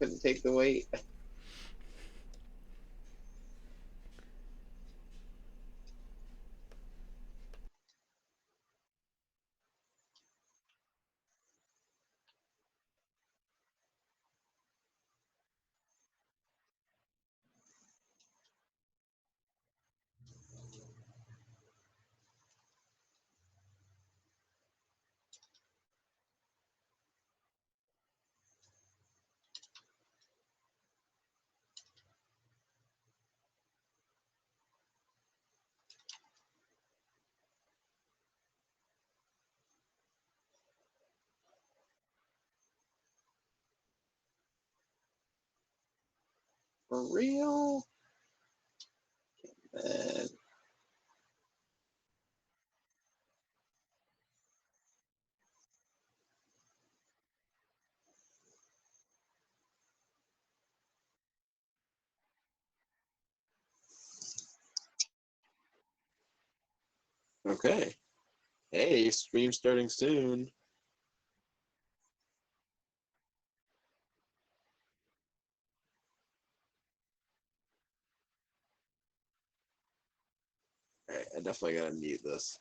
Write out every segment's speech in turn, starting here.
couldn't take the weight. For real? Man. Okay. Hey, stream starting soon. All right, I definitely gotta mute this.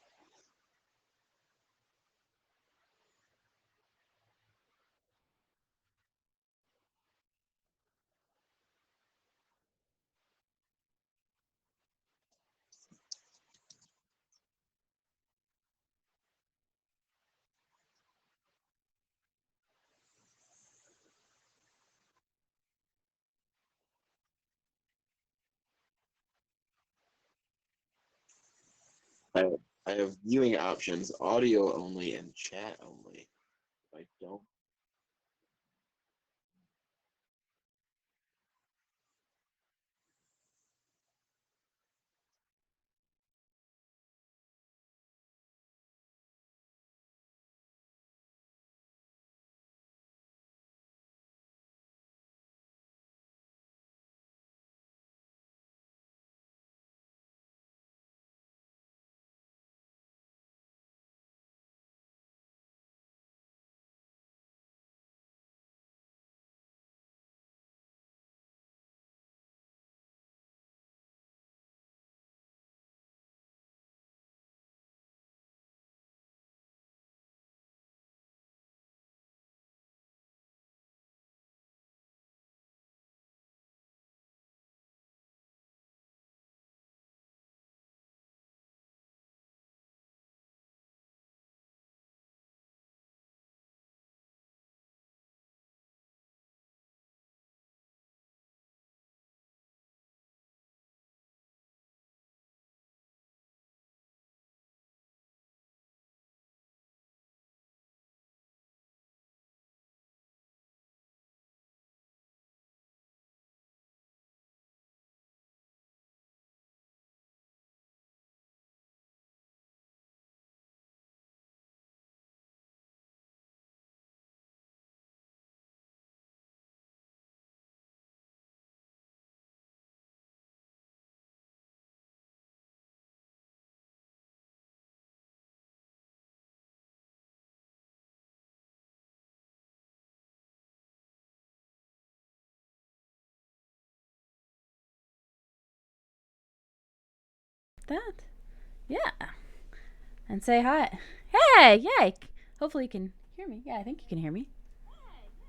I I have viewing options, audio only and chat only. I don't. That. Yeah. And say hi. Hey, yay. Hopefully you can hear me. Yeah, I think you can hear me.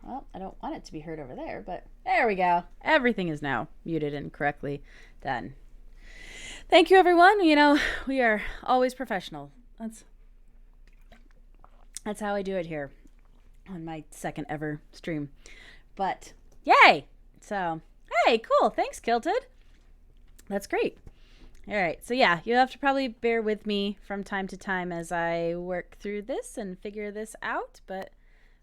Well, I don't want it to be heard over there, but there we go. Everything is now muted and correctly done. Thank you, everyone. We are always professional. That's how I do it here on my second ever stream. But yay! So, hey, cool. Thanks, Kilted. That's great. All right. So, yeah, you'll have to probably bear with me from time to time as I work through this and figure this out, but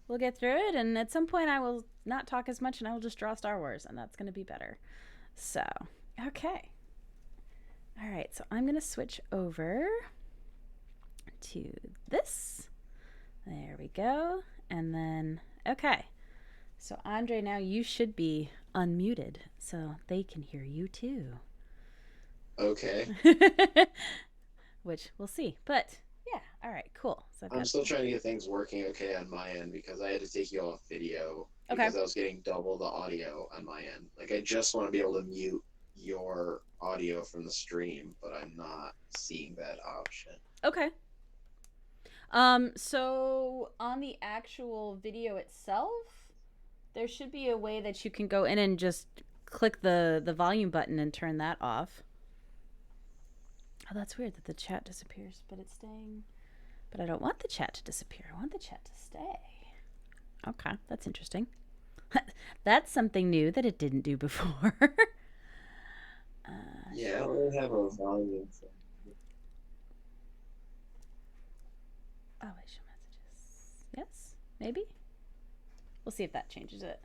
we'll get through it. And at some point, I will not talk as much and I will just draw Star Wars, and that's going to be better. So, okay. All right. So, I'm going to switch over to this. There we go. And then, okay. So, Andre, now you should be unmuted so they can hear you too. Okay. Which we'll see. But yeah, all right, cool. So I've I'm got. still trying to get things working okay on my end because I had to take you off video. Okay. because I was getting double the audio on my end. Like I just want to be able to mute your audio from the stream, but I'm not seeing that option. Okay. So on the actual video itself, there should be a way that you can go in and just click the volume button and turn that off. Oh, that's weird that the chat disappears, but it's staying. But I don't want the chat to disappear. I want the chat to stay. Okay, that's interesting. That's something new that it didn't do before. Yeah, I don't really have a volume thing. Oh, wait, show messages. Yes, maybe. We'll see if that changes it.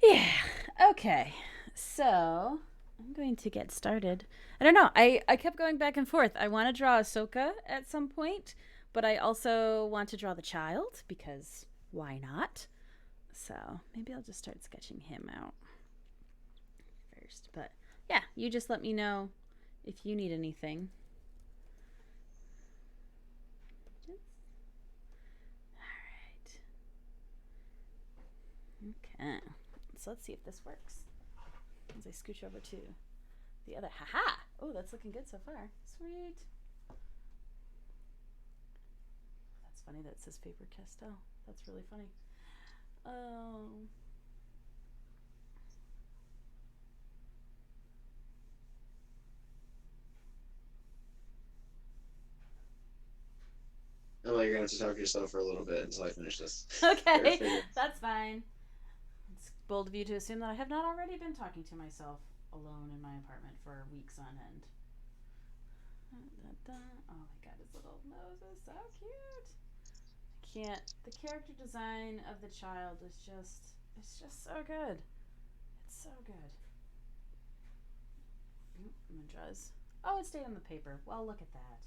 Yeah. Okay. So I'm going to get started. I don't know. I kept going back and forth. I want to draw Ahsoka at some point, but I also want to draw the child because why not? So maybe I'll just start sketching him out first. But yeah, you just let me know if you need anything. Okay. So let's see if this works. As I scooch over to the other. Haha! Oh, that's looking good so far. Sweet. That's funny that it says Faber Castell. That's really funny. Oh. Oh, you're gonna have to talk to yourself for a little bit until I finish this. Okay, that's fine. It's bold of you to assume that I have not already been talking to myself alone in my apartment for weeks on end. Oh my god, his little nose is so cute. I can't. The character design of the child is just. It's just so good. It's so good. I'm gonna draw his. Oh, it stayed on the paper. Well, look at that.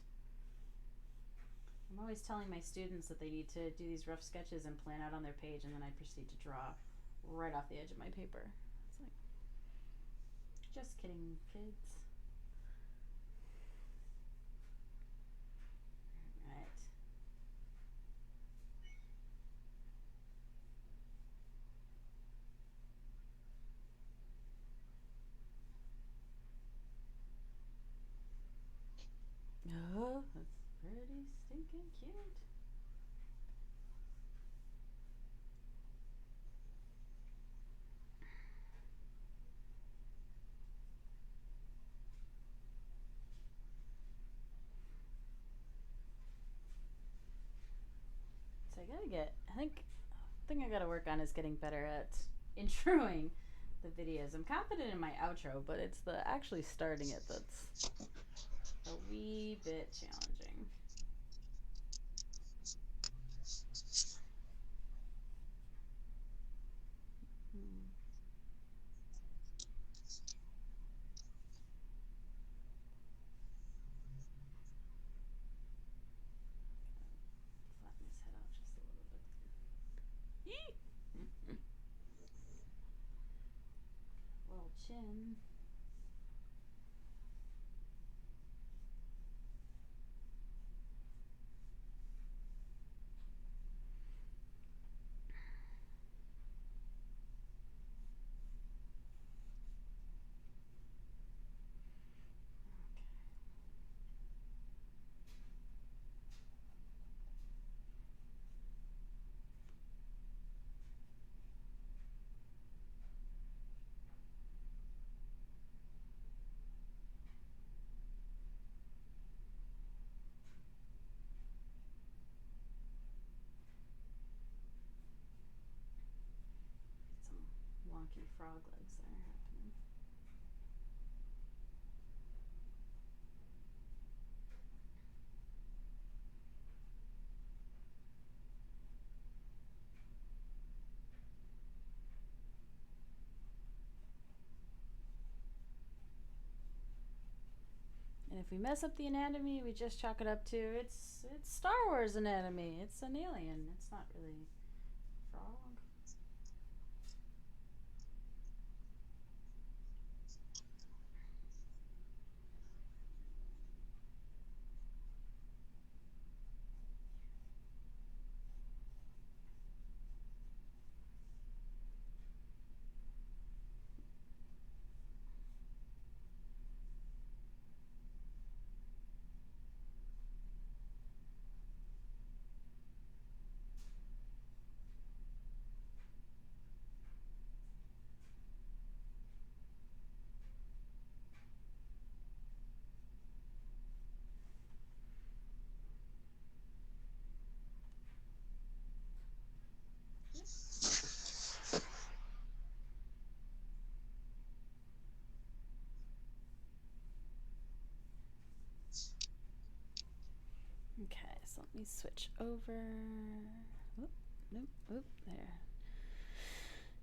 I'm always telling my students that they need to do these rough sketches and plan out on their page, and then I proceed to draw right off the edge of my paper. It's like, just kidding, kids. Alright. Oh, that's pretty stinking cute. So I gotta get. I think I gotta work on is getting better at introing the videos. I'm confident in my outro, but it's the actually starting it that's a wee bit challenging. Flatten his head out just a little bit. Little chin. Some wonky frog legs there happening. And if we mess up the anatomy, we just chalk it up to it's Star Wars anatomy. It's an alien. It's not really frog. me switch over. Oop, nope, oop, there.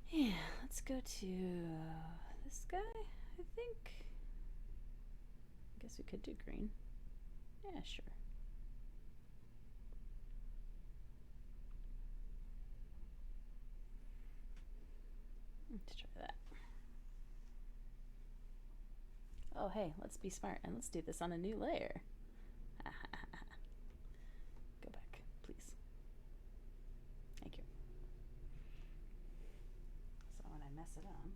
Yeah, let's go to this guy, I think. I guess we could do green. Yeah, sure. Let's try that. Oh, hey, let's be smart and let's do this on a new layer. Go back, please. Thank you. So when I mess it up,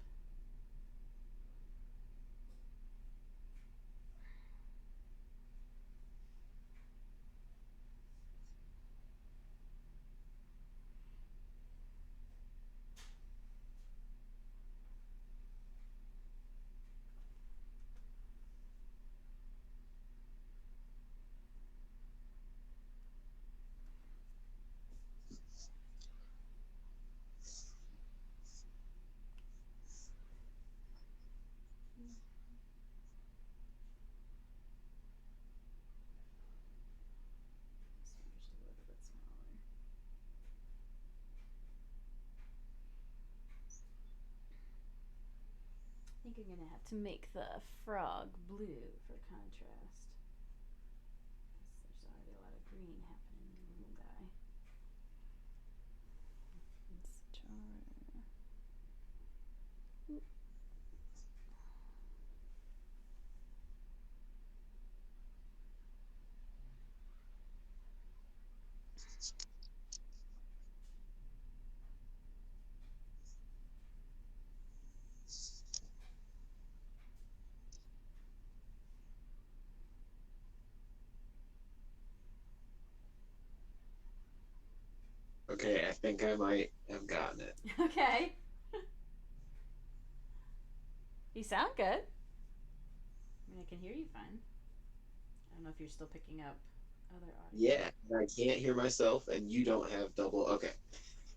this one just a little bit smaller. I think I'm gonna have to make the frog blue for contrast. There's already a lot of green happening in the little guy. Let's try. Oop. Okay, I think I might have gotten it. Okay. You sound good. I mean, I can hear you fine. I don't know if you're still picking up other audio. Yeah, I can't hear myself, and you don't have double. Okay,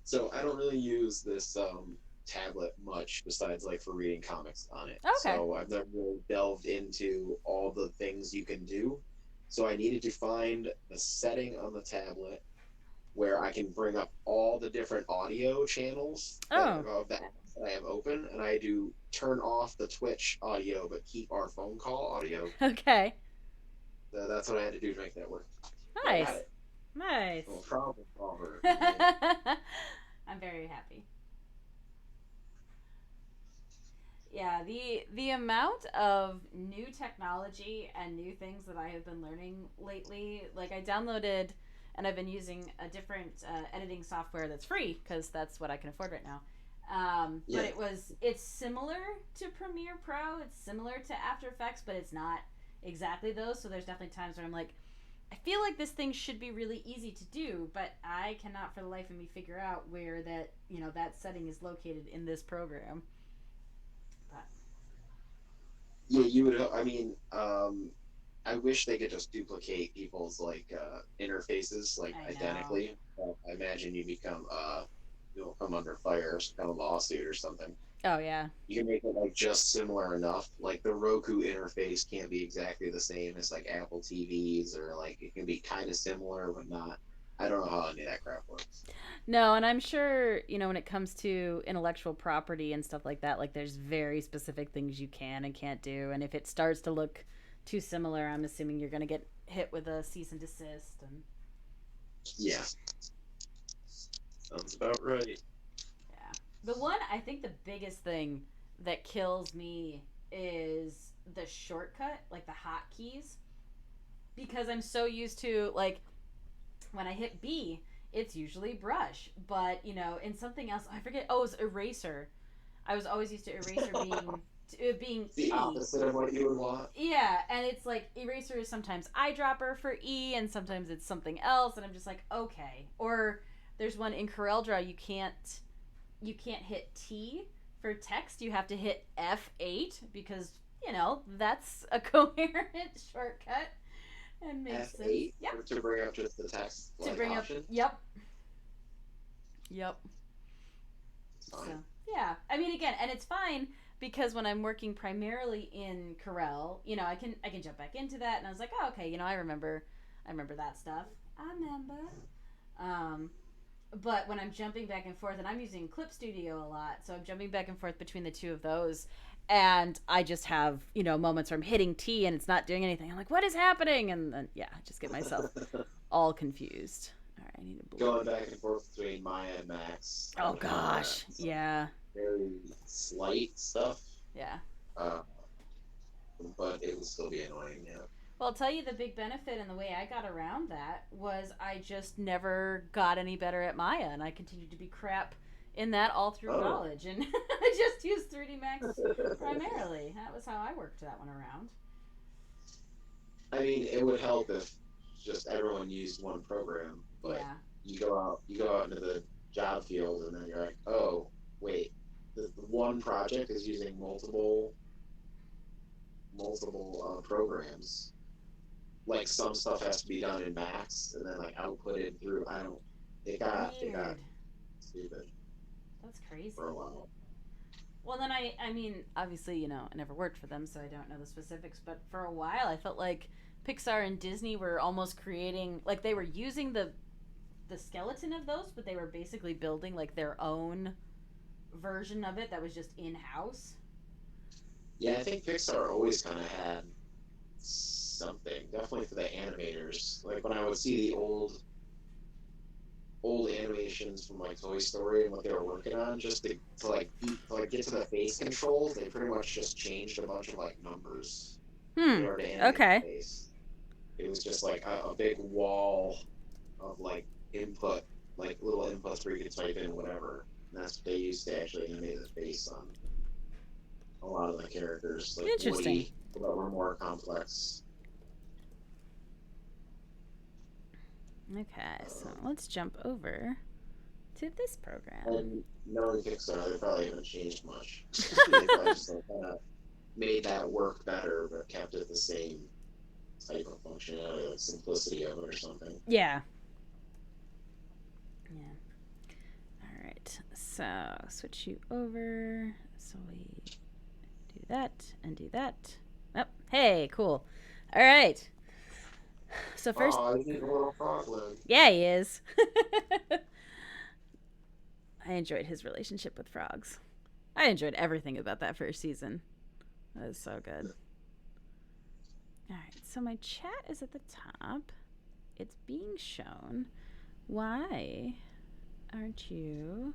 so I don't really use this tablet much besides like for reading comics on it. Okay. So I've never really delved into all the things you can do. So I needed to find the setting on the tablet where I can bring up all the different audio channels of that I have open, and I do turn off the Twitch audio but keep our phone call audio. Okay. So that's what I had to do to make that work. Nice. I got it. Nice. Well, problem solver. I'm very happy. Yeah, the amount of new technology and new things that I have been learning lately, like I downloaded and I've been using a different editing software that's free because that's what I can afford right now. Yeah. But it's similar to Premiere Pro, it's similar to After Effects, but it's not exactly those. So there's definitely times where I'm like, I feel like this thing should be really easy to do, but I cannot for the life of me figure out where that that setting is located in this program. But Yeah, you would. I mean, I wish they could just duplicate people's like interfaces like I know. identically. I imagine you'll come under fire, some kind of lawsuit or something. Oh yeah. You can make it like just similar enough. Like the Roku interface can't be exactly the same as like Apple TVs, or like it can be kind of similar but not. I don't know how any of that crap works. No, and I'm sure, when it comes to intellectual property and stuff like that, like there's very specific things you can and can't do. And if it starts to look too similar, I'm assuming you're going to get hit with a cease and desist. And Yeah, sounds about right. yeah. I think the biggest thing that kills me is the shortcut, like the hotkeys, because I'm so used to, like, when I hit B, it's usually brush. But, in something else, I forget, oh, it's eraser. I was always used to eraser being The E. opposite of what you would want. Yeah, and it's like eraser is sometimes eyedropper for E, and sometimes it's something else, and I'm just like, okay. Or there's one in CorelDRAW you can't hit T for text. You have to hit F8 because that's a coherent shortcut and makes sense. F8 Yep. to bring up just the text To like bring option. up. Yep. Yep. Fine. So yeah, I mean, again, and it's fine because when I'm working primarily in Corel, I can jump back into that, and I was like, oh, okay, I remember that stuff. I remember. Um, but when I'm jumping back and forth, and I'm using Clip Studio a lot, so I'm jumping back and forth between the two of those, and I just have moments where I'm hitting T and it's not doing anything. I'm like, what is happening? And then yeah, I just get myself all confused. All right, I need to blur. Going back and forth between Maya and Max. Oh I've had that. gosh, Some yeah, very slight stuff, yeah. uh, but it would still be annoying. Yeah. Well, I'll tell you the big benefit and the way I got around that was I just never got any better at Maya, and I continued to be crap in that all through Oh. college, and I just used 3D Max primarily. That was how I worked that one around. I mean, it would help if just everyone used one program, but Yeah. you go out into the job field, and then you're like, oh, wait, the one project is using multiple programs. Like some stuff has to be done in Max, and then like outputted through. I don't. It got Weird. stupid That's crazy. for a while. Well, then I mean, obviously, I never worked for them, so I don't know the specifics. But for a while, I felt like Pixar and Disney were almost creating, like they were using the skeleton of those, but they were basically building like their own version of it that was just in house. Yeah, I think Pixar always kind of had something. Definitely for the animators. Like when I would see the old animations from like Toy Story and what they were working on, just to get to the face controls, they pretty much just changed a bunch of like numbers in Hmm. order to animate Okay. the face. It was just like a big wall of like input, like little inputs where you could type in whatever. And that's what they used to actually animate the face on a lot of the characters, like Interesting. Woody, that were more complex. Okay, so Um, let's jump over to this program. and knowing Pixar, they probably haven't changed much. They probably just like, kind of made that work better, but kept it the same type of functionality, like simplicity of it or something. Yeah. Yeah. All right. So switch you over. So we do that and do that. Oh, hey, cool. All right. So first, Oh, I need a little frog leg. yeah, he is. I enjoyed his relationship with frogs. I enjoyed everything about that first season. That was so good. All right, so my chat is at the top. It's being shown. Why aren't you?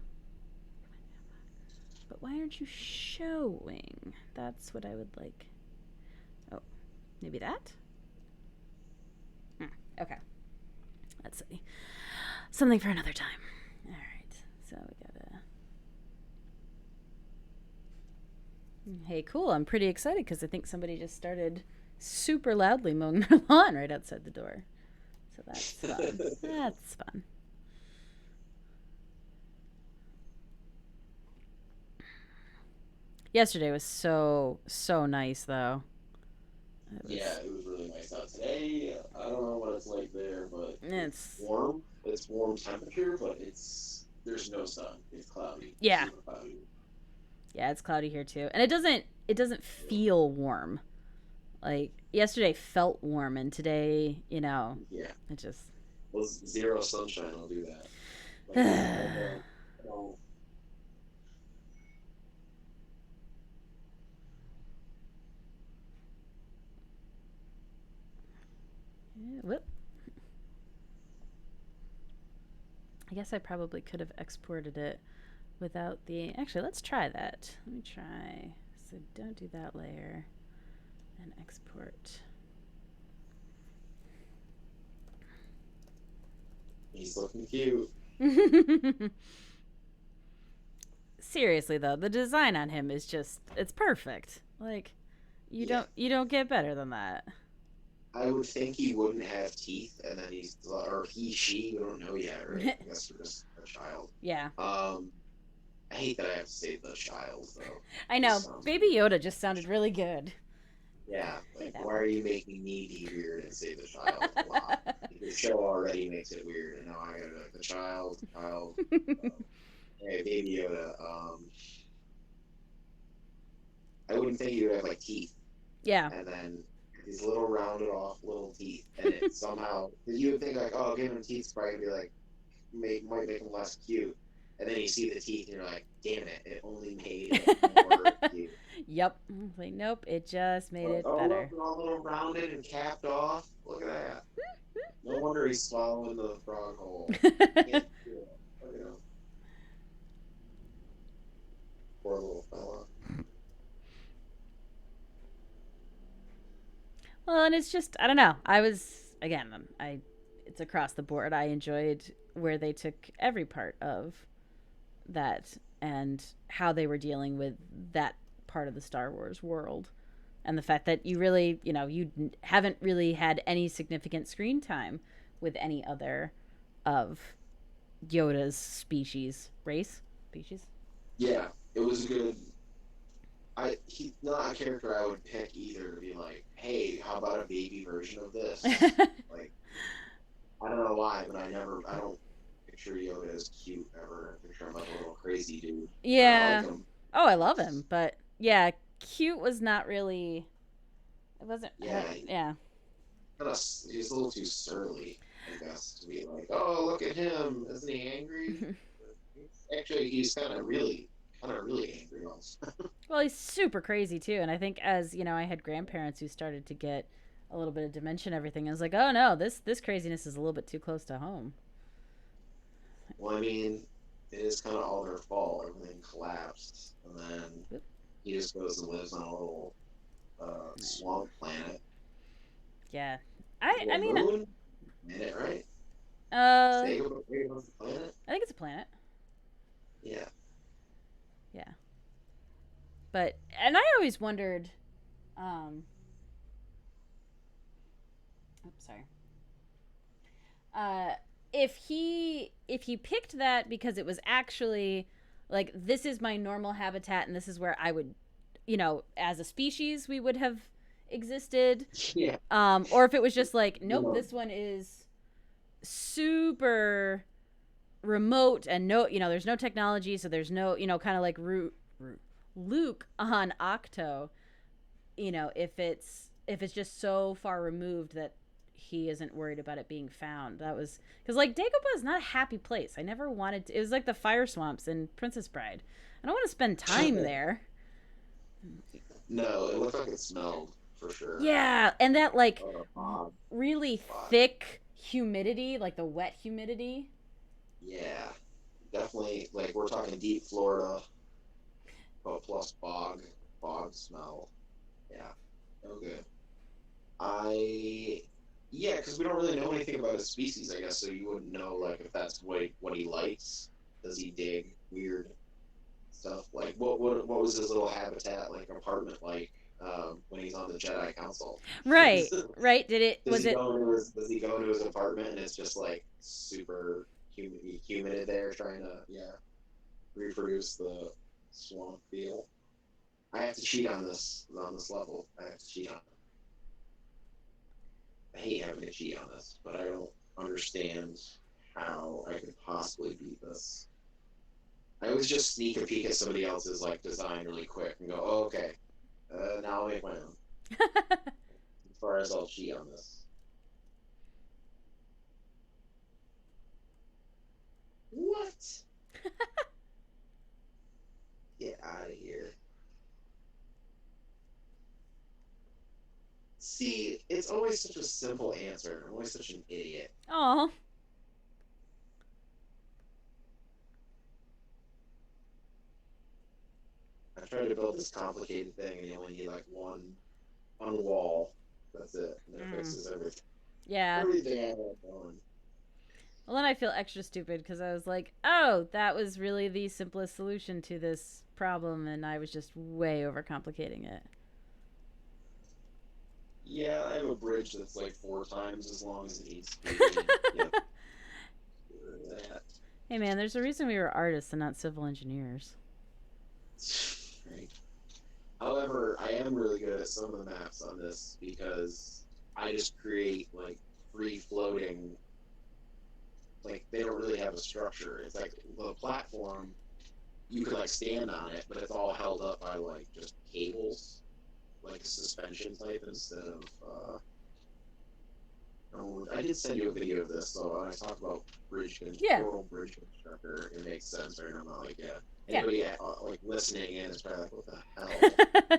But why aren't you showing? That's what I would like. Oh, maybe that? Okay. Let's see. Something for another time. All right, so we gotta. Hey, cool. I'm pretty excited because I think somebody just started super loudly mowing their lawn right outside the door. So that's fun. That's fun. Yesterday was so nice though. It Yeah, was. it was really nice out today. I don't know what it's like there, but it's It's warm. It's warm temperature, but there's no sun. It's cloudy, yeah, super cloudy. yeah. It's cloudy here too, and it doesn't feel warm. Like yesterday felt warm, and today, Yeah, it just. well, zero sunshine will do that. Like I don't. Whoop. I guess I probably could have exported it without the. Actually, let's try that. Let me try. So don't do that layer and export. He's looking cute. Seriously though, the design on him is it's perfect. Like Yeah, you don't get better than that. I would think he wouldn't have teeth, and then or she, we don't know yet, right? I guess we're just a child. Yeah. Um, I hate that I have to say the child though. I It just know. sounds Baby weird. Yoda just sounded really good. Yeah, Say like that why one. are you making me be weird and say the child a lot? The show already makes it weird, and now I gotta be like the child. Hey, Baby Yoda. I wouldn't think you would have like teeth, Yeah. and then these little rounded off little teeth, and it somehow you would think like, oh, giving him teeth spray would be like might make him less cute, and then you see the teeth and you're like, damn it, it only made it more cute. Yep. Like, nope, it just made Like, it oh look, better. they're all little rounded and capped off. Look at that. No wonder he's swallowing the frog hole. Can't do it. Look at him, poor little fella. Well, and it's just I don't know. I was again, I it's across the board. I enjoyed where they took every part of that and how they were dealing with that part of the Star Wars world. And the fact that you really, you haven't really had any significant screen time with any other of Yoda's species. Yeah, it was good. He's not a character I would pick either to be like, hey, how about a baby version of this? Like, I don't know why, but I don't picture Yoda as cute ever. I picture him like a little crazy dude. I like Yeah. him. Oh, I love him, but yeah, cute was not really. It wasn't. Yeah, Yeah. he's a little too surly, I guess, to be like, oh, look at him. Isn't he angry? Actually, he's kind of really angry also. Well, he's super crazy too, and I think as I had grandparents who started to get a little bit of dementia and everything. I was like, oh no, this craziness is a little bit too close to home. Well, I mean, it is kind of all their fault. Everything collapsed, and then Oop. he just goes and lives on a little swamp planet. Yeah, I Well, mean, moon? Planet, right? uh, Stay with the planet? I think it's a planet. Yeah. Yeah, but and I always wondered, oops, sorry, uh, if he picked that because it was actually like this is my normal habitat and this is where I would, as a species we would have existed, Yeah. or if it was just like You nope, know, this one is super remote and no, there's no technology, so there's no, kind of like Luke on Octo, if it's just so far removed that he isn't worried about it being found. That was because like Dagobah is not a happy place. I never wanted to, it was like the fire swamps in Princess Bride. I don't want to spend time there. no, it looked like it smelled for sure. Yeah, and that like Bob, really Bob. thick humidity, like the wet humidity. Yeah, definitely. Like we're talking deep Florida, but plus fog smell. Yeah, no good. I yeah, because we don't really know anything about his species, I guess. So you wouldn't know like if that's what he likes. Does he dig weird stuff? Like what was his little habitat like apartment like when he's on the Jedi Council? Right, right. Did it Does was he it go into his apartment and it's just like super humid there trying to reproduce the swamp feel? I have to cheat on this level. I have to cheat on. I hate having to cheat on this, but I don't understand how I could possibly beat this. I always just sneak a peek at somebody else's like design really quick and go, oh, okay, now I'll make my own. As far as I'll cheat on this. What? Get out of here. See, it's always such a simple answer. I'm always such an idiot. Oh, I tried to build this complicated thing and you only need like one wall. That's it. And it fixes everything. yeah. Everything I had going. Well, then I feel extra stupid because I was like, oh, that was really the simplest solution to this problem, and I was just way overcomplicating it. Yeah, I have a bridge that's like 4 times as long as it needs to be. And, yep, that. Hey, man, there's a reason we were artists and not civil engineers. Right. However, I am really good at some of the maps on this because I just create like free floating. Like they don't really have a structure. It's like the platform you could like stand on it, but it's all held up by like just cables. like a suspension type instead of. Oh, I did send you a video of this, so when I talk about Yeah. portal bridge constructor, it makes sense, right? I'm not like, yeah. Yeah. Anybody like listening in is probably like, what the hell?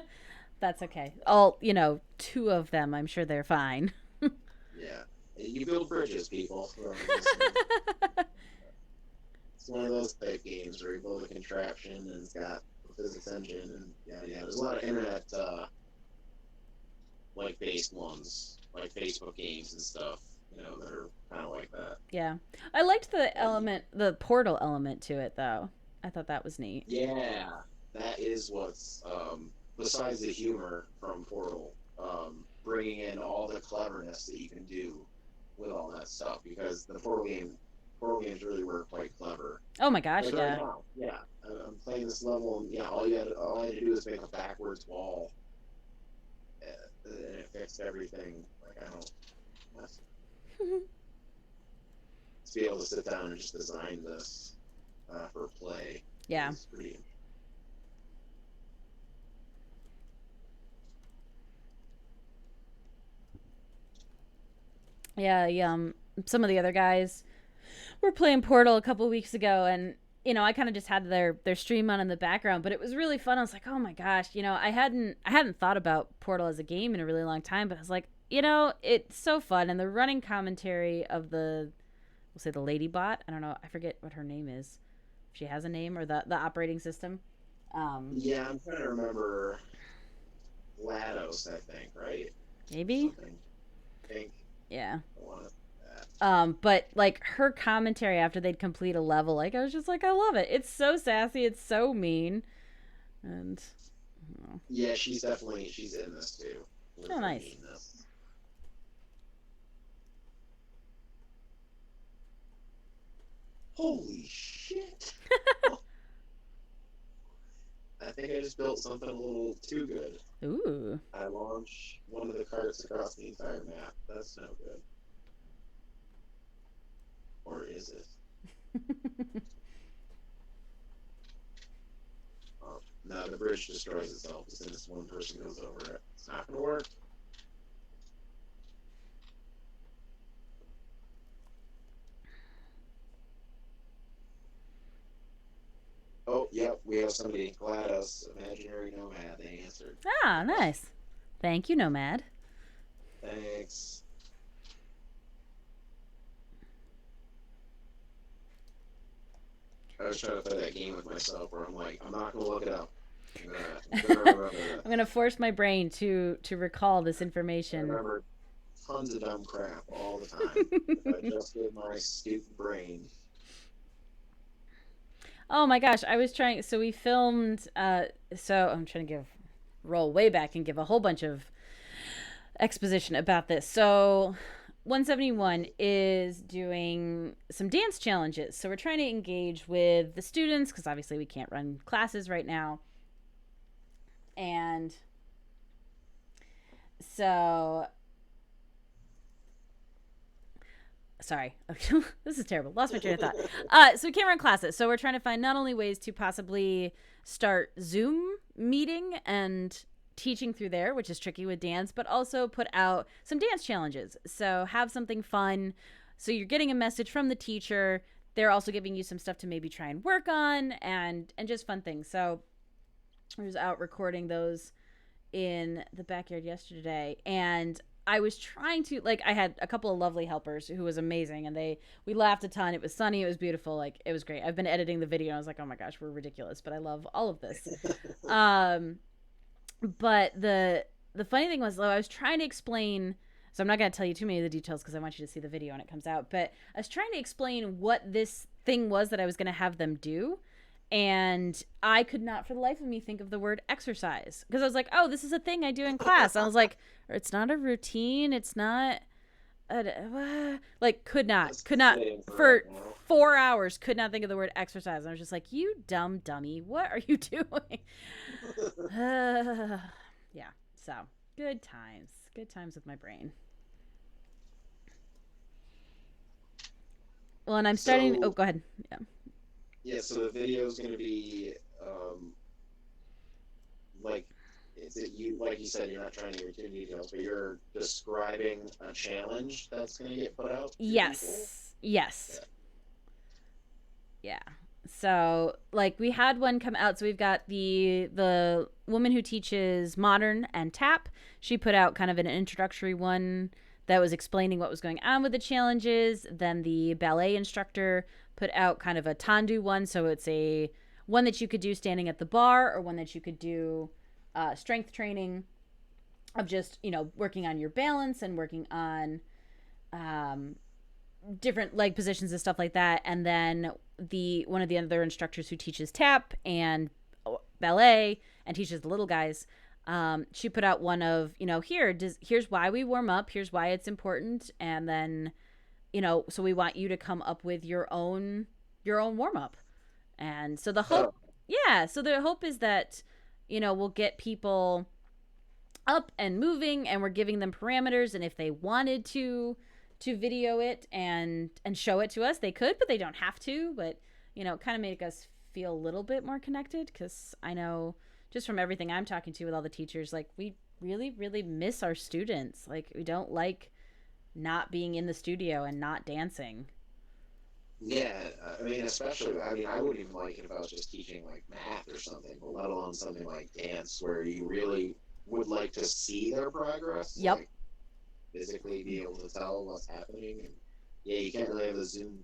That's okay. All, two of them, I'm sure they're fine. Yeah, you build bridges, people. It's one of those type games where you build a contraption and it's got a physics engine and yeah. There's a lot of internet like based ones, like Facebook games and stuff, that are kind of like that. Yeah. I liked the portal element to it, though. I thought that was neat. Yeah, that is what's besides the humor from Portal, bringing in all the cleverness that you can do with all that stuff because Portal games really were quite clever. Oh my gosh, Like right yeah. now, yeah, I'm playing this level and yeah, all I had to do is make a backwards wall, and it fixed everything. Like I don't to be able to sit down and just design this for play. Yeah. Is pretty. Yeah, some of the other guys were playing Portal a couple weeks ago, and I kind of just had their stream on in the background, but it was really fun. I was like, oh my gosh, I hadn't thought about Portal as a game in a really long time, but I was like, it's so fun, and the running commentary of we'll say the lady bot. I don't know, I forget what her name is, if she has a name, or the operating system. Yeah, I'm trying to remember GLaDOS, I think, right? Maybe. Something. I think Yeah. I want that. But like her commentary after they'd complete a level, like I was just like, I love it. It's so sassy. It's so mean, and Yeah, she's in this too. oh, nice. Holy shit! I think I just built something a little too good. Ooh. I launched one of the carts across the entire map. That's no good. Or is it? Oh, no, the bridge destroys itself as soon as one person goes over it. It's not going to work. Oh, yep, we have somebody. GLaDOS, Imaginary Nomad. They answered. Ah, nice. Thank you, Nomad. Thanks. I was trying to play that game with myself where I'm like, I'm not going to look it up. I'm gonna remember that. I'm gonna force my brain to recall this I information. remember tons of dumb crap all the time. If I just did my stupid brain. Oh my gosh, I was trying. So we filmed. So I'm trying to roll way back and give a whole bunch of exposition about this. So 171 is doing some dance challenges. So we're trying to engage with the students because obviously we can't run classes right now. And so sorry, this is terrible, lost my train of thought. So we can't run classes, so we're trying to find not only ways to possibly start Zoom meeting and teaching through there, which is tricky with dance, but also put out some dance challenges, so have something fun, so you're getting a message from the teacher, they're also giving you some stuff to maybe try and work on, and just fun things. So I was out recording those in the backyard yesterday, and I was trying to, like, I had a couple of lovely helpers who was amazing, and we laughed a ton. It was sunny, it was beautiful, like it was great. I've been editing the video and I was like, oh my gosh, we're ridiculous, but I love all of this. But the funny thing was, though, I was trying to explain, so I'm not going to tell you too many of the details because I want you to see the video when it comes out, but I was trying to explain what this thing was that I was going to have them do, and I could not for the life of me think of the word exercise, because I was like, oh, this is a thing I do in class. I was like, it's not a routine, it's not like could not for 4 hours could not think of the word exercise. I was just like, you dumb dummy, what are you doing? Yeah, so good times with my brain. Well, and I'm starting. Oh, go ahead. Yeah. Yeah, so the video is going to be like it's that you, like you said, you're not trying to get too details, but you're describing a challenge that's going to get put out to people. Yes. Yes. Yeah. Yeah. So, like, we had one come out. So we've got the woman who teaches modern and tap. She put out kind of an introductory one that was explaining what was going on with the challenges. Then the ballet instructor put out kind of a tandu one. So it's a one that you could do standing at the bar, or one that you could do strength training of just, working on your balance and working on um, different leg positions and stuff like that. And then the one of the other instructors who teaches tap and ballet and teaches the little guys, she put out one of, here's why we warm up, here's why it's important, and then, so we want you to come up with your own warm up. And so the Oh, hope, yeah, so the hope is that, we'll get people up and moving, and we're giving them parameters, and if they wanted to video it and show it to us, they could, but they don't have to. But kind of make us feel a little bit more connected, because I know just from everything I'm talking to with all the teachers, like, we really really miss our students. Like, we don't like not being in the studio and not dancing. yeah. I mean, especially, I mean, I wouldn't even like it if I was just teaching like math or something, but let alone something like dance, where you really would like to see their progress, Yep. like physically be able to tell what's happening. And yeah, you can't really have a Zoom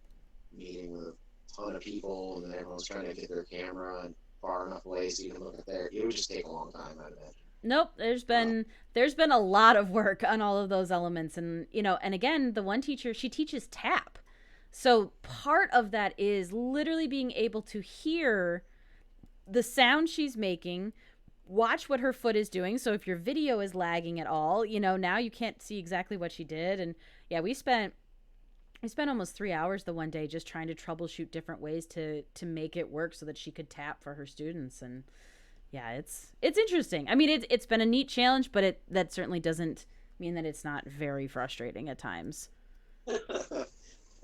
meeting with a ton of people and then everyone's trying to get their camera and far enough away so you can look at there. It would just take a long time, I'd imagine. Nope, there's Uh, been there's been a lot of work on all of those elements. And and again, the one teacher, she teaches tap. So part of that is literally being able to hear the sound she's making, watch what her foot is doing. So if your video is lagging at all, now you can't see exactly what she did. And yeah, we spent almost 3 hours the one day just trying to troubleshoot different ways to make it work so that she could tap for her students. And yeah, it's interesting. I mean, it's been a neat challenge, but that certainly doesn't mean that it's not very frustrating at times.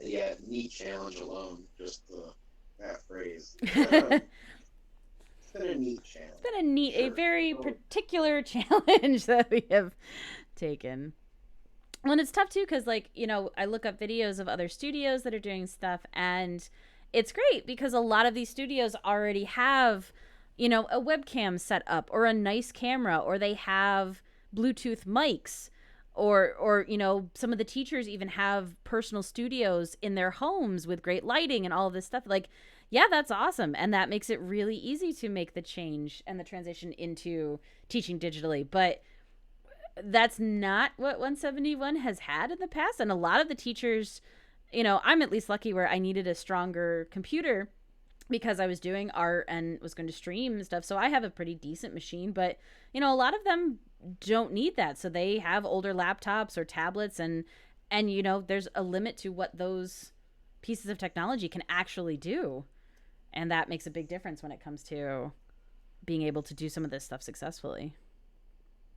yeah, neat challenge alone, just that phrase. It's It's been a neat challenge. been a Sure. very Oh, particular challenge that we have taken. Well, and it's tough too, because, like, I look up videos of other studios that are doing stuff, and it's great because a lot of these studios already have, a webcam set up, or a nice camera, or they have Bluetooth mics, or some of the teachers even have personal studios in their homes with great lighting and all of this stuff. Like, yeah, that's awesome, and that makes it really easy to make the change and the transition into teaching digitally. But that's not what 171 has had in the past. And a lot of the teachers, I'm at least lucky where I needed a stronger computer because I was doing art and was going to stream and stuff. So I have a pretty decent machine, but a lot of them don't need that. So they have older laptops or tablets, and there's a limit to what those pieces of technology can actually do. And that makes a big difference when it comes to being able to do some of this stuff successfully.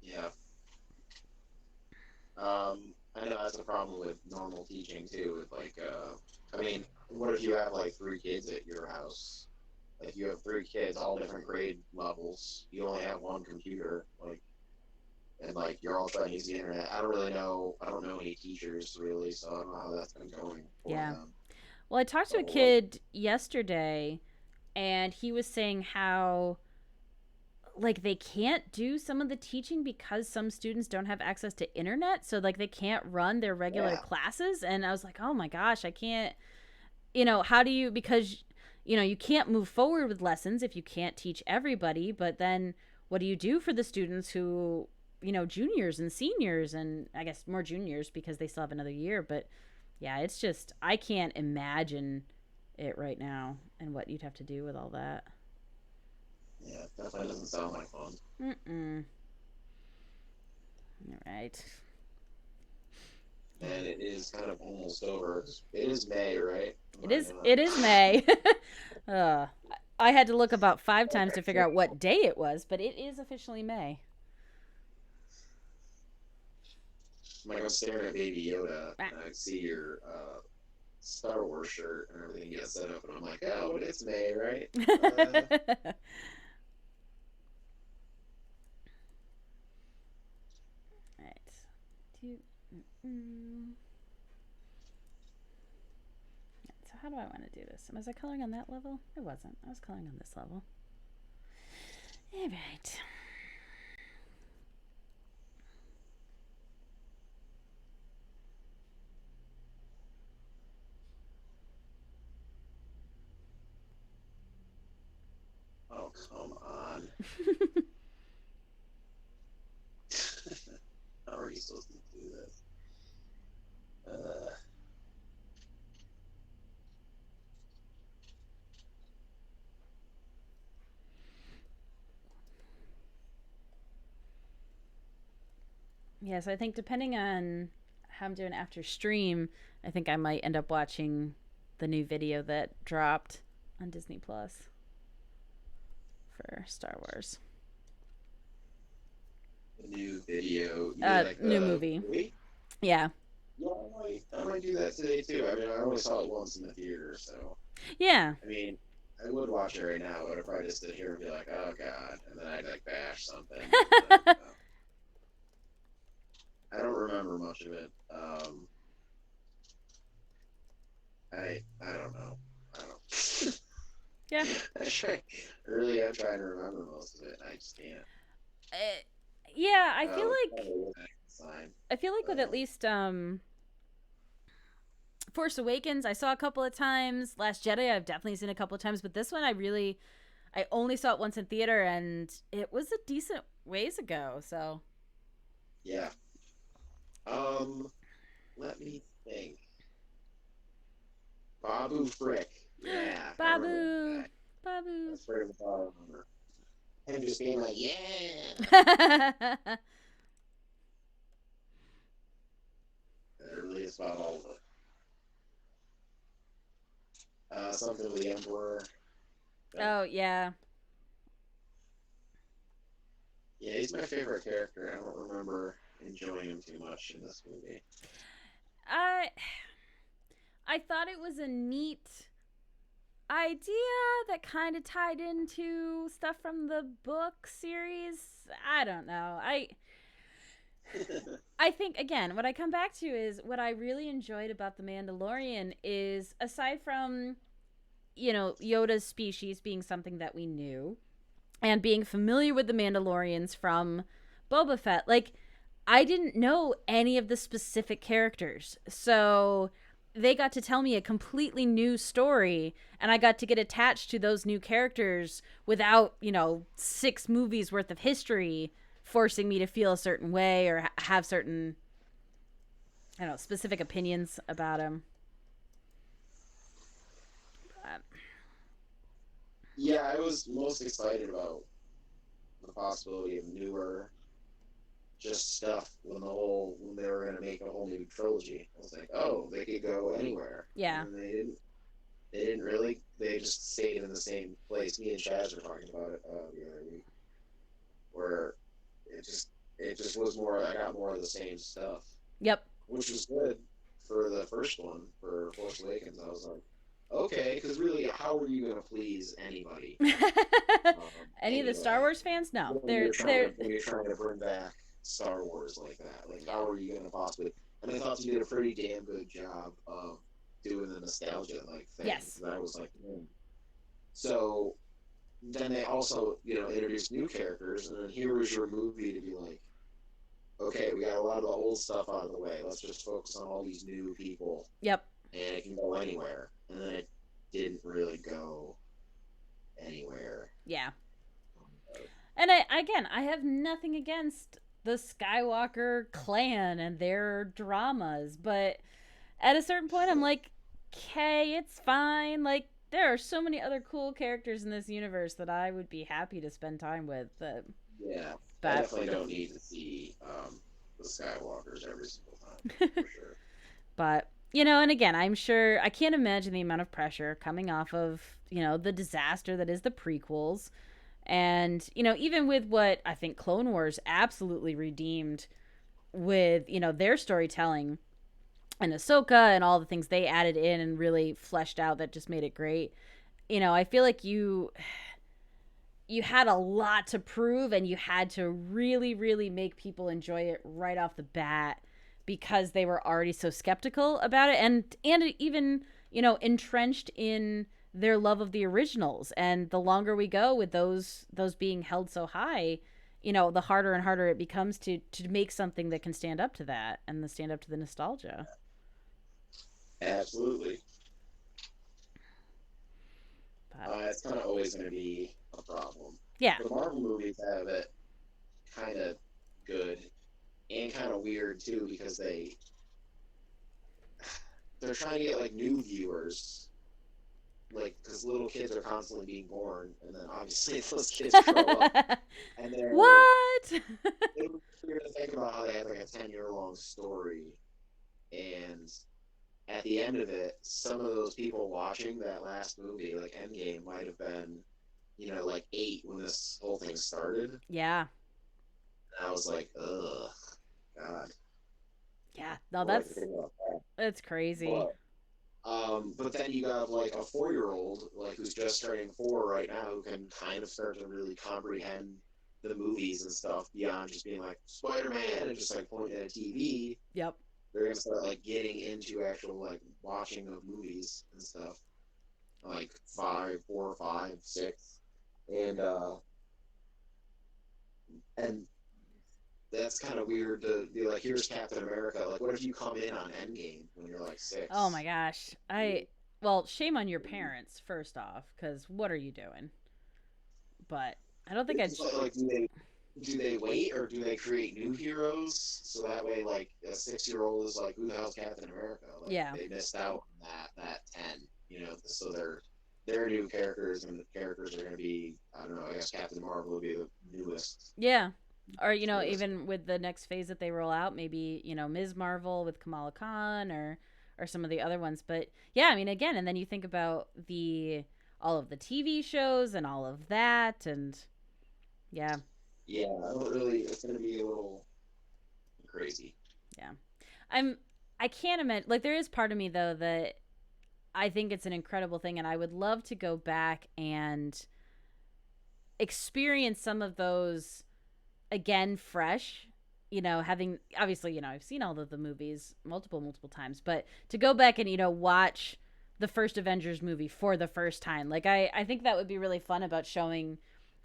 yeah. I know that's a problem with normal teaching too. With like, I mean, what if you have like three kids at your house? Like you have three kids, all different grade levels. You only have one computer, like, and like you're all trying to use the internet. I don't really know. I don't know any teachers really, so I don't know how that's been going for Yeah. them. Well, I talked to a So like, kid yesterday, and he was saying how, like, they can't do some of the teaching because some students don't have access to internet, so, like, they can't run their regular yeah, classes. And I was like, oh my gosh, I can't. How do you, because you can't move forward with lessons if you can't teach everybody. But then what do you do for the students who, juniors and seniors, and I guess more juniors because they still have another year. But yeah, it's just, I can't imagine it right now and what you'd have to do with all that. yeah, definitely doesn't sound like fun. Mm-mm. All right. And it is kind of almost over. It is May, right? Am It I is not? it is May. uh, I had to look about 5 times to figure out what day it was, but it is officially May. I'm like I'm staring at Baby Yoda, Ah. and I see your Star Wars shirt and everything you got set up, and I'm like, oh, but it's May, right? Mm. So how do I want to do this? Was I coloring on that level? I wasn't. I was coloring on this level. All right. Oh, come on. How are you supposed to do this? Yeah, so I think depending on how I'm doing after stream, I think I might end up watching the new video that dropped on Disney Plus for Star Wars. The new video. You mean like New the movie. movie? Yeah. Yeah, I might do that today too. I mean, I only saw it once in the theater, so Yeah. I mean, I would watch it right now, but I'd probably just sit here and be like, "Oh God," and then I'd like bash something. I don't remember much of it. I don't know. I don't. Yeah. Really, I'm trying to remember most of it. I just can't. Yeah, I feel like with at least Force Awakens, I saw a couple of times. Last Jedi, I've definitely seen a couple of times, but this one, I only saw it once in theater, and it was a decent ways ago. So yeah. Let me think. Babu Frick. Yeah, I remember Babu, that. Babu. That's very much all I remember. Him just being like, "Yeah." That really is about all of it. Something with the Emperor. Oh yeah. Yeah, he's my favorite character. I don't remember enjoying him too much in this movie. I I thought it was a neat idea that kind of tied into stuff from the book series. I don't know. I think again, what I come back to is what I really enjoyed about the Mandalorian is aside from Yoda's species being something that we knew and being familiar with the Mandalorians from Boba Fett, like I didn't know any of the specific characters. So they got to tell me a completely new story and I got to get attached to those new characters without, 6 movies worth of history forcing me to feel a certain way or have certain, I don't know, specific opinions about him. Yeah, I was most excited about the possibility of newer just stuff when they were gonna make a whole new trilogy. I was like, oh, they could go anywhere. Yeah. And they didn't. They didn't really. They just stayed in the same place. Me and Chaz were talking about it the other week, where it just was more. I got more of the same stuff, Yep. which was good for the first one for Force Awakens. I was like, okay, because really, how are you gonna please anybody? Any of the Star Anyway, Wars fans? No. when you're trying to bring back Star Wars like that, like how are you gonna possibly? And I thought you did a pretty damn good job of doing the nostalgia like thing. Yes. That was like, so then they also introduced new characters, and then here was your movie to be like, okay, we got a lot of the old stuff out of the way. Let's just focus on all these new people, Yep. and it can go anywhere. And then it didn't really go anywhere. Yeah. And I have nothing against the Skywalker clan and their dramas, but at a certain point, I'm like, okay, it's fine. Like, there are so many other cool characters in this universe that I would be happy to spend time with. Yeah, I definitely don't need to see the Skywalkers every single time, for sure. But and again, I'm sure I can't imagine the amount of pressure coming off of the disaster that is the prequels. And even with what I think Clone Wars absolutely redeemed with their storytelling and Ahsoka and all the things they added in and really fleshed out that just made it great. I feel like you had a lot to prove and you had to really, really make people enjoy it right off the bat because they were already so skeptical about it, and even, entrenched in their love of the originals. And the longer we go with those being held so high, the harder and harder it becomes to make something that can stand up to that and the stand up to the nostalgia. Absolutely. But It's kind of always going to be a problem. yeah. The Marvel movies have it kind of good and kind of weird too because they're trying to get like new viewers, like because little kids are constantly being born, and then obviously those kids grow up and What? it was weird to think about how they had like a 10-year long story, and at the end of it, some of those people watching that last movie, like Endgame, might have been, like 8 when this whole thing started. And Yeah. I was like, ugh, God, Yeah. No, what do I think about that? that's crazy. But but then you got like a 4-year-old, like who's just turning 4 right now, who can kind of start to really comprehend the movies and stuff beyond just being like Spider-Man and just like pointing at a TV. Yep. They're gonna start like getting into actual like watching of movies and stuff, like 5, 4, 5, 6, and and that's kind of weird to be like, here's Captain America. Like, what if you come in on Endgame when you're like Oh my 6? gosh. Well, shame on your parents first off, because what are you doing? But I don't think I'd. It's like do they wait or do they create new heroes so that way like a 6-year-old is like, who the hell's Captain America? Like Yeah. they missed out on that 10, so they're new characters, and the characters are going to be, I don't know, I guess Captain Marvel will be the newest. Yeah. Or, newest. even with the next phase that they roll out, maybe, Ms. Marvel with Kamala Khan, or some of the other ones. But yeah, I mean, again, and then you think about the all of the TV shows and all of that, and yeah. Yeah, I don't really, it's going to be a little crazy. Yeah. I'm I can't imagine, like, there is part of me though that I think it's an incredible thing, and I would love to go back and experience some of those again fresh. Having, obviously, I've seen all of the movies multiple times, but to go back and, watch the first Avengers movie for the first time, like, I think that would be really fun about showing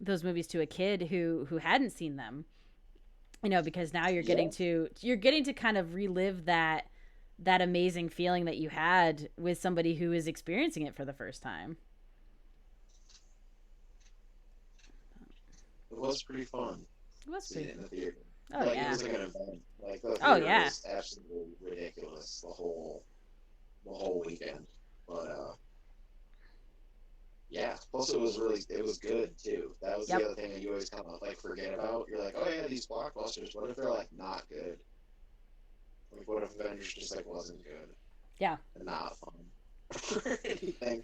those movies to a kid who hadn't seen them, because now Yeah. you're getting to kind of relive that amazing feeling that you had with somebody who is experiencing it for the first time. It was pretty fun It was seeing pretty. it in the theater. Oh Like, it yeah. was like an event. Like, the Oh theater yeah. was absolutely ridiculous the whole weekend. But yeah. Plus, it was good too. That was the Yep. other thing that you always kind of like forget about. You're like, oh yeah, these blockbusters. What if they're like not good? Like, what if Avengers just like wasn't good Yeah. and not fun or anything?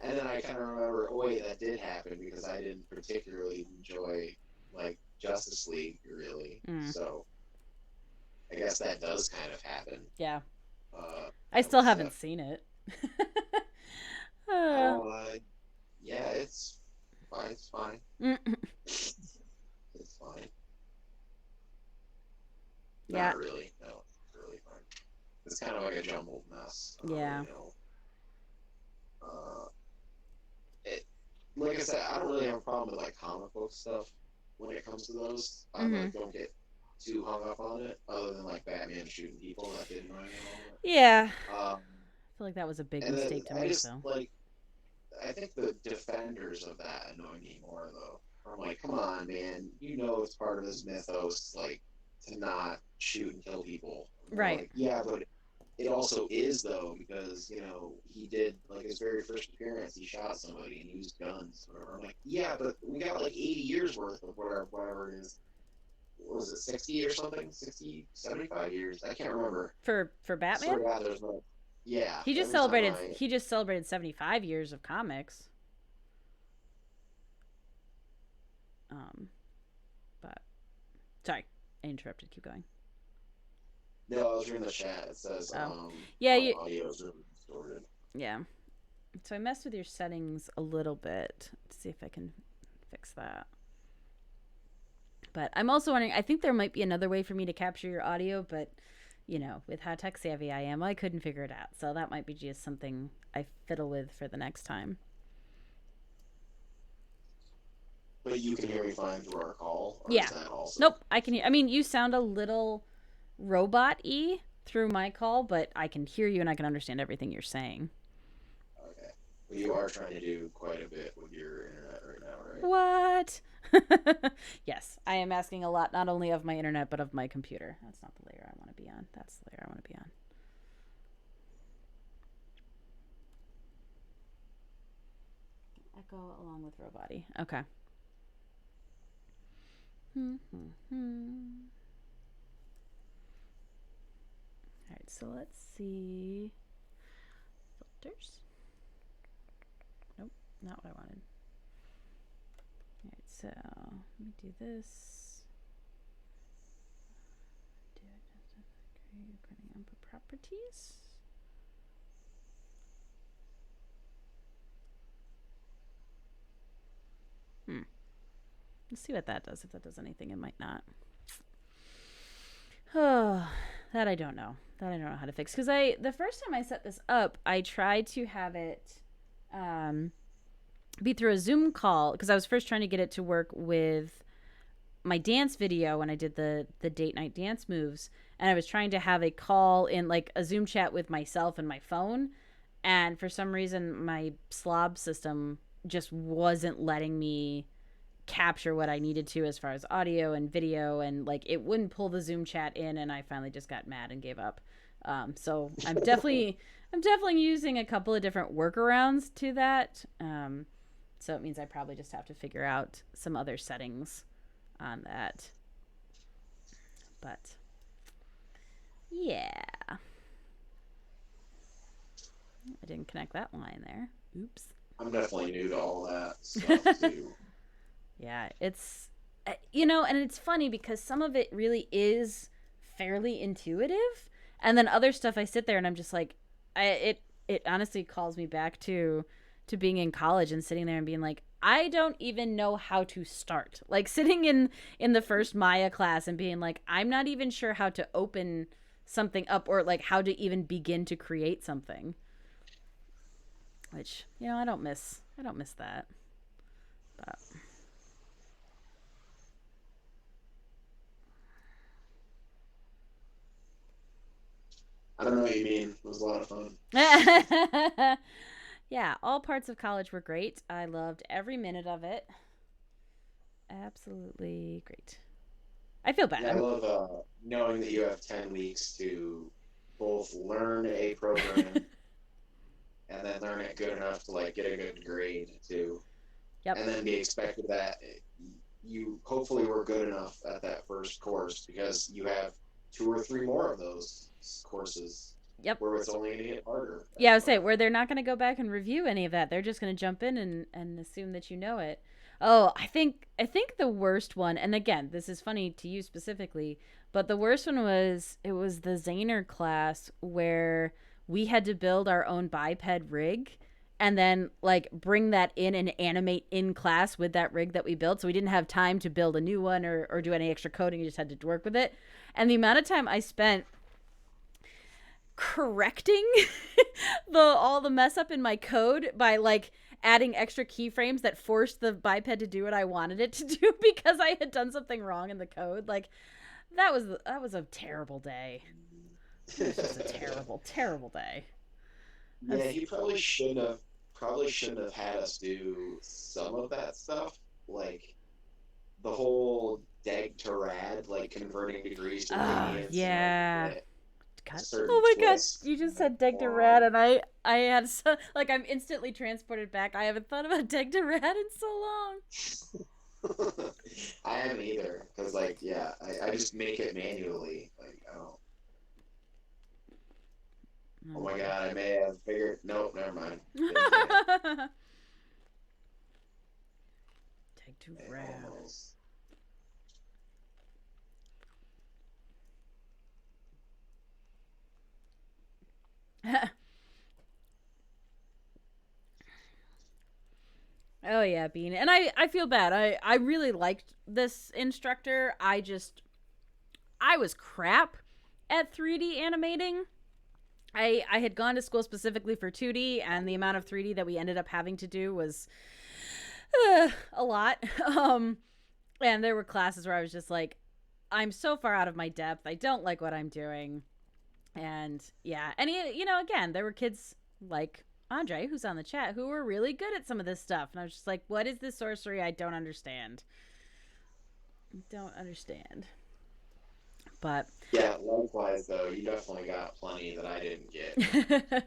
And then I kind of remember, oh wait, that did happen because I didn't particularly enjoy like Justice League really. Mm. So I guess that does kind of happen. Yeah. I That still was haven't seen it. oh yeah, it's fine. It's fine. It's fine. Yeah. Not really. No, it's really fine. It's kind of like a jumbled mess. I don't Yeah. really know. Uh, it, like I said, I don't really have a problem with like comic book stuff when it comes to those. I Mm-hmm. like don't get too hung up on it, other than like Batman shooting people. That did annoy me a Yeah. little bit. I feel like that was a big And then mistake to I make, just though. like I think the defenders of that annoy me more though. I'm like, come on, man, it's part of this mythos, like to not shoot and kill people. And they're Right. like, yeah, but it also is though because he did like his very first appearance, he shot somebody and used guns. Whatever. I'm like, yeah, but we got like 80 years worth of whatever it is. What was it, 60 or something? 60, 75 years? I can't remember. For Swear Batman, to God, there's no. Yeah, he just every time celebrated. I. He just celebrated 75 years of comics. Um, but sorry, I interrupted. Keep going. No, I was reading the chat. It says Oh, yeah. our You. audio is really distorted. Yeah. So I messed with your settings a little bit to see if I can fix that. But I'm also wondering. I think there might be another way for me to capture your audio, but with how tech savvy I am, I couldn't figure it out. So that might be just something I fiddle with for the next time. But you can hear me fine through our call, or is Yeah. that also? Nope. I can hear. I mean, you sound a little robot y through my call, but I can hear you and I can understand everything you're saying. Okay. Well, you are trying to do quite a bit with your internet right now, right? What? Yes, I am asking a lot, not only of my internet, but of my computer. That's not the layer I want to be on. That's the layer I want to be on. Echo along with Roboti. Okay. All right, so let's see. Filters. Nope, not what I wanted. All right, so let me do this. Printing input properties. Let's see what that does. If that does anything, it might not. Oh, that I don't know. That I don't know how to fix. Because the first time I set this up, I tried to have it be through a Zoom call because I was first trying to get it to work with my dance video when I did the date night dance moves, and I was trying to have a call in like a Zoom chat with myself and my phone, and for some reason my slob system just wasn't letting me capture what I needed to as far as audio and video, and like it wouldn't pull the Zoom chat in, and I finally just got mad and gave up. So I'm definitely using a couple of different workarounds to that. So it means I probably just have to figure out some other settings on that. But yeah, I didn't connect that line there. Oops. I'm definitely new to all that stuff too. Yeah, it's and it's funny because some of it really is fairly intuitive, and then other stuff I sit there and I'm just like, it honestly calls me back to being in college and sitting there and being like, I don't even know how to start. Like sitting in the first Maya class and being like, I'm not even sure how to open something up or like how to even begin to create something. Which I don't miss. I don't miss that. But I don't know what you mean. It was a lot of fun. yeah, all parts of college were great. I loved every minute of it. Absolutely great. I feel Yeah, I bad. love knowing that you have 10 weeks to both learn a program and then learn it good enough to like get a good grade too, Yep. and then be expected that you hopefully were good enough at that first course because you have two or three more of those courses Yep. where it's only going to get harder Yeah, I after would say that. where they're not going to go back and review any of that. They're just going to jump in and assume that you know it. Oh, I think the worst one, and again, this is funny to you specifically, but the worst one was it was the Zaner class where we had to build our own biped rig and then like bring that in and animate in class with that rig that we built. So we didn't have time to build a new one or do any extra coding. You just had to work with it. And the amount of time I spent correcting all the mess up in my code by like adding extra keyframes that forced the biped to do what I wanted it to do because I had done something wrong in the code. Like that was a terrible day. It was just a terrible, terrible day. Yeah, That's he probably shouldn't have had us do some of that stuff, like the whole deg to rad, like converting degrees to radians in order to yeah. get a God. certain Oh my god, twist you in just the said Degdarad, form. and I had like I'm instantly transported back. I haven't thought about Degdarad in so long. I haven't either, because like yeah, I just make it manually. Like I don't. Oh my god, I may have figured. Nope, never mind. Didn't say it. Okay, Degdarad. almost. Oh yeah, Bean. And I feel bad. I really liked this instructor. I was crap at 3D animating. I had gone to school specifically for 2D, and the amount of 3D that we ended up having to do was a lot. And there were classes where I was just like, I'm so far out of my depth. I don't like what I'm doing. And yeah, and again, there were kids like Andre, who's on the chat, who were really good at some of this stuff. And I was just like, what is this sorcery? I don't understand. Don't understand. But yeah, likewise though, you definitely got plenty that I didn't get.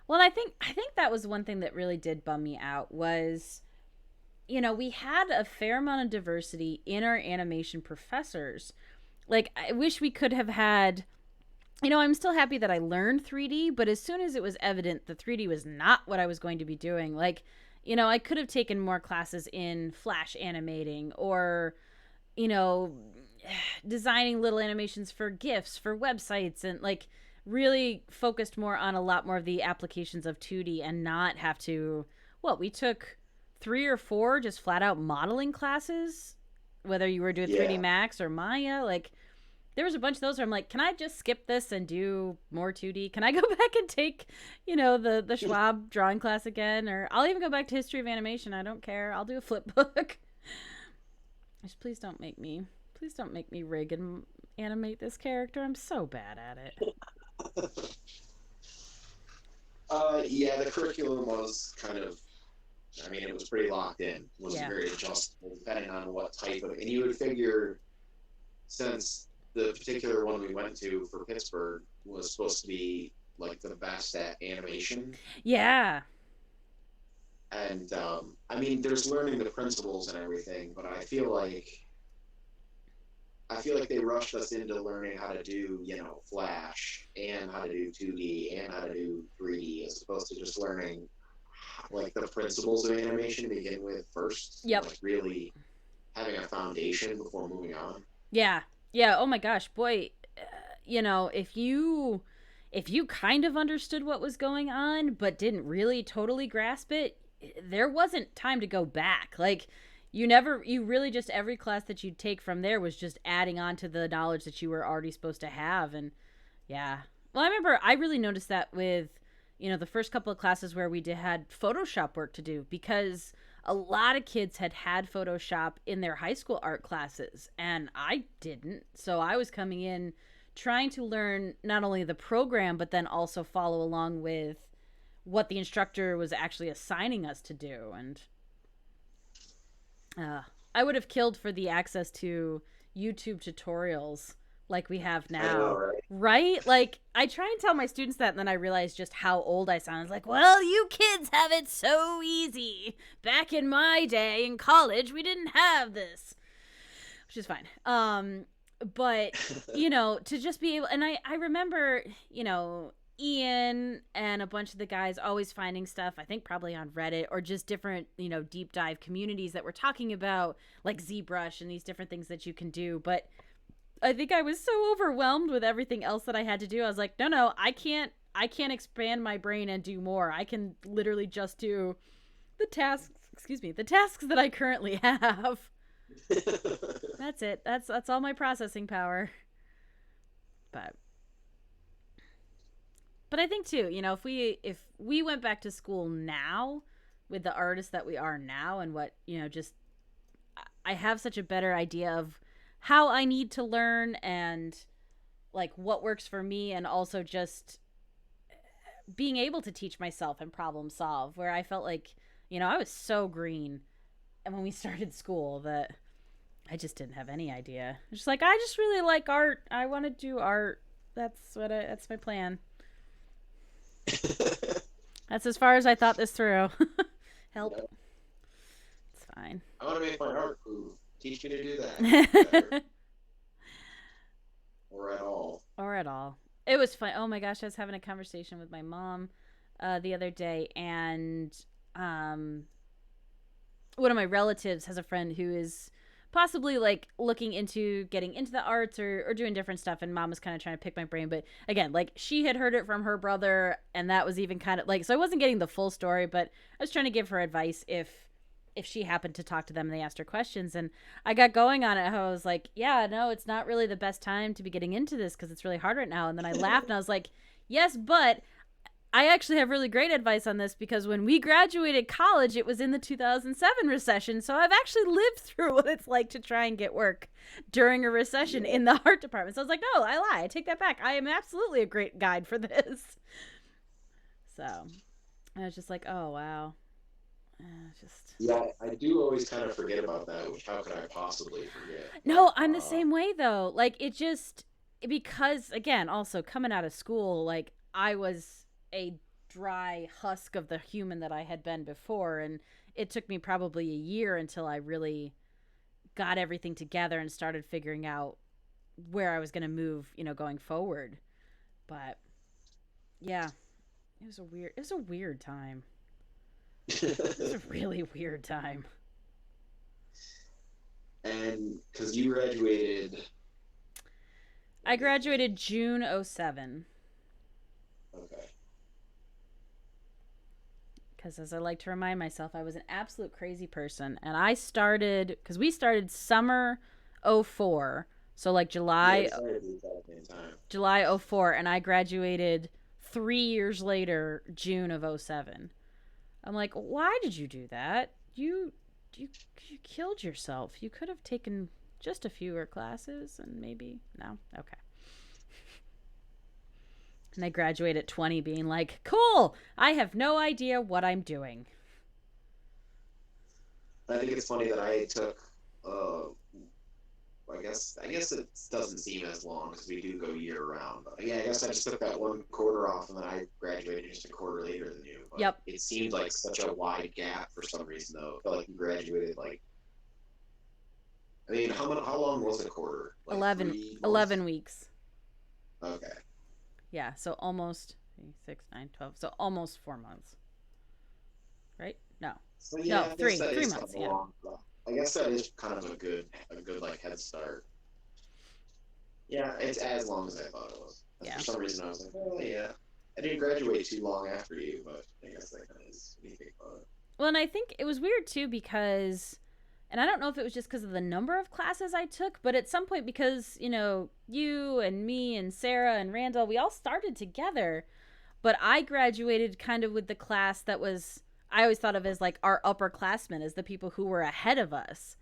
well, I think that was one thing that really did bum me out was, we had a fair amount of diversity in our animation professors. Like, I wish we could have had, I'm still happy that I learned 3D, but as soon as it was evident the 3D was not what I was going to be doing, like, I could have taken more classes in flash animating or, you know, designing little animations for GIFs, for websites, and like really focused more on a lot more of the applications of 2D and not have to, we took 3 or 4 just flat out modeling classes, whether you were doing 3D Yeah. Max or Maya. Like, there was a bunch of those where I'm like, can I just skip this and do more 2D? Can I go back and take, the Schwab drawing class again? Or I'll even go back to history of animation. I don't care. I'll do a flip book. Just please don't make me rig and animate this character. I'm so bad at it. Yeah, the curriculum was kind of, I mean, it was pretty locked in. It wasn't Yeah. very adjustable depending on what type of, and you would figure since the particular one we went to for Pittsburgh was supposed to be like the best at animation. Yeah. And I mean, there's learning the principles and everything, but I feel like they rushed us into learning how to do, Flash and how to do 2D and how to do 3D as opposed to just learning like the principles of animation to begin with first. Yep. Like really having a foundation before moving on. Yeah. Yeah. Oh my gosh, boy. If you kind of understood what was going on but didn't really totally grasp it, there wasn't time to go back. Like, you really just, every class that you'd take from there was just adding on to the knowledge that you were already supposed to have. And yeah, well, I remember I really noticed that with, the first couple of classes where we had Photoshop work to do, because a lot of kids had Photoshop in their high school art classes and I didn't. So I was coming in trying to learn not only the program but then also follow along with what the instructor was actually assigning us to do. And I would have killed for the access to YouTube tutorials like we have I know, now. right? Right? Like, I try and tell my students that, and then I realize just how old I sound. It's like, well, you kids have it so easy. Back in my day in college, we didn't have this, which is fine. But, to just be able, and I remember, Ian and a bunch of the guys always finding stuff, I think probably on Reddit or just different, deep dive communities that were talking about like ZBrush and these different things that you can do. But I think I was so overwhelmed with everything else that I had to do. I was like, no, I can't expand my brain and do more. I can literally just do the tasks that I currently have. That's it. That's all my processing power. But I think too, if we went back to school now with the artists that we are now and what, just I have such a better idea of how I need to learn and like what works for me, and also just being able to teach myself and problem solve, where I felt like, I was so green and when we started school that I just didn't have any idea. Just like, I just really like art. I want to do art. That's my plan. That's as far as I thought this through. Help. Yep. It's fine. I want to make my art move. Teach me to do that better. Or at all. Or at all. It was fun. Oh my gosh, I was having a conversation with my mom the other day, and one of my relatives has a friend who is possibly like looking into getting into the arts or doing different stuff, and mom was kind of trying to pick my brain. But again, like, she had heard it from her brother, and that was even kind of like, so I wasn't getting the full story, but I was trying to give her advice if if she happened to talk to them and they asked her questions. And I got going on it. I was like, yeah, no, it's not really the best time to be getting into this because it's really hard right now. And then I laughed and I was like, yes, but I actually have really great advice on this because when we graduated college, it was in the 2007 recession. So I've actually lived through what it's like to try and get work during a recession Yeah. in the art department. So I was like, no, I lie. I take that back. I am absolutely a great guide for this. So I was just like, oh, wow. Just. Yeah, I do always kind of forget about that, which how could I possibly forget? No, But I'm the same way though. Like it just because again, also coming out of school, like I was a dry husk of the human that I had been before, and it took me probably a year until I really got everything together and started figuring out where I was going to move, going forward. But yeah, it was a weird time. It was a really weird time. and because you graduated, I when did you? graduated June '07. Okay. Because as I like to remind myself, I was an absolute crazy person. And I started, because we started summer '04. So like Yeah, we started the exact same time. July '04, and I graduated 3 years later, June of '07. I'm like, why did you do that? You, you killed yourself. You could have taken just a fewer classes and maybe, no? Okay. And I graduated at 20 being like, cool, I have no idea what I'm doing. I think it's funny that I took. Uh, I guess it doesn't seem as long because we do go year round. But yeah, I guess I just took that one quarter off, and then I graduated just a quarter later than you. But Yep. it seemed like such a wide gap for some reason, though. I felt like you graduated like. I mean, how long was a quarter? Like 11, 3 months? 11 weeks. Okay. Yeah, so almost 6, 9, 12. So almost 4 months, right? No. So No, yeah, I guess three. that Three is kind months, of a yeah. long. I guess that is kind of a good like head start. Yeah, it's as long as I thought it was. And for Yeah. some reason, I was like, oh yeah, I didn't graduate too long after you, but I guess that kind of is when you think about it. Well, and I think it was weird too because, and I don't know if it was just because of the number of classes I took, but at some point, because, you and me and Sarah and Randall, we all started together, but I graduated kind of with the class that was, I always thought of as like our upperclassmen, as the people who were ahead of us.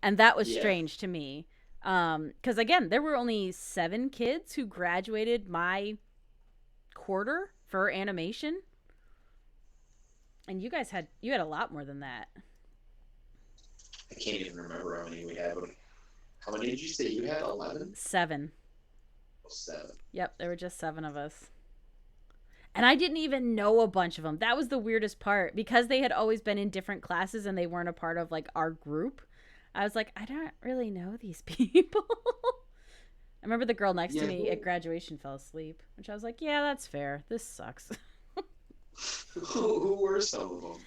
And that was Yeah, strange to me. Because again, there were only 7 kids who graduated my quarter for animation, and you had a lot more than that. I can't even remember how many we had. But how many did you say you had? 11? 7. Oh, 7. Yep, there were just 7 of us. And I didn't even know a bunch of them. That was the weirdest part because they had always been in different classes and they weren't a part of like our group. I was like, I don't really know these people. I remember the girl next to Yeah, me at graduation fell asleep, which I was like, yeah, that's fair. This sucks. who were some of them?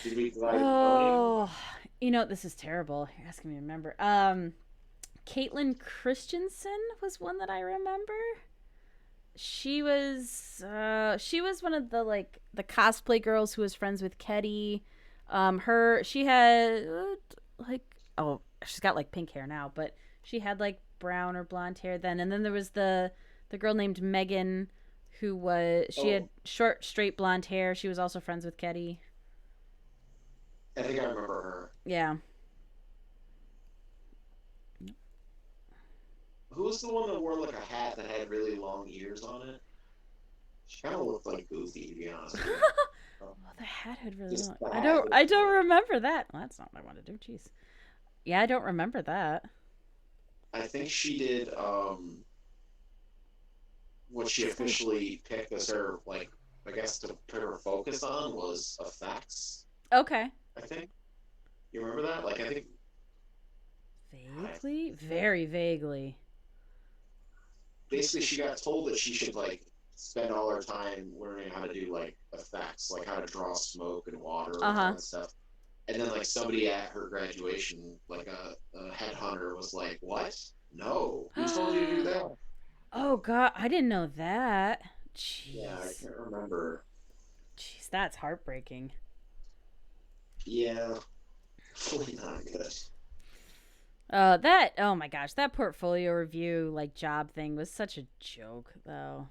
Did I know any of them? Oh, this is terrible. You're asking me to remember. Caitlin Christensen was one that I remember. She was one of the like the cosplay girls who was friends with Ketty. She had like, oh, she's got like pink hair now, but she had like brown or blonde hair then. And then there was the girl named Megan she Oh, had short straight blonde hair. She was also friends with Ketty. I think I remember her. Yeah. Who was the one that wore like a hat that had really long ears on it? She kind of looked like Goofy, to be honest with you. Um, Oh, the hat had really just long. the I hat don't. was I don't short. remember that. Well, that's not what I want to do. Jeez. Yeah, I don't remember that. I think she did. What she She's got a. officially picked as her like I guess to put her focus on was effects. Okay. I think you remember that. Like I think I, Vaguely, very vaguely. basically she got told that she should like spend all her time learning how to do like effects, like how to draw smoke and water Uh and all huh. that stuff. And then like somebody at her graduation, like a headhunter, was like, "What? No, who told you to do that?" Oh God, I didn't know that. Yeah, I Jeez. can't remember. Jeez, that's heartbreaking. Yeah, definitely not good. That oh my gosh, that portfolio review like job thing was such a joke though.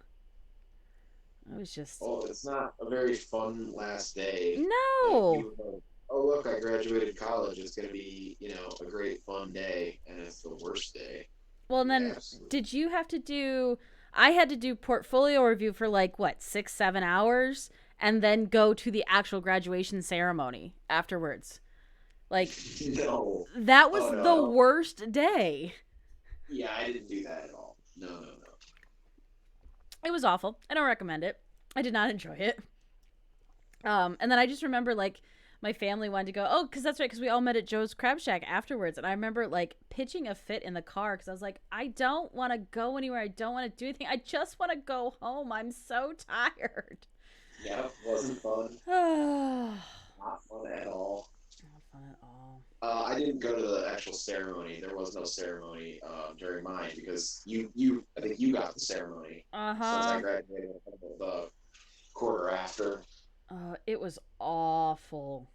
It was just Oh, it's not a very fun last day. Like no. you, like, oh look, I graduated college. It's gonna be, a great fun day, and it's the worst day. Well, and then Absolutely. did you have to do? I had to do portfolio review for like what 6 7 hours, and then go to the actual graduation ceremony afterwards. Like No. that Oh was no, I the don't. worst day. Yeah, I didn't do that at all. No, no, no. It was awful. I don't recommend it. I did not enjoy it. And then I just remember like my family wanted to go. Oh, because that's right. Because we all met at Joe's Crab Shack afterwards, and I remember like pitching a fit in the car because I was like, I don't want to go anywhere. I don't want to do anything. I just want to go home. I'm so tired. Yeah, wasn't fun. Not Not fun at all. fun at all. I didn't go to the actual ceremony. There was no ceremony during mine because I think you got the ceremony Uh since I huh. graduated the quarter after. It was awful.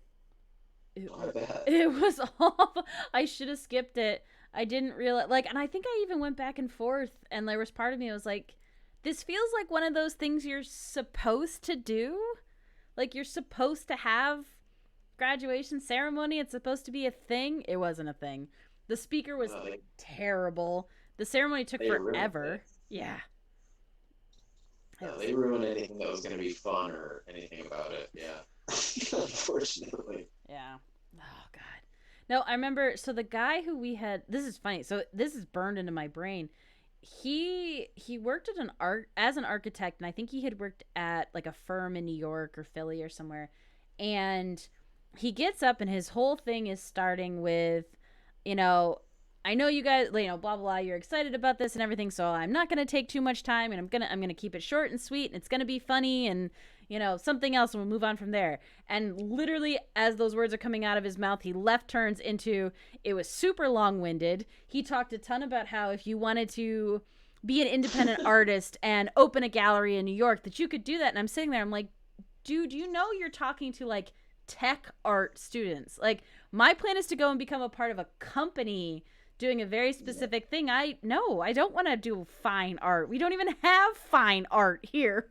It I was. bet. It was awful. I should have skipped it. I didn't realize like, and I think I even went back and forth, and there was part of me that was like, this feels like one of those things you're supposed to do. Like you're supposed to have graduation ceremony. It's supposed to be a thing. It wasn't a thing. The speaker was No, terrible. The ceremony took they ruined forever. it. Yeah. It No, was they ruined anything that was going to be fun or anything about it. Yeah, unfortunately. yeah. Oh god. No, I remember so the guy who we had this is funny. So this is burned into my brain. He worked at an art as an architect, and I think he had worked at like a firm in New York or Philly or somewhere. And he gets up and his whole thing is starting with, you know, I know you guys, blah blah blah. You're excited about this and everything, so I'm not gonna take too much time, and I'm gonna keep it short and sweet, and it's gonna be funny, and something else, and we'll move on from there. And literally, as those words are coming out of his mouth, he left turns into it was super long winded. He talked a ton about how if you wanted to be an independent artist and open a gallery in New York, that you could do that. And I'm sitting there, I'm like, dude, you're talking to like tech art students. Like my plan is to go and become a part of a company doing a very Yeah. specific thing. I don't want to do fine art. We don't even have fine art here.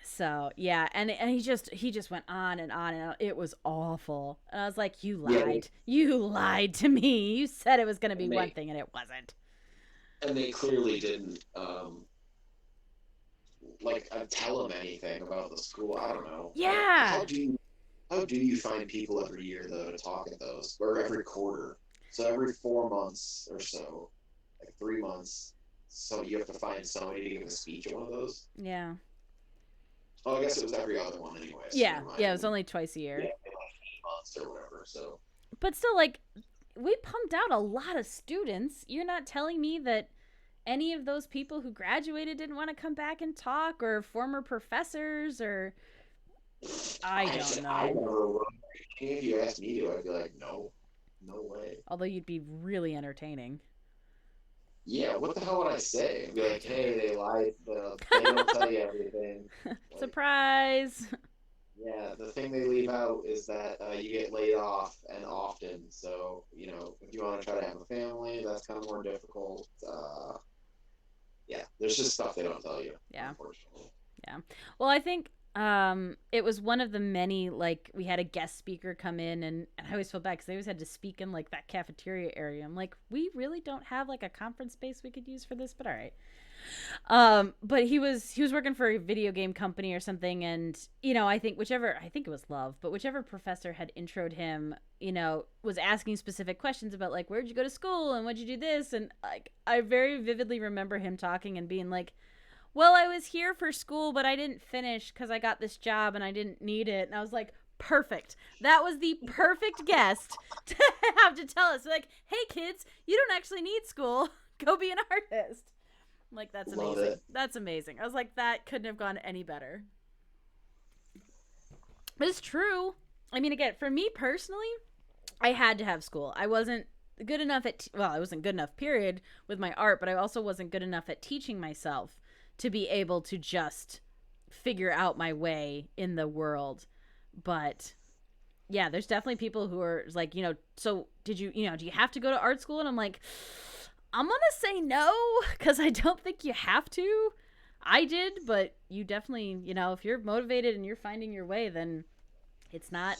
So yeah, and he just went on and on and on. It was awful, and I was like, Yeah, you lied to me. You said it was going to be and one they thing, and it wasn't. and they clearly didn't like tell him anything about the school. I don't know. Like, Yeah, how do you find people every year though to talk at those, or every quarter? So every 4 months or so, like 3 months, so you have to find somebody to give a speech at one of those. yeah, Oh, I guess it was every other one anyway. So yeah, never mind. yeah. It was only twice a Yeah, year, like 8 months or whatever. So but still, like, we pumped out a lot of students. You're not telling me that any of those people who graduated didn't want to come back and talk, or former professors, or I don't I know. never would. If you asked me to, I'd be like, no, no way. Although you'd be really entertaining. Yeah, what the hell would I say? I'd be I like, hey, they lied. They don't tell you everything. Like, Surprise. yeah, the thing they leave out is that you get laid off and often. So, if you want to try to have a family, that's kind of more difficult. Yeah, there's just stuff they don't tell you, Yeah. unfortunately. Yeah. Well, I think it was one of the many, like, we had a guest speaker come in, and I always feel bad because they always had to speak in like that cafeteria area. I'm like, we really don't have like a conference space we could use for this, but all right. But he was working for a video game company or something, and I think it was Love, but whichever professor had introed him, was asking specific questions about like, where'd you go to school and what'd you do this, and like I very vividly remember him talking and being like, well, I was here for school, but I didn't finish because I got this job and I didn't need it. And I was like, perfect. That was the perfect guest to have to tell us, like, hey, kids, you don't actually need school. Go be an artist. I'm like, that's Love amazing. it. That's amazing. I was like, that couldn't have gone any better. But it's true. I mean, again, for me personally, I had to have school. I wasn't good enough well, I wasn't good enough, period, with my art, but I also wasn't good enough at teaching myself to be able to just figure out my way in the world. But Yeah, there's definitely people who are like, so did you, do you have to go to art school? And I'm like, I'm going to say no because I don't think you have to. I did, but you definitely, if you're motivated and you're finding your way, then it's not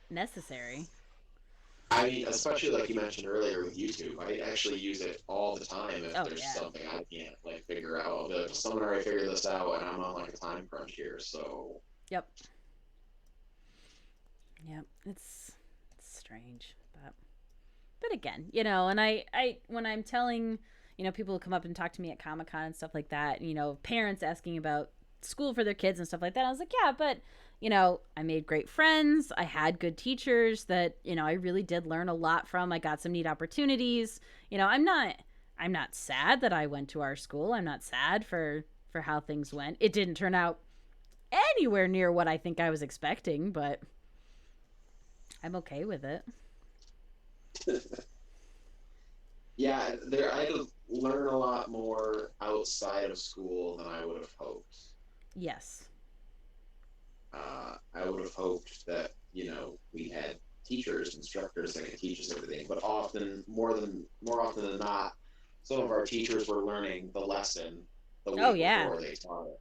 necessary. I mean, especially like you mentioned earlier with YouTube, I actually use it all the time if Oh, there's yeah. something I can't like figure out. But someone already figured this out, and I'm on like a time crunch here. So Yep. Yep. It's strange, but again, and I when I'm telling, people who come up and talk to me at Comic-Con and stuff like that, parents asking about school for their kids and stuff like that, I was like, yeah, but I made great friends, I had good teachers that I really did learn a lot from, I got some neat opportunities. I'm not sad that I went to our school, I'm not sad for how things went. It didn't turn out anywhere near what I think I was expecting, but I'm okay with it. yeah, there I had to learn a lot more outside of school than I would have hoped. Yes. I would have hoped that we had teachers, instructors that could teach us everything, but more often than not, some of our teachers were learning the lesson the Oh, week yeah. before they taught it.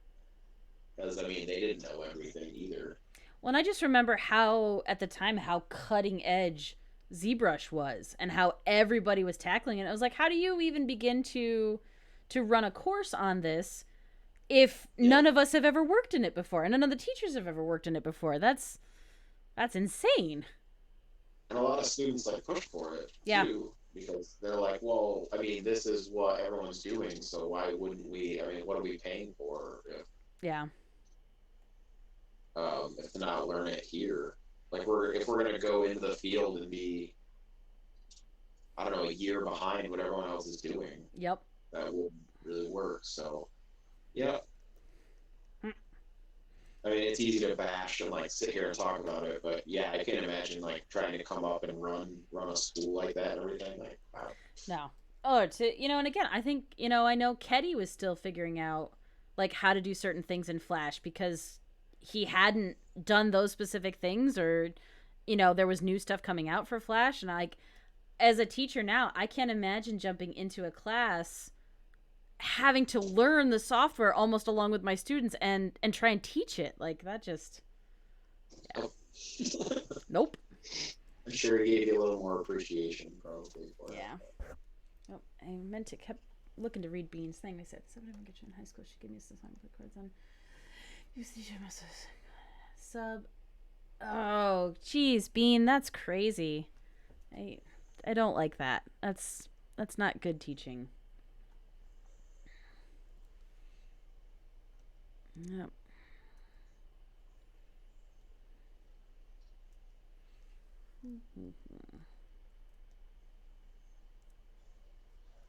Because I mean, they didn't know everything either. Well, and I just remember how, at the time, how cutting edge ZBrush was and how everybody was tackling it. I was like, how do you even begin to run a course on this if Yep. none of us have ever worked in it before and none of the teachers have ever worked in it before? That's insane. And a lot of students like push for it Yeah. too because they're like, well, I mean, this is what everyone's doing, so why wouldn't we? I mean, what are we paying for Yeah. if to not learn it here? Like if we're gonna go into the field and be, I don't know, a year behind what everyone else is doing, Yep. that wouldn't really work. So yeah, I mean, it's easy to bash and like sit here and talk about it, but yeah, I can't imagine like trying to come up and run a school like that and everything. Like, wow. No. Oh, and again, I think, I know Keddy was still figuring out like how to do certain things in Flash because he hadn't done those specific things, or there was new stuff coming out for Flash, and like as a teacher now, I can't imagine jumping into a class having to learn the software almost along with my students and try and teach it. Like that just, yeah. Oh. Nope. I'm sure he gave you a little more appreciation probably for it. Yeah. Oh, I meant to kept looking to read Bean's thing. They said, "Someone ever get you in high school? She gave me some song to play chords on." Sub. Oh, geez, Bean, that's crazy. I I don't like that. That's not good teaching. Yep.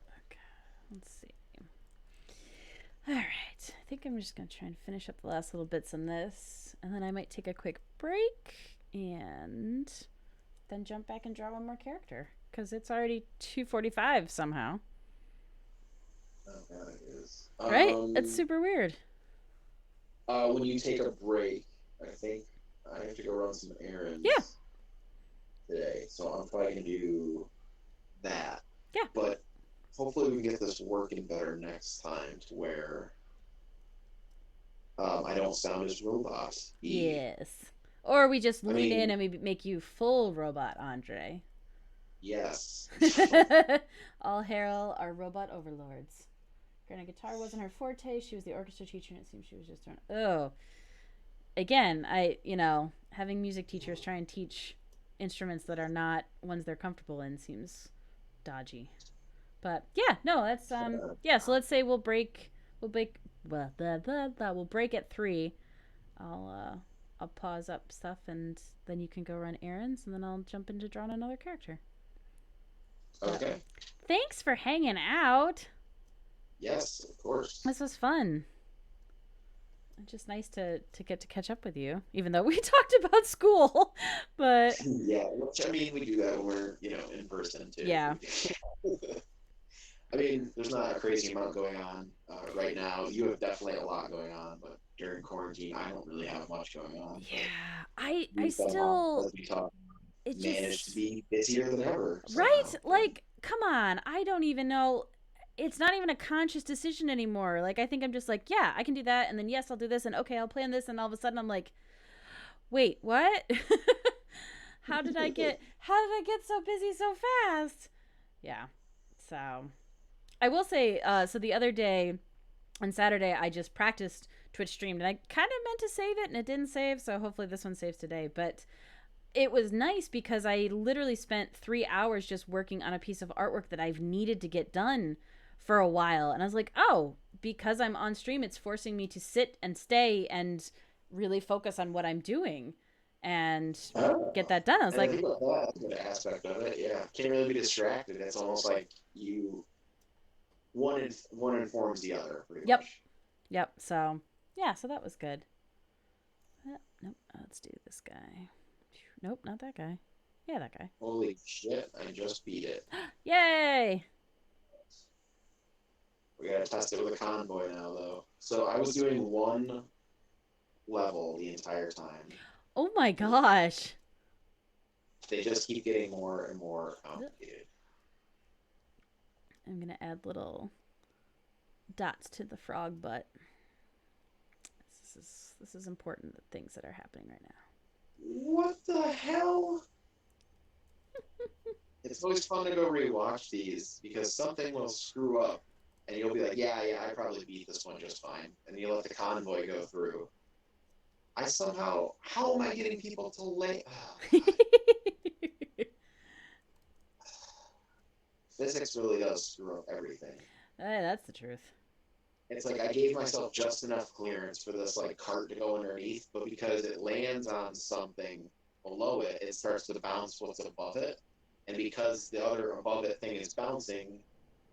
Okay. Let's see. All right. I think I'm just going to try and finish up the last little bits on this, and then I might take a quick break and then jump back and draw one more character because it's already 2:45 somehow. Oh, God, it is. Right? That's super weird. When you take a break, I think I have to go run some Yeah. errands today, so I'm probably gonna do that. Yeah. But hopefully we can get this working better next time to where I don't sound as robot. Yes. Or we just I lean in mean, and we make you full robot, Andre. yes. All hail our robot overlords. Granted, guitar wasn't her forte. She was the orchestra teacher, and it seems she was just throwing. Oh, again, having music teachers try and teach instruments that are not ones they're comfortable in seems dodgy. But yeah, no, that's yeah. So let's say we'll break at 3. I'll pause up stuff, and then you can go run errands, and then I'll jump into drawing another character. But Okay. thanks for hanging out. Yes, of course. This was fun. It's just nice to get to catch up with you, even though we talked about school. But Yeah, which I mean, we do that when we're in person too. yeah, I mean, there's not a crazy amount going on right now. You have definitely a lot going on, but during quarantine, I don't really have much going on, but Yeah, I you somehow, still as we talk, it managed to just be busier than ever right? somehow. But Like, come on. I don't even know. It's not even a conscious decision anymore. Like, I think I'm just like, yeah, I can do that. And then, yes, I'll do this. And okay, I'll plan this. And all of a sudden, I'm like, wait, what? How did I get so busy so fast? Yeah. So, I will say, so the other day, on Saturday, I just practiced Twitch streamed. And I kind of meant to save it, and it didn't save. So, hopefully, this one saves today. But it was nice because I literally spent 3 hours just working on a piece of artwork that I've needed to get done for a while. And I was like, oh, because I'm on stream, it's forcing me to sit and stay and really focus on what I'm doing and get oh, that done. I was and I like, think about that, that's a good aspect of it. Yeah, can't really be distracted. It's almost like you one informs the other, pretty yep, much. yep. So, yeah, so that was good. Nope, let's do this guy. Nope, not that guy. Yeah, that guy. Holy shit! I just beat it. Yay! We gotta test it with a convoy now, though. So I was doing one level the entire time. Oh my gosh. They just keep getting more and more complicated. I'm gonna add little dots to the frog butt. This is important. The things that are happening right now. What the hell? It's always fun to go rewatch these because something will screw up and you'll be like, yeah, yeah, I probably beat this one just fine. And you let the convoy go through. I somehow, how am I getting people to lay? Oh, God. Physics really does screw up everything. Hey, that's the truth. It's like I gave myself just enough clearance for this like cart to go underneath, but because it lands on something below it, it starts to bounce what's above it. And because the other above it thing is bouncing,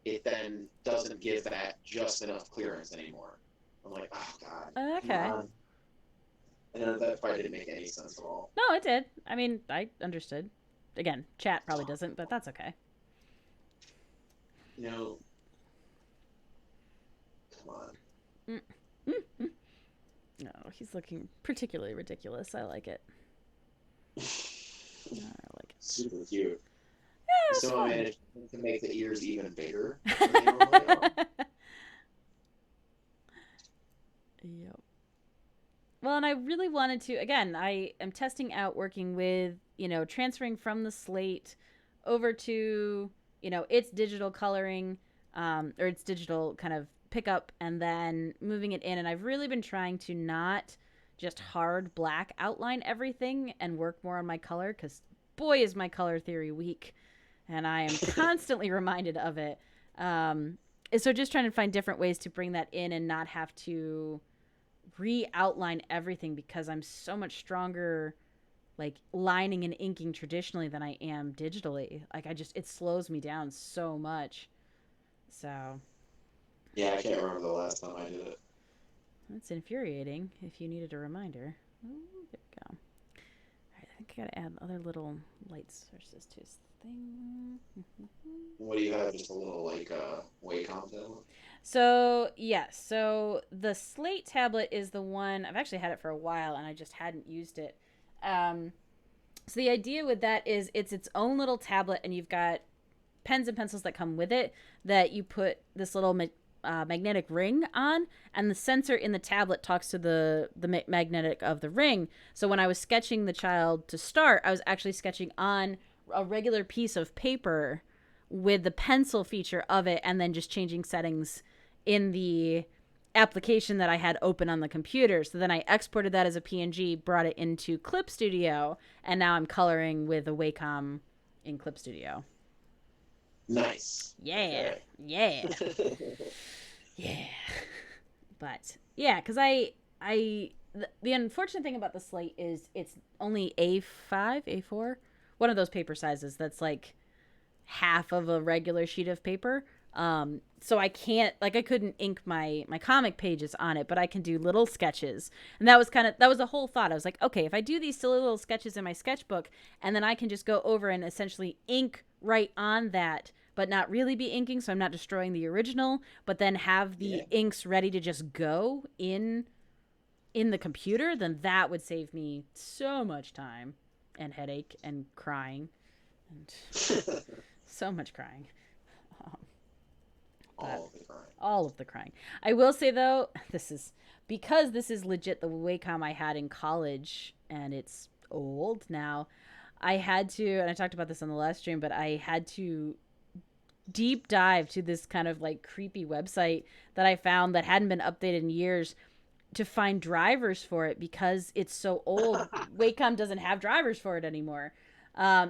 it then doesn't give that just enough clearance anymore. I'm like, oh God, come Okay. on. And that probably didn't make any sense at all. No, it did. I mean, I understood. Again, chat probably doesn't, but that's okay. You know, come on. No, he's looking particularly ridiculous. I like it. I like it. Super cute. Yeah, You it's somehow fun. managed to make the ears even bigger than they normally are. Yep. Well, and I really wanted to. Again, I am testing out working with transferring from the slate over to its digital coloring, or its digital kind of pickup, and then moving it in. And I've really been trying to not just hard black outline everything and work more on my color because boy is my color theory weak, and I am constantly reminded of it. So just trying to find different ways to bring that in and not have to re-outline everything because I'm so much stronger like lining and inking traditionally than I am digitally. Like it slows me down so much. So Yeah, I can't remember the last time I did it. that's infuriating if you needed a reminder. Ooh, there we go. All right, I think I gotta add other little light sources to this thing. What do you have? Just a little like Wacom tablet? So yes, so the slate tablet is the one I've actually had it for a while and I just hadn't used it. Um, so the idea with that is it's its own little tablet and you've got pens and pencils that come with it that you put this little magnetic ring on, and the sensor in the tablet talks to the magnetic of the ring. So when I was sketching the child to start, I was actually sketching on a regular piece of paper with the pencil feature of it, and then just changing settings in the application that I had open on the computer. So then I exported that as a PNG, brought it into Clip Studio, and now I'm coloring with a Wacom in Clip Studio. Nice. Yeah, Okay. yeah, yeah. But yeah, because the unfortunate thing about the slate is it's only A5, A4, one of those paper sizes that's like half of a regular sheet of paper. So I can't I couldn't ink my comic pages on it, but I can do little sketches. And that was the whole thought. I was like, okay, if I do these silly little sketches in my sketchbook, and then I can just go over and essentially ink right on that, but not really be inking, so I'm not destroying the original, but then have Yeah. the inks ready to just go in in the computer, then that would save me so much time and headache and crying and so much crying. Um, but All of the time. all of the crying. I will say though, this is because this is legit the Wacom I had in college and it's old now. I had to, and I talked about this on the last stream, but I had to deep dive to this kind of like creepy website that I found that hadn't been updated in years to find drivers for it because it's so old. Wacom doesn't have drivers for it anymore.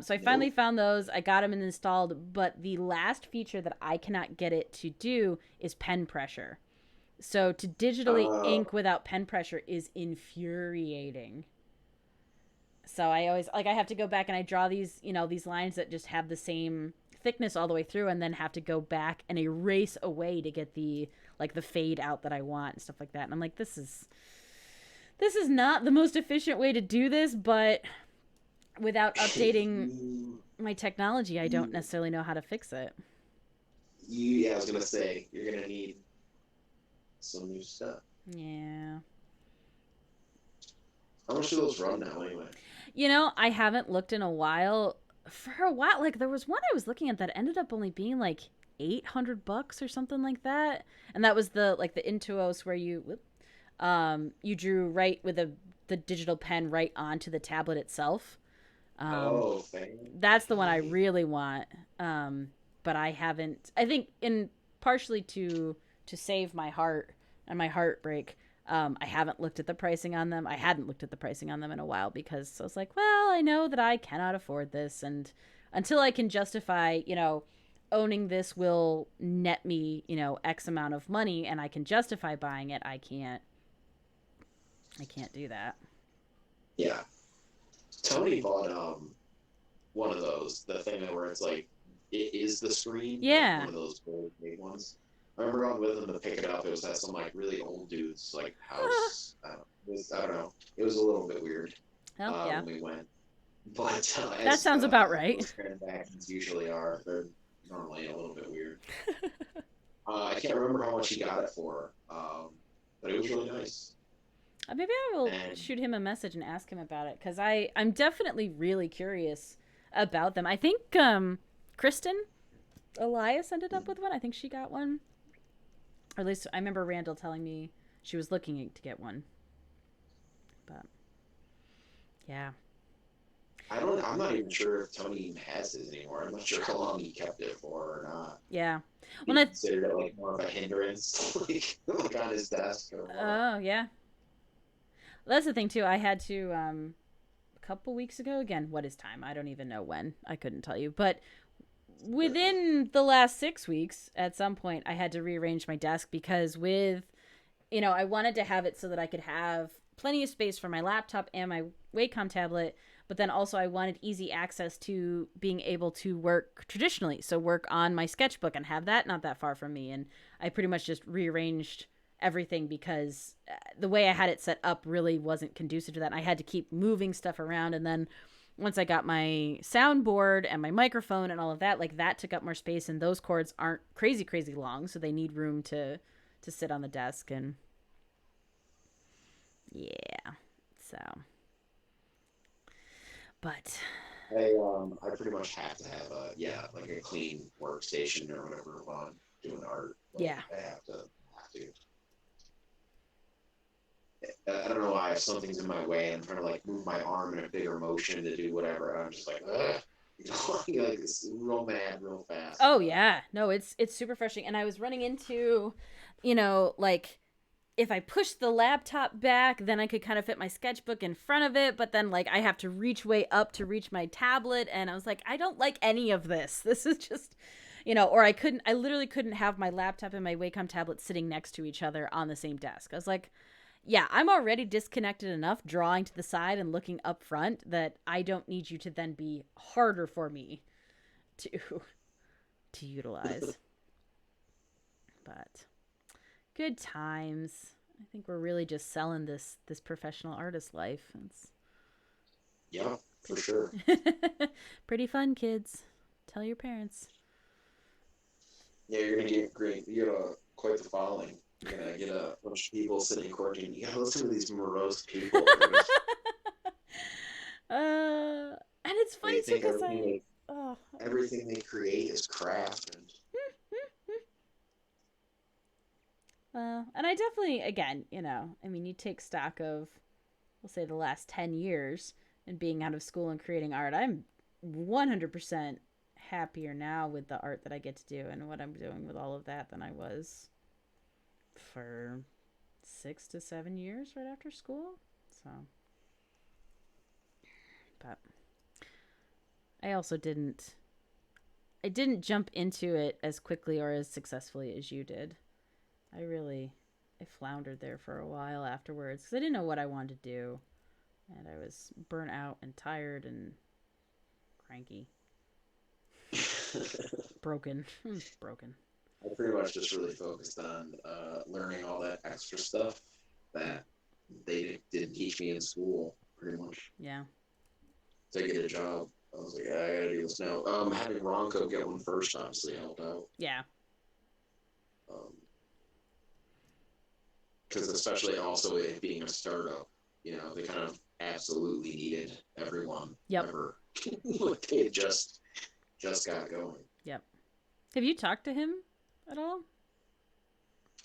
So I finally Nope. found those. I got them installed, but the last feature that I cannot get it to do is pen pressure. So to digitally Uh, ink without pen pressure is infuriating. So I always like I have to go back and I draw these, these lines that just have the same thickness all the way through and then have to go back and erase away to get the like the fade out that I want and stuff like that. And I'm like this is not the most efficient way to do this, but without updating you, my technology, I don't you, necessarily know how to fix it. yeah, I was gonna say you're gonna need some new stuff. Yeah. How much do those run now, anyway? I haven't looked in a while. For a while, like there was one I was looking at that ended up only being like $800 or something like that, and that was the like the Intuos where you drew right with the digital pen right onto the tablet itself. Um, Oh, thank that's the one I you. really want. But I haven't. I think in partially to save my heart and my heartbreak. I haven't looked at the pricing on them. I hadn't looked at the pricing on them in a while because I was like, well, I know that I cannot afford this, and until I can justify, owning this will net me, X amount of money, and I can justify buying it, I can't. I can't do that. Yeah, Tony bought one of those, the thing where it's like it is the screen, like Yeah. one of those old big ones. I remember going with him to pick it up. It was at some like really old dude's like house. I don't know. It was a little bit weird Well, yeah. when we went, but That as sounds about right. those transactions usually are, they're normally a little bit weird. I can't remember how much he got it for, but it was really nice. Maybe I will And shoot him a message and ask him about it because I'm definitely really curious about them. I think Kristen Elias ended up with one. I think she got one, or at least I remember Randall telling me she was looking to get one. But yeah, I'm not even sure if Tony even has his anymore. I'm not sure how long he kept it for or not. yeah. Well, He considered it like more of a hindrance, like on his desk or what. oh yeah, well, that's the thing too. I had to a couple weeks ago. Again, what is time? I don't even know when. I couldn't tell you, but within the last 6 weeks, at some point, I had to rearrange my desk because I wanted to have it so that I could have plenty of space for my laptop and my Wacom tablet, but then also I wanted easy access to being able to work traditionally. So work on my sketchbook and have that not that far from me. And I pretty much just rearranged everything because the way I had it set up really wasn't conducive to that. And I had to keep moving stuff around. And then once I got my soundboard and my microphone and all of that, like that took up more space. And those cords aren't crazy, crazy long. So they need room to sit on the desk. And yeah. So, but I pretty much have to have a like a clean workstation or whatever while I'm doing art. Like yeah. I have to. I don't know why if something's in my way, I'm trying to like move my arm in a bigger motion to do whatever. I'm just like, ugh. Like it's real mad, real fast. Oh But yeah. No, it's super frustrating. And I was running into, like if I push the laptop back, then I could kind of fit my sketchbook in front of it, but then like I have to reach way up to reach my tablet and I was like, I don't like any of this. This is just or I literally couldn't have my laptop and my Wacom tablet sitting next to each other on the same desk. I was like, yeah, I'm already disconnected enough drawing to the side and looking up front that I don't need you to then be harder for me to to utilize. But good times. I think we're really just selling this professional artist life. It's yeah, for sure. pretty fun, kids. Tell your parents. Yeah, you're gonna get great. Quite the following. You're gonna get a bunch of people sitting in court and you gotta listen to these morose people. They're just And it's funny they too think because I, oh, everything they create is craft and and I definitely, again, I mean, you take stock of, we'll say, the last 10 years and being out of school and creating art. I'm 100% happier now with the art that I get to do and what I'm doing with all of that than I was for 6 to 7 years right after school. So, but I also I didn't jump into it as quickly or as successfully as you did. I floundered there for a while afterwards because I didn't know what I wanted to do, and I was burnt out and tired and cranky, broken. I was broken. I pretty much just really focused on learning all that extra stuff Yeah, that they didn't teach me in school, pretty much, yeah, to get a job. I was like, yeah, I gotta do this now. Having Ronco get one first obviously helped out. yeah. Um, because especially also it being a startup, they kind of absolutely needed everyone Yep, ever. Like they had just got going. yep. Have you talked to him at all?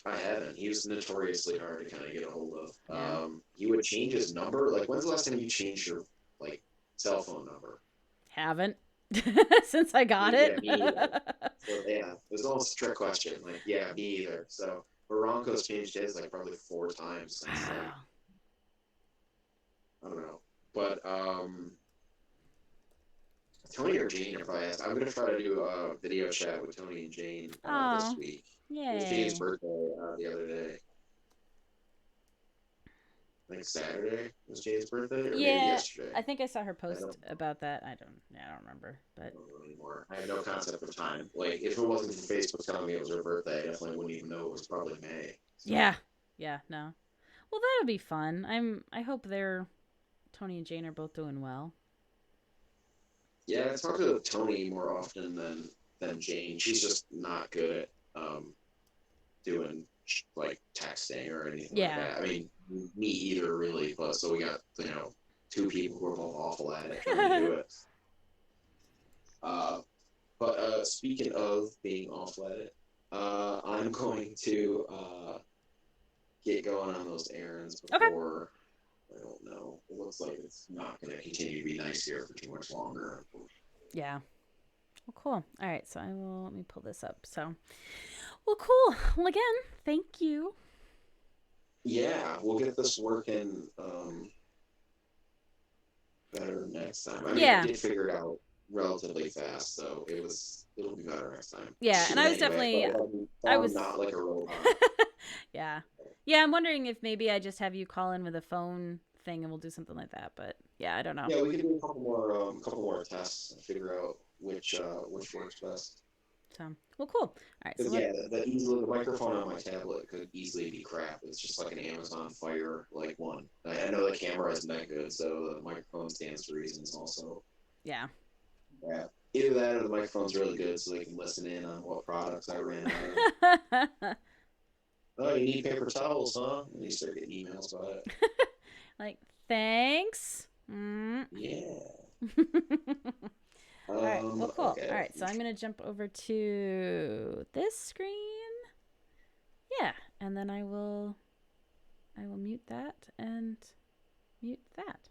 I haven't. He was notoriously hard to kind of get a hold of. Yeah, He would change his number. Like, when's the last time you changed your like cell phone number? haven't since I got Yeah, it. me either. So yeah, it was almost a trick question. Like, yeah, me either. So Baronco's changed his like probably 4 times since then. Wow. I don't know, but Tony or Jane, if I ask, I'm gonna try to do a video chat with Tony and Jane this Oh, week. It was Jane's yay. birthday the other day. I think Saturday was Jane's birthday, or maybe Yeah, yesterday. I think I saw her I post don't, about that. I don't remember, I but don't know anymore. I have no concept of time. Like, if it wasn't for Facebook telling me it was her birthday, I definitely wouldn't even know it was probably May. So, yeah, yeah, no. Well, that'll be fun. I hope they're Tony and Jane are both doing well. yeah, I talk to Tony more often than Jane. She's just not good at doing like texting or anything like Yeah. that. I mean, me either, really. But so we got two people who are both awful at it trying to do it. Uh, but speaking of being awful at it, I'm going to get going on those errands Okay. before. I don't know. It looks like it's not going to continue to be nice here for too much longer. Yeah. Well, cool. All right, so I will let me pull this up. So, well, cool. Well, again, thank you. Yeah, we'll get this working better next time. I mean, I Yeah. did figure it out relatively fast, so it'll be better next time. Yeah, and I was Anyway, definitely but I I'm was not like a robot. yeah. Yeah, I'm wondering if maybe I just have you call in with a phone thing and we'll do something like that, but yeah, I don't know. Yeah, we could do a couple more tests and figure out which works best. So, well, cool. All right, so Because let yeah, the microphone on my tablet could easily be crap. It's just like an Amazon Fire like one. I know the camera isn't that good, so the microphone stands to reasons also. yeah. Yeah. Either that or the microphone's really good, so they can listen in on what products I ran out of. Oh, you need paper towels, huh? And you start getting emails about it. Like, thanks. Mm. Yeah. All right. Well, cool. All Okay. right. So I'm going to jump over to this screen. Yeah, and then I will mute that and mute that.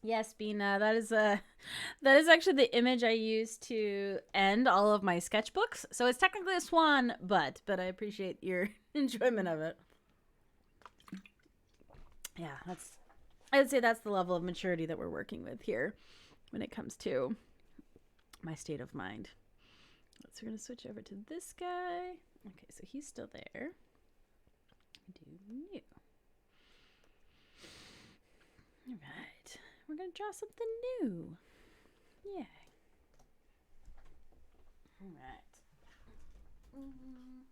Yes, Bina, that is actually the image I use to end all of my sketchbooks. So it's technically a swan butt, but I appreciate your enjoyment of it. Yeah, that's I would say that's the level of maturity that we're working with here when it comes to my state of mind. So we're gonna switch over to this guy. Okay, so he's still there. Do new. All right, we're gonna draw something new. Yeah. All right. Mm-hmm.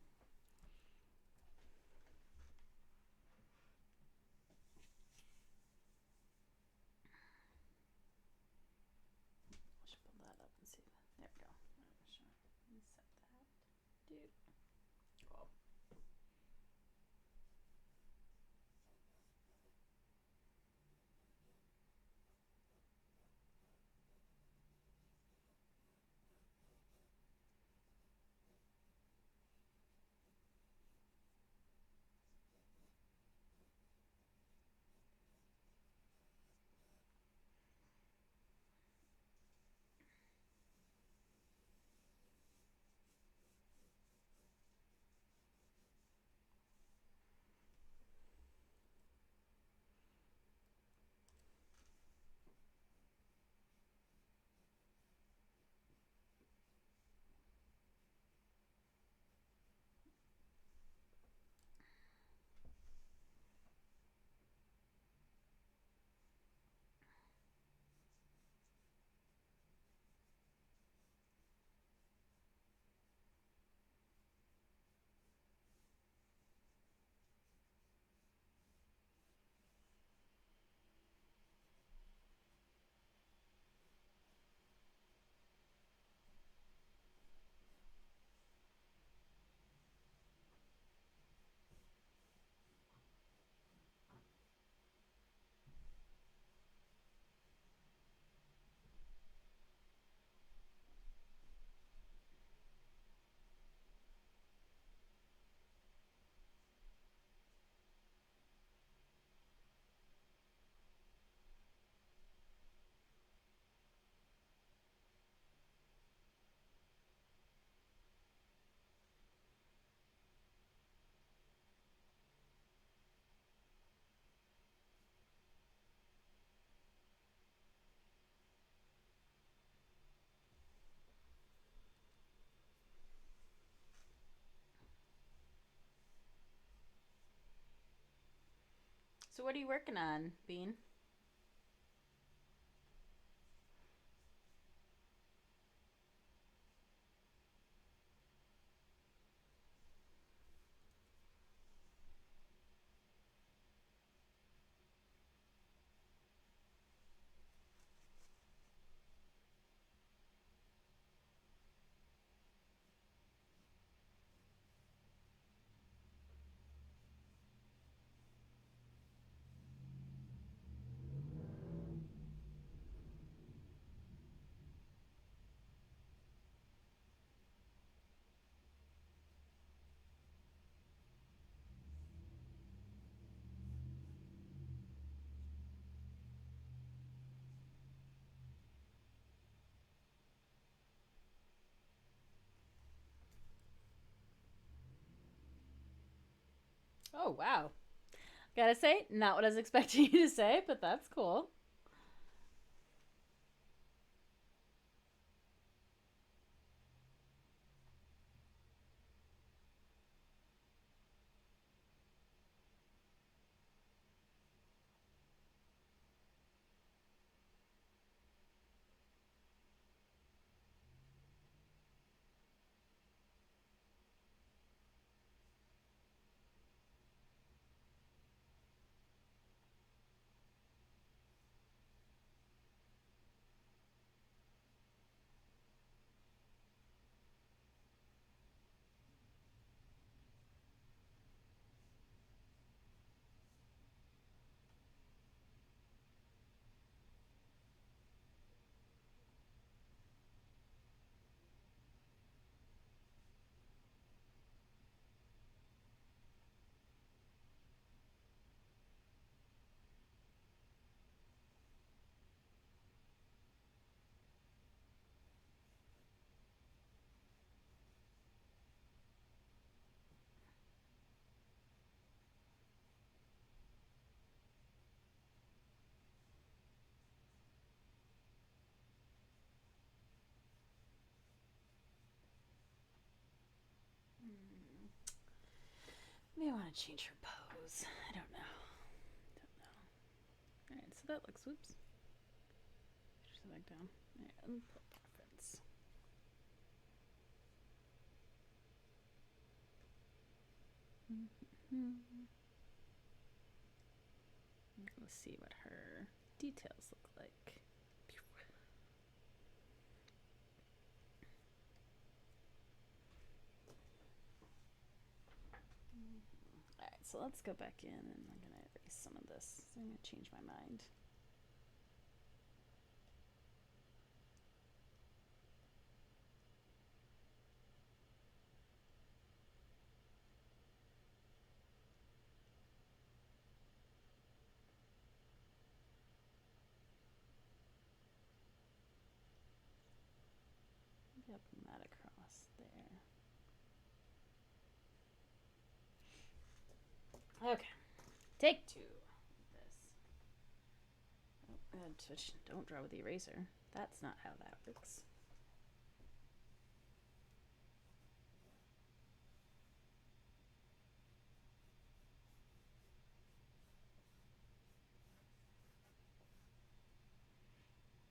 I should pull that up and see. There we go. Set that. Dude. Cool. So what are you working on, Bean? Oh wow. Gotta say, not what I was expecting you to say, but that's cool. Maybe I want to change her pose. I don't know. Alright, so that looks, whoops. Push that back down. Alright, unput preference. Let's see what her details look like. Alright, so let's go back in and I'm going to erase some of this. So I'm going to change my mind. Maybe I'll put that across there. Okay, take two. This. Don't draw with the eraser. That's not how that works.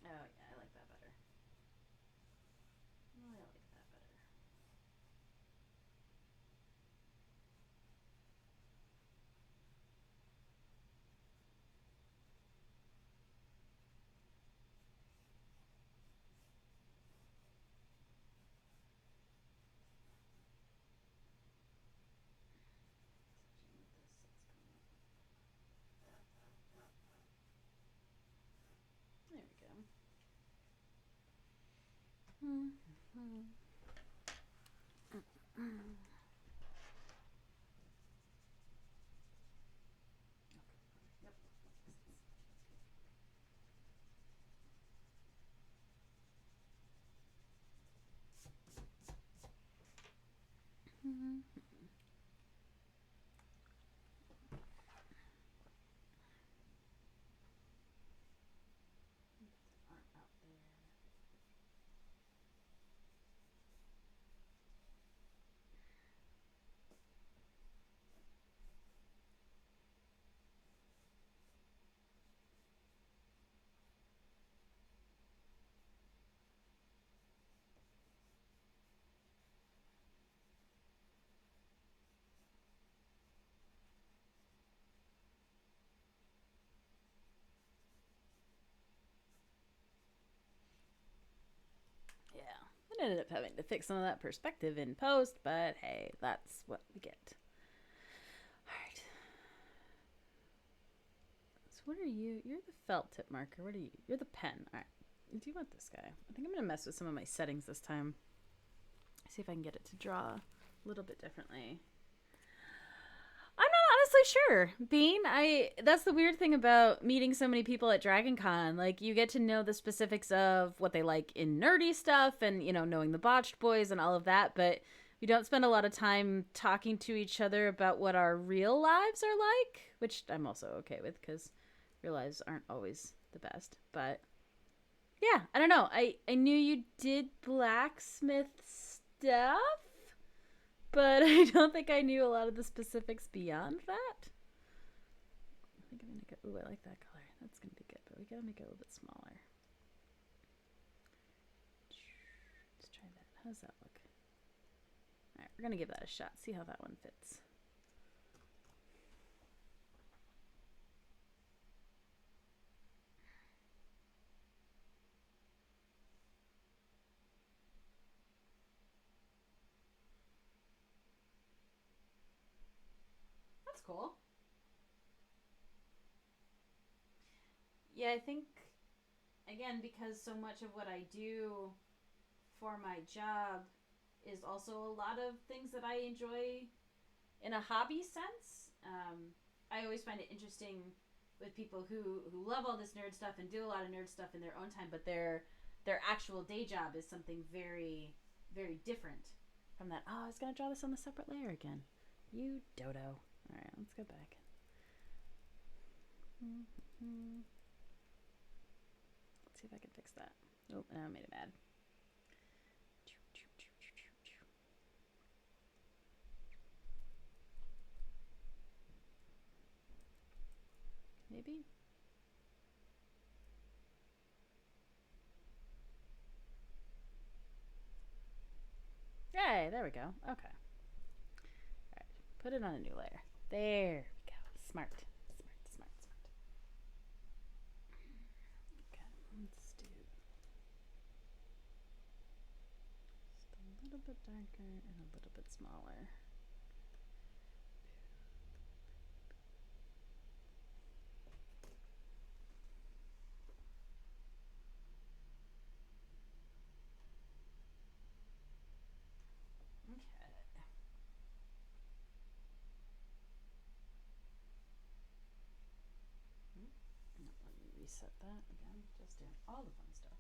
Oh yeah, I like that better. I like that better. There we go. Yep. Aren't out there. Yeah, I ended up having to fix some of that perspective in post, but hey, that's what we get. Alright. So what are you? You're the felt tip marker. What are you? You're the pen. Alright. Do you want this guy? I think I'm going to mess with some of my settings this time. See if I can get it to draw a little bit differently. I'm not honestly sure. Bean, that's the weird thing about meeting so many people at Dragon Con. Like, you get to know the specifics of what they like in nerdy stuff and, you know, knowing the botched boys and all of that, but we don't spend a lot of time talking to each other about what our real lives are like, which I'm also okay with because real lives aren't always the best. But yeah, I don't know. I knew you did blacksmith stuff, but I don't think I knew a lot of the specifics beyond that. I think I'm gonna go. Ooh, I like that color. That's gonna be good, but we gotta make it a little bit smaller. Let's try that. How does that look? All right, we're gonna give that a shot. See how that one fits. That's cool. Yeah, I think, again, because so much of what I do for my job is also a lot of things that I enjoy in a hobby sense. I always find it interesting with people who love all this nerd stuff and do a lot of nerd stuff in their own time, but their actual day job is something very, very different from that. Oh, I was going to draw this on the separate layer again. You dodo. All right, let's go back. Let's see if I can fix that. Oh, now I made it mad. maybe? Yay, there we go. Okay. All right. Put it on a new layer. There we go. Smart. Smart, smart, smart. Okay, let's do just a little bit darker and a little bit smaller. Okay. No, let me reset that again. Just doing all the fun stuff.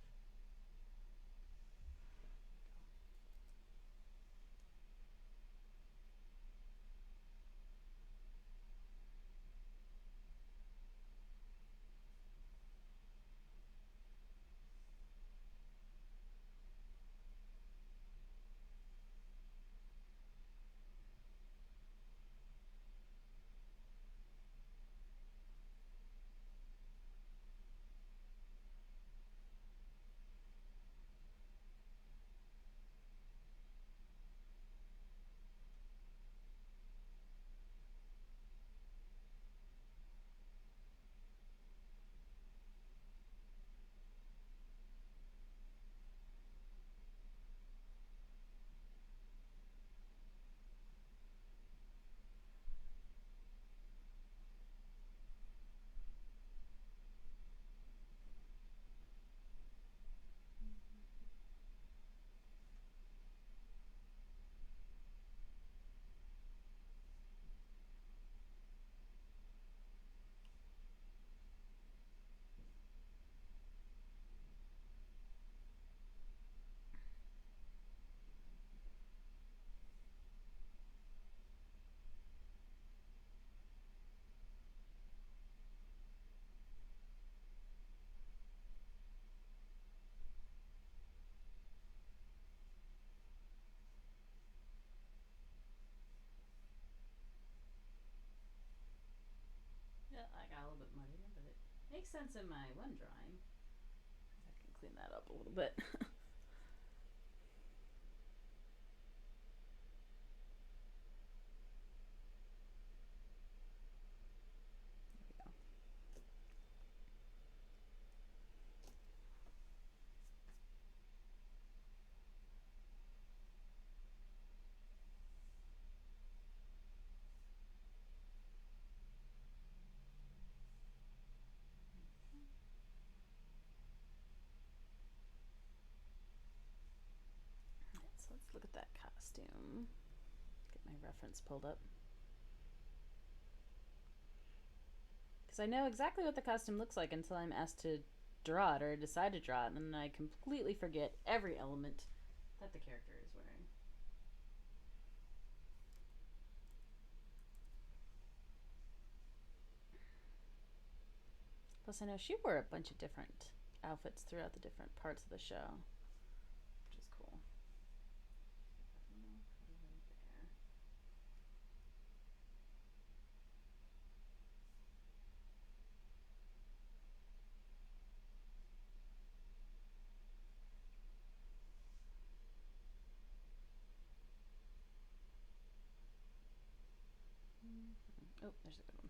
Yeah, I got a little bit muddy, but it makes sense in my one drawing. I can clean that up a little bit. There we go. All right, so let's look at that costume. Get my reference pulled up. Because I know exactly what the costume looks like until I'm asked to draw it or decide to draw it, and then I completely forget every element that the character is wearing. Plus, I know she wore a bunch of different outfits throughout the different parts of the show, which is cool. Oh, there's a good one.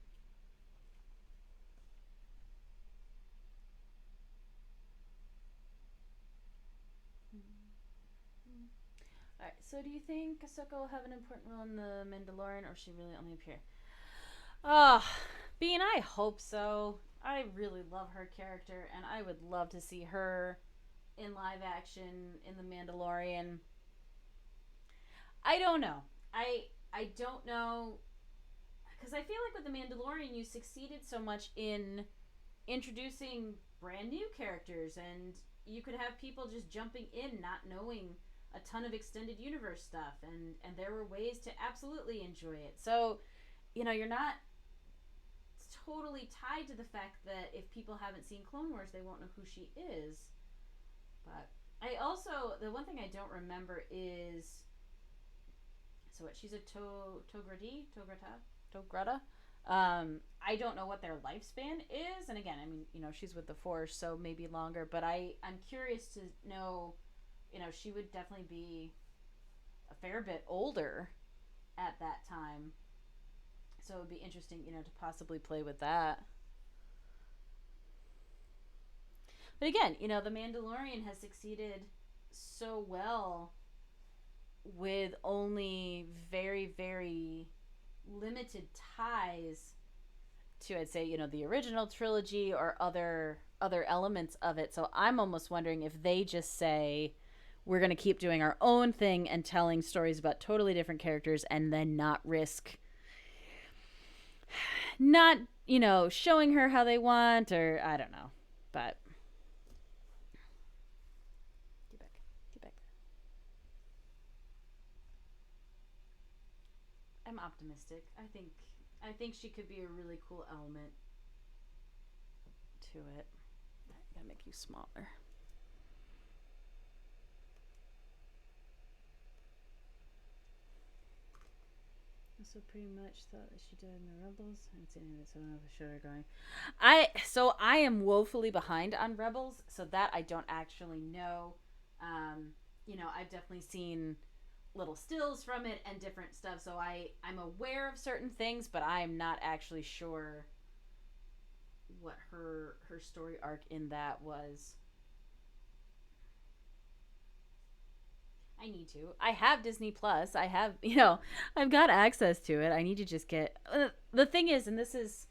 Alright, so do you think Ahsoka will have an important role in The Mandalorian, or will she really only appear? Ah, Bean, I hope so. I really love her character, and I would love to see her in live action in The Mandalorian. I don't know. I don't know, because I feel like with The Mandalorian, you succeeded so much in introducing brand new characters, and you could have people just jumping in not knowing a ton of extended universe stuff, and there were ways to absolutely enjoy it. So you're not totally tied to the fact that if people haven't seen Clone Wars, they won't know who she is. But I also, the one thing I don't remember is, so what, she's a Tograta. I don't know what their lifespan is, and again, I mean, she's with the Force, so maybe longer. But I'm curious to know. She would definitely be a fair bit older at that time, so it would be interesting, to possibly play with that. But again, the Mandalorian has succeeded so well with only very, very limited ties to, I'd say, the original trilogy or other elements of it. So I'm almost wondering if they just say we're going to keep doing our own thing and telling stories about totally different characters and then not risk not, showing her how they want, or I don't know. But get back. Get back. I'm optimistic. I think she could be a really cool element to it. I gotta make you smaller. So pretty much thought that she died in the Rebels. I haven't seen any of it, so I don't know if the show are going. I am woefully behind on Rebels, so that I don't actually know. I've definitely seen little stills from it and different stuff, so I'm aware of certain things, but I'm not actually sure what her story arc in that was. I need to. I have Disney Plus. I have, I've got access to it. I need to just get. The thing is, and it's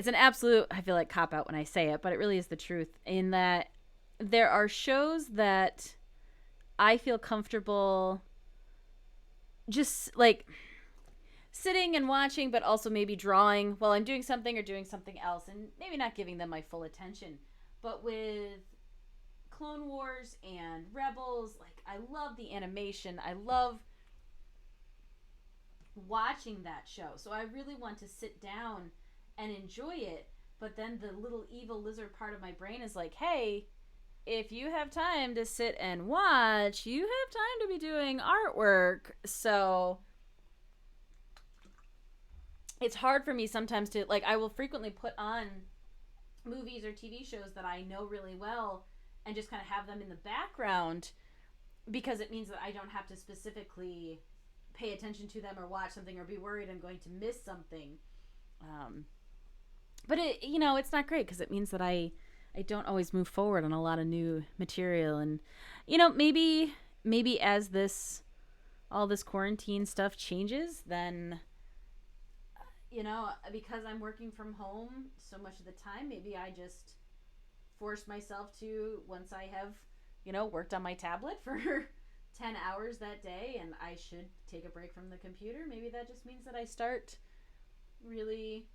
an absolute, I feel like, cop out when I say it, but it really is the truth, in that there are shows that I feel comfortable just like sitting and watching, but also maybe drawing while I'm doing something or doing something else, and maybe not giving them my full attention. But with Clone Wars and Rebels, like, I love the animation. I love watching that show. So I really want to sit down and enjoy it. But then the little evil lizard part of my brain is like, hey, if you have time to sit and watch, you have time to be doing artwork. So it's hard for me sometimes to, like, I will frequently put on movies or TV shows that I know really well and just kind of have them in the background, because it means that I don't have to specifically pay attention to them or watch something or be worried I'm going to miss something. Um, but it's not great because it means that I don't always move forward on a lot of new material, and maybe as this all this quarantine stuff changes, then because I'm working from home so much of the time, maybe I just force myself to, once I have worked on my tablet for 10 hours that day and I should take a break from the computer, maybe that just means that I start really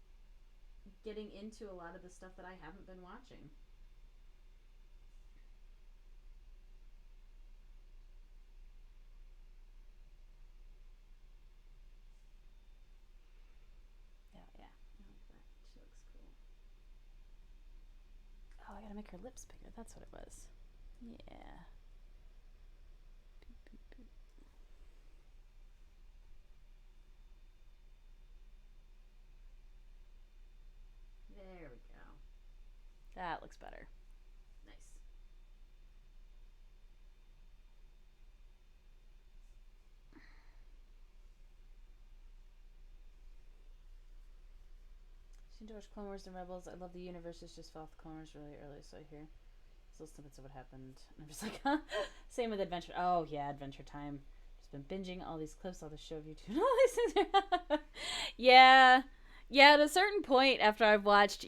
getting into a lot of the stuff that I haven't been watching. Yeah, yeah. I like that. She looks cool. Oh, I gotta make her lips bigger. That's what it was. Yeah. Boop, boop, boop. There we go. That looks better. Nice. She enjoys Clone Wars and Rebels. I love the universes. Just fell off the Clone Wars really early, so I hear little snippets of what happened. And I'm just like, huh? Same with Adventure. Oh yeah, Adventure Time. Just been binging all these clips, all this show of YouTube, all these things. Yeah, yeah. At a certain point, after I've watched,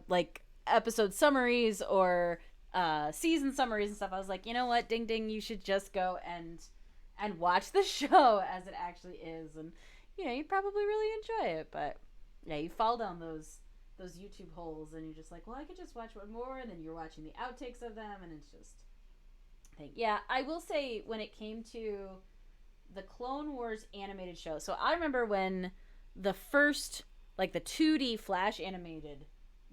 like episode summaries or season summaries and stuff, I was like, you know what, ding ding, you should just go and watch the show as it actually is, and you'd probably really enjoy it. But yeah, you fall down those YouTube holes, and you're just like, well, I could just watch one more, and then you're watching the outtakes of them, and it's just, yeah. I will say, when it came to the Clone Wars animated show, so I remember when the first, like, the 2D Flash animated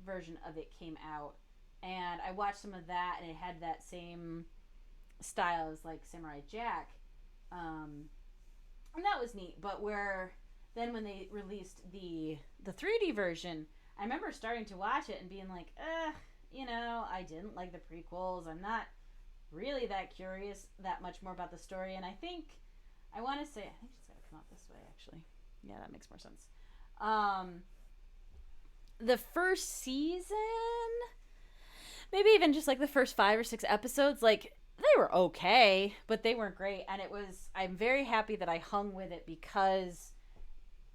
version of it came out, and I watched some of that, and it had that same style as like Samurai Jack, and that was neat. But where then when they released the 3D version, I remember starting to watch it and being like, I didn't like the prequels. I'm not really that curious that much more about the story. And I think I want to say I think she's got to come out this way actually. Yeah, that makes more sense. Um, the first season, maybe even just like the first 5 or 6 episodes, like they were okay, but they weren't great. And I'm very happy that I hung with it because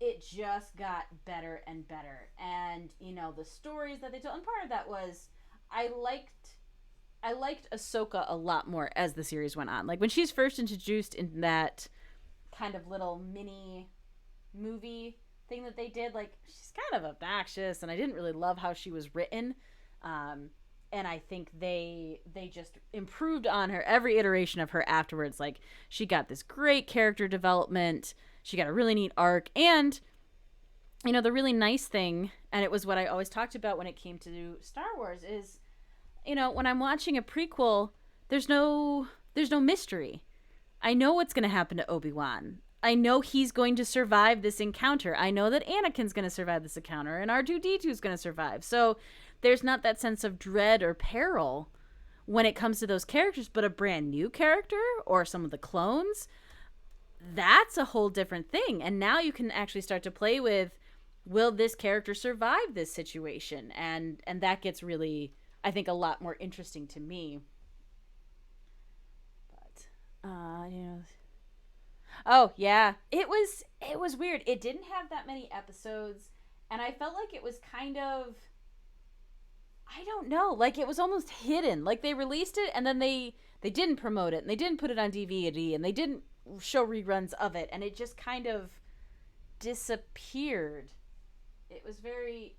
it just got better and better. And the stories that they told, and part of that was I liked Ahsoka a lot more as the series went on. Like when she's first introduced in that kind of little mini movie thing that they did, like she's kind of obnoxious, and I didn't really love how she was written. Um, and I think they just improved on her every iteration of her afterwards. Like she got this great character development. She got a really neat arc, and the really nice thing, and it was what I always talked about when it came to Star Wars, is when I'm watching a prequel, there's no mystery. I know what's going to happen to Obi-Wan. I know he's going to survive this encounter. I know that Anakin's going to survive this encounter, and R2D2 is going to survive. So there's not that sense of dread or peril when it comes to those characters, but a brand new character or some of the clones, that's a whole different thing. And now you can actually start to play with, will this character survive this situation? And that gets really, I think, a lot more interesting to me. But oh yeah, it was weird. It didn't have that many episodes, and I felt like it was kind of, I don't know, like it was almost hidden. Like they released it and then they didn't promote it, and they didn't put it on DVD, and they didn't show reruns of it, and it just kind of disappeared. It was very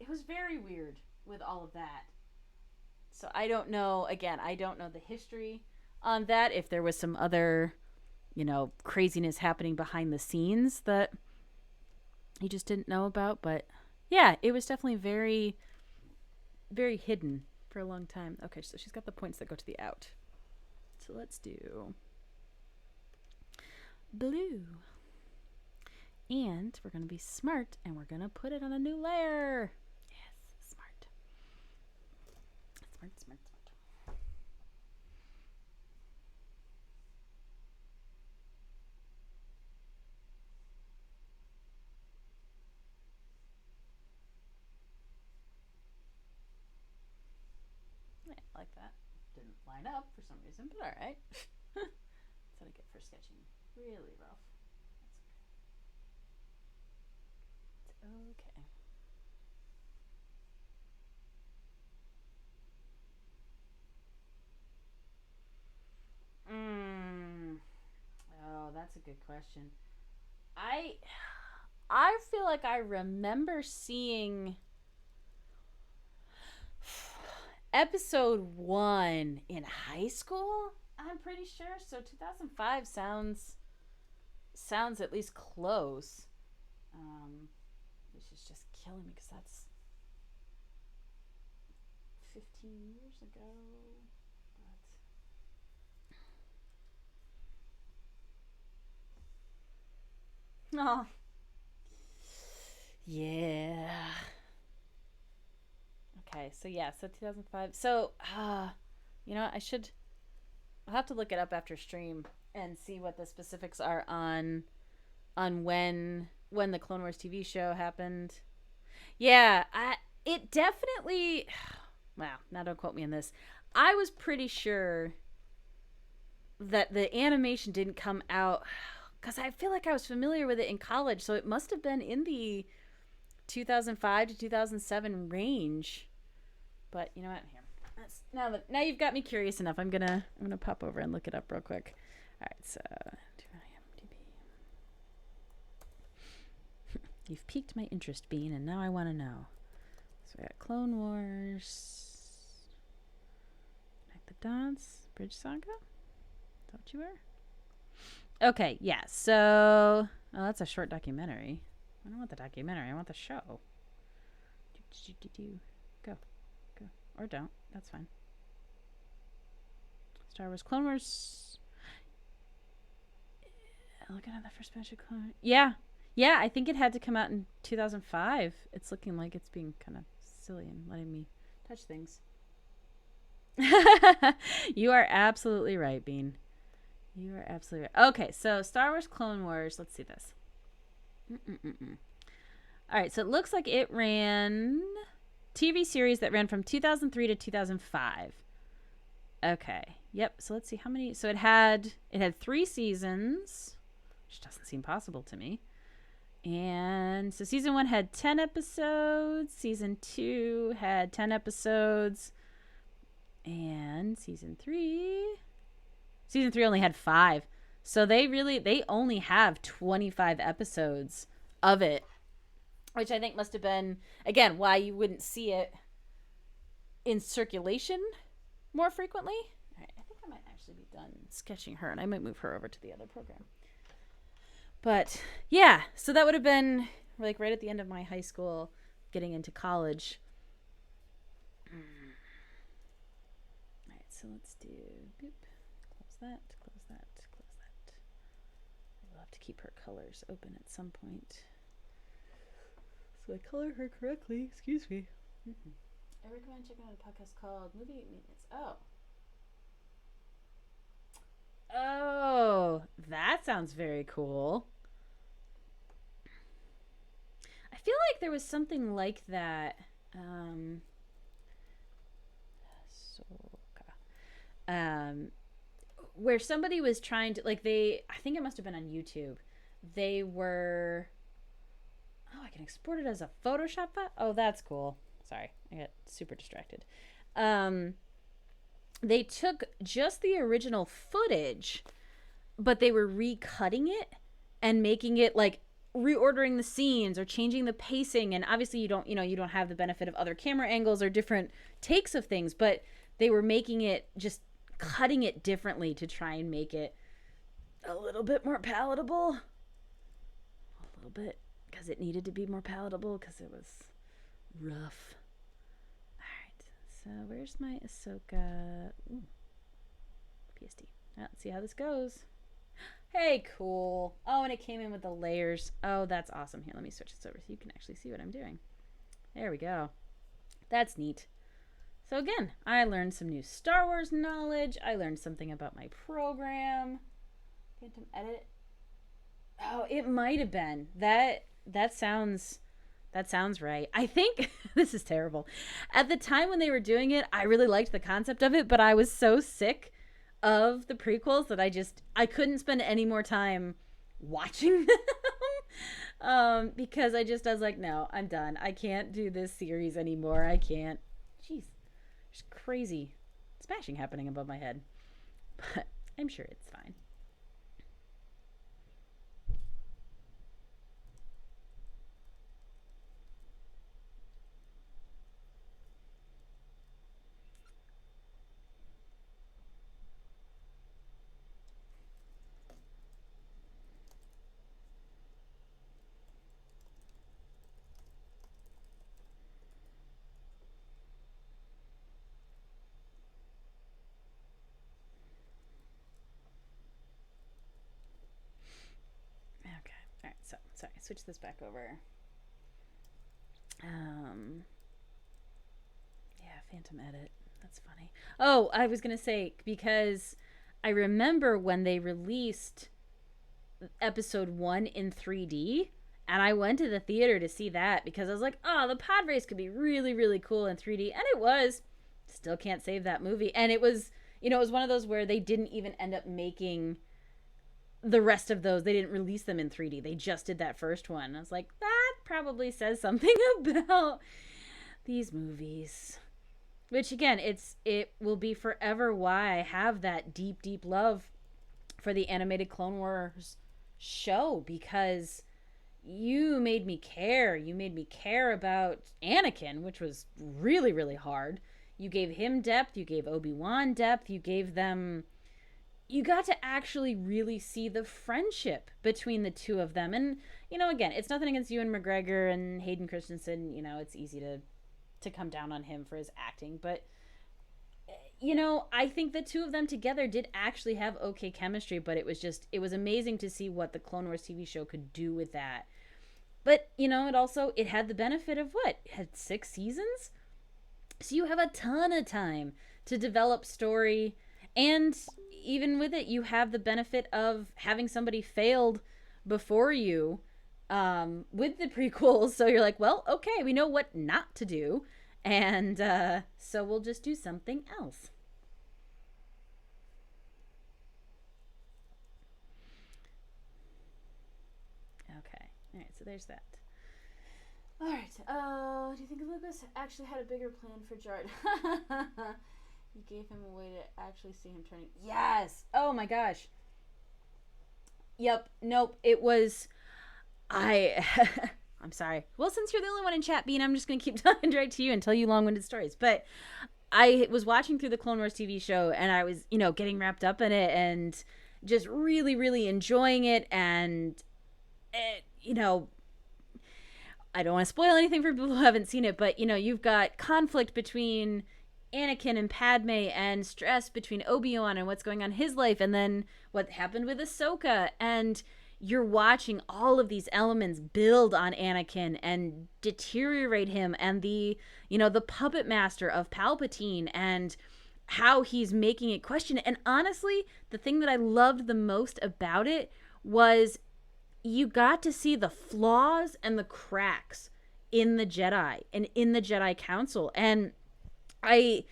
weird with all of that. So I don't know, again, I don't know the history on that, if there was some other, craziness happening behind the scenes that you just didn't know about. But yeah, it was definitely very, very hidden for a long time. Okay, so she's got the points that go to the out. So let's do blue. And we're going to be smart, and we're going to put it on a new layer. Yes, smart. Smart, smart, smart. Yeah, I like that. Didn't line up for some reason, but all right. That's what I get for sketching really rough. That's okay. It's okay. Oh, that's a good question. I I feel like I remember seeing episode 1 in high school. I'm pretty sure. So 2005 sounds at least close. Which is just killing me because that's 15 years ago. But oh, yeah. Okay, so yeah, so 2005. So, I'll have to look it up after stream and see what the specifics are on when the Clone Wars TV show happened. Yeah, it definitely. Wow, now don't quote me on this. I was pretty sure that the animation didn't come out because I feel like I was familiar with it in college, so it must have been in the 2005 to 2007 range. But you know what? Here, now you've got me curious enough. I'm gonna pop over and look it up real quick. All right, so you've piqued my interest, Bean, and now I want to know. So we got Clone Wars, Connect the Dots, Bridge Saga. Is that what you were? Okay, yeah. So, that's a short documentary. I don't want the documentary. I want the show. Go. Or don't. That's fine. Star Wars Clone Wars. Looking at the first batch of Clone Wars. Yeah. Yeah, I think it had to come out in 2005. It's looking like it's being kind of silly and letting me touch things. You are absolutely right, Bean. You are absolutely right. Okay, so Star Wars Clone Wars. Let's see this. Mm-mm-mm-mm. All right, so it looks like it ran TV series that ran from 2003 to 2005. Okay. Yep. So let's see how many. So it had 3 seasons, which doesn't seem possible to me. And so season 1 had 10 episodes. Season 2 had 10 episodes. And season 3 only had 5. So they only have 25 episodes of it, which I think must have been, again, why you wouldn't see it in circulation more frequently. All right, I think I might actually be done sketching her, and I might move her over to the other program. But yeah, so that would have been like right at the end of my high school, getting into college. All right, so let's do boop. Close that, close that, close that. We'll have to keep her colors open at some point, so I color her correctly. Excuse me. Mm-hmm. I recommend checking out a podcast called Movie Maintenance. Oh, that sounds very cool. I feel like there was something like that. Ahsoka. Um, where somebody was trying to, like, I think it must have been on YouTube. They were. Oh, I can export it as a Photoshop file? Oh, that's cool. Sorry, I got super distracted. They took just the original footage, but they were recutting it and making it like reordering the scenes or changing the pacing. And obviously you don't have the benefit of other camera angles or different takes of things, but they were making it, just cutting it differently to try and make it a little bit more palatable. A little bit, because it needed to be more palatable because it was rough. So where's my Ahsoka? Ooh. PSD. Let's see how this goes. Hey, cool. Oh, and it came in with the layers. Oh, that's awesome. Here, let me switch this over so you can actually see what I'm doing. There we go. That's neat. So again, I learned some new Star Wars knowledge. I learned something about my program. Phantom Edit. Oh, it might have been. That sounds right. I think this is terrible. At the time when they were doing it, I really liked the concept of it, but I was so sick of the prequels that I couldn't spend any more time watching them. Because I was like, no, I'm done. I can't do this series anymore. I can't. Jeez. There's crazy smashing happening above my head. But I'm sure it's fine. All right, so sorry, switch this back over. Yeah, Phantom Edit. That's funny. Oh, I was gonna say, because I remember when they released episode 1 in 3D, and I went to the theater to see that because I was like, oh, the pod race could be really, really cool in 3D, and it was. Still can't save that movie, and it was, it was one of those where they didn't even end up making the rest of those. They didn't release them in 3D. They just did that first one. I was like, that probably says something about these movies. Which again, it will be forever why I have that deep, deep love for the animated Clone Wars show, because you made me care. You made me care about Anakin, which was really, really hard. You gave him depth. You gave Obi-Wan depth. You got to actually really see the friendship between the two of them. And, again, it's nothing against Ewan McGregor and Hayden Christensen. It's easy to come down on him for his acting. But, I think the two of them together did actually have okay chemistry, but it was amazing to see what the Clone Wars TV show could do with that. But, it had the benefit of what? It had 6 seasons? So you have a ton of time to develop story. And even with it, you have the benefit of having somebody failed before you with the prequels. So you're like, well, okay, we know what not to do. And so we'll just do something else. Okay. All right. So there's that. All right. Do you think Lucas actually had a bigger plan for Jard? You gave him a way to actually see him turning. Yes. Oh my gosh. Yep. Nope. It was. I. I'm sorry. Well, since you're the only one in chat, Bean, I'm just gonna keep talking right to you and tell you long-winded stories. But I was watching through the Clone Wars TV show, and I was, getting wrapped up in it and just really, really enjoying it. And I don't want to spoil anything for people who haven't seen it, but you've got conflict between Anakin and Padme, and stress between Obi-Wan and what's going on in his life, and then what happened with Ahsoka, and you're watching all of these elements build on Anakin and deteriorate him, and the puppet master of Palpatine, and how he's making it question. And honestly, the thing that I loved the most about it was you got to see the flaws and the cracks in the Jedi and in the Jedi Council. And I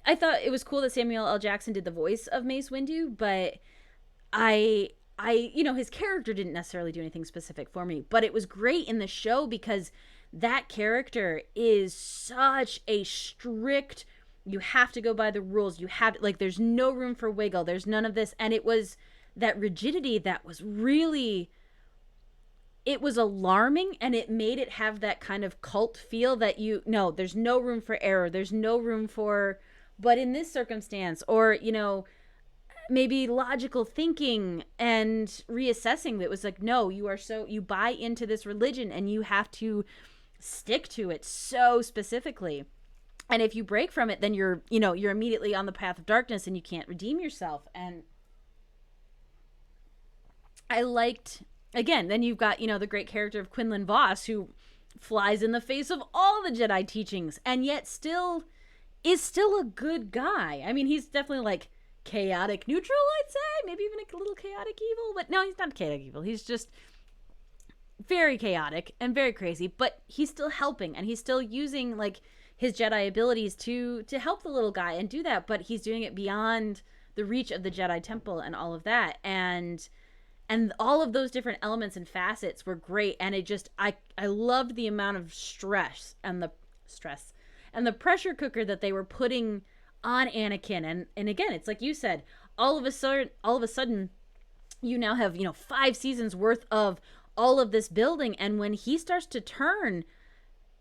I thought it was cool that Samuel L. Jackson did the voice of Mace Windu, but his character didn't necessarily do anything specific for me, but it was great in the show because that character is such a strict, you have to go by the rules, you have, like, there's no room for wiggle, there's none of this. And it was that rigidity that was really, it was alarming, and it made it have that kind of cult feel that there's no room for error, there's no room for, but in this circumstance, or maybe logical thinking and reassessing, that was like, no, you buy into this religion and you have to stick to it so specifically, and if you break from it, then you're immediately on the path of darkness and you can't redeem yourself. And I liked, again, then you've got the great character of Quinlan Voss, who flies in the face of all the Jedi teachings and yet is still a good guy. I mean, he's definitely like chaotic neutral, I'd say, maybe even a little chaotic evil, but no, he's not chaotic evil, he's just very chaotic and very crazy, but he's still helping, and he's still using like his Jedi abilities to help the little guy and do that, but he's doing it beyond the reach of the Jedi Temple and all of that. And all of those different elements and facets were great. And it just, I loved the amount of stress and the pressure cooker that they were putting on Anakin. And again, it's like you said, all of a sudden you now have 5 seasons worth of all of this building, and when he starts to turn,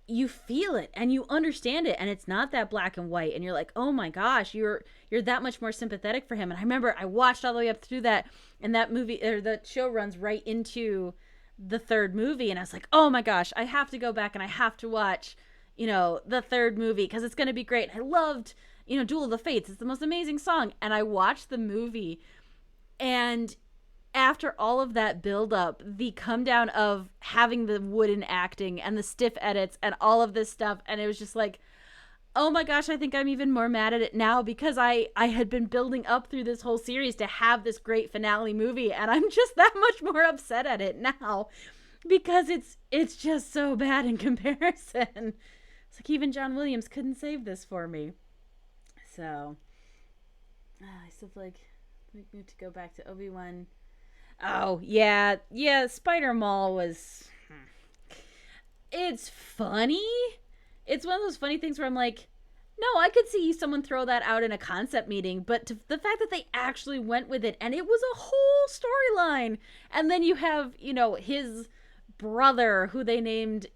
you feel it and you understand it, and it's not that black and white, and you're like, oh my gosh, you're that much more sympathetic for him. And I remember I watched all the way up through that, and that movie, or the show, runs right into the third movie, and I was like, oh my gosh, I have to go back and I have to watch the third movie because it's going to be great. I loved Duel of the Fates, it's the most amazing song. And I watched the movie, and after all of that build up, the come down of having the wooden acting and the stiff edits and all of this stuff, and it was just like, oh my gosh, I think I'm even more mad at it now because I had been building up through this whole series to have this great finale movie, and I'm just that much more upset at it now because it's just so bad in comparison. It's like even John Williams couldn't save this for me. So I still like need to go back to Obi-Wan. Oh, yeah, Spider Mall was... It's funny. It's one of those funny things where I'm like, no, I could see someone throw that out in a concept meeting, but the fact that they actually went with it, and it was a whole storyline. And then you have, his brother, who they named,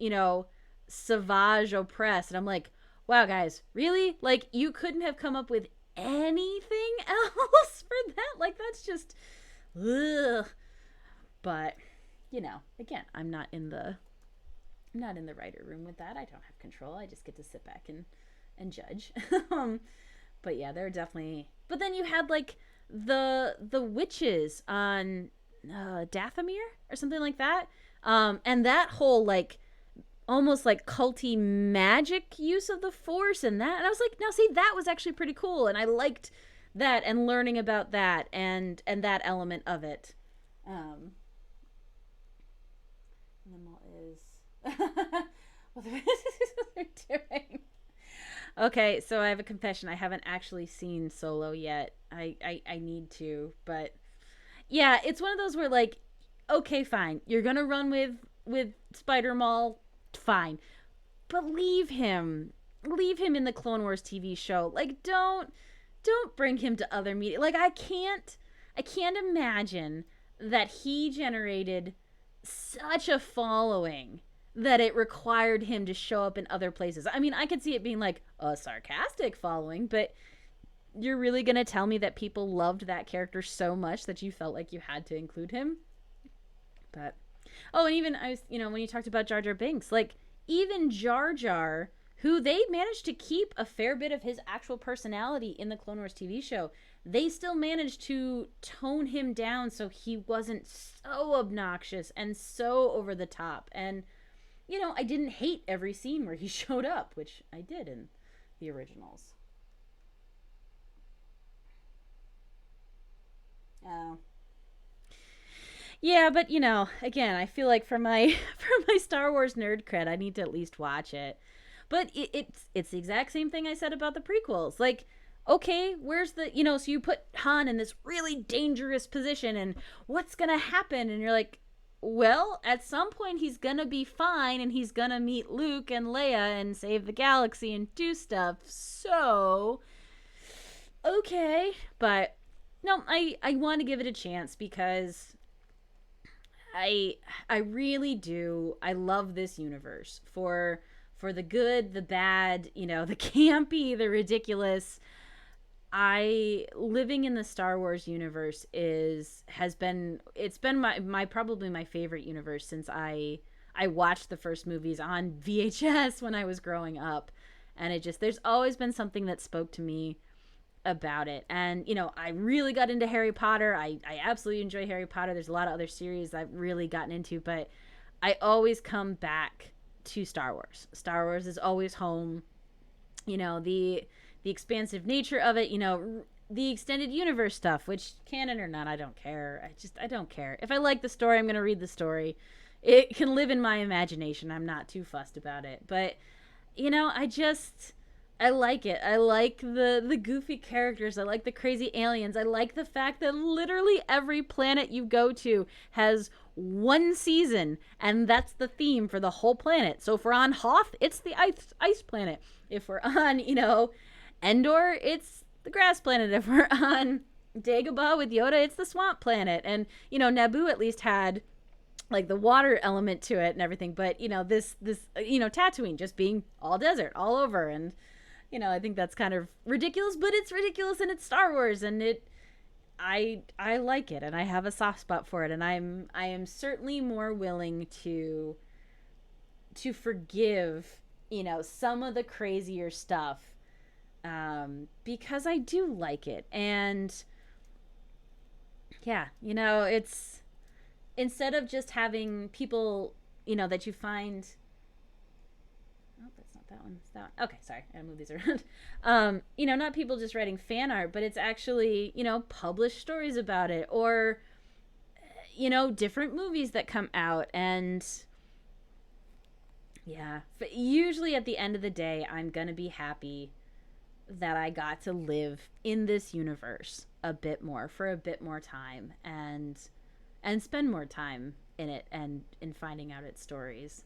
Savage Opress. And I'm like, wow, guys, really? Like, you couldn't have come up with anything else for that? Like, that's just... Ugh. But again, I'm not in the writer room with that. I don't have control. I just get to sit back and judge. But yeah, there are definitely. But then you had like the witches on Dathomir or something like that. And that whole like almost like culty magic use of the force and that, and I was like, now see, that was actually pretty cool, and I liked that and learning about that and that element of it. Um, Minimal is what they're doing. Okay, so I have a confession. I haven't actually seen Solo yet. I need to, but yeah, it's one of those where like, okay, fine, you're gonna run with Spider Mall, fine, but leave him in the Clone Wars TV show. Like, don't bring him to other media. Like, I can't imagine that he generated such a following that it required him to show up in other places. I mean, I could see it being like a sarcastic following, but you're really going to tell me that people loved that character so much that you felt like you had to include him? But oh, and even I was, when you talked about Jar Jar Binks, like even Jar Jar, who they managed to keep a fair bit of his actual personality in the Clone Wars TV show, they still managed to tone him down so he wasn't so obnoxious and so over the top. And I didn't hate every scene where he showed up, which I did in the originals. Oh, yeah, but again, I feel like for my for my Star Wars nerd cred, I need to at least watch it. But it's the exact same thing I said about the prequels. Like, okay, where's the so you put Han in this really dangerous position, and what's gonna happen? And you're like, well, at some point he's gonna be fine, and he's gonna meet Luke and Leia and save the galaxy and do stuff. So, okay, but no, I want to give it a chance because I I really do. I love this universe for the good, the bad, the campy, the ridiculous. I living in the Star Wars universe is has been it's been my probably my favorite universe since I watched the first movies on VHS when I was growing up, and it just there's always been something that spoke to me about it. And I really got into Harry Potter. I absolutely enjoy Harry Potter. There's a lot of other series I've really gotten into, but I always come back to Star Wars. Star Wars is always home. The expansive nature of it, the extended universe stuff, which canon or not, I don't care. I don't care. If I like the story, I'm going to read the story. It can live in my imagination. I'm not too fussed about it. But I like it. I like the goofy characters. I like the crazy aliens. I like the fact that literally every planet you go to has one season, and that's the theme for the whole planet. So if we're on Hoth, it's the ice planet. If we're on, Endor, it's the grass planet. If we're on Dagobah with Yoda, it's the swamp planet. And Naboo at least had like the water element to it and everything. But this Tatooine just being all desert all over. And I think that's kind of ridiculous, but it's ridiculous and it's Star Wars, and I like it, and I have a soft spot for it, and I am certainly more willing to forgive some of the crazier stuff, because I do like it. And yeah, it's instead of just having people that you find. Oh, that's not that one. It's that one. Okay, sorry. I gotta move these around. Not people just writing fan art, but it's actually, published stories about it, or, different movies that come out. And yeah, but usually at the end of the day, I'm gonna be happy that I got to live in this universe a bit more for a bit more time, and spend more time in it and in finding out its stories.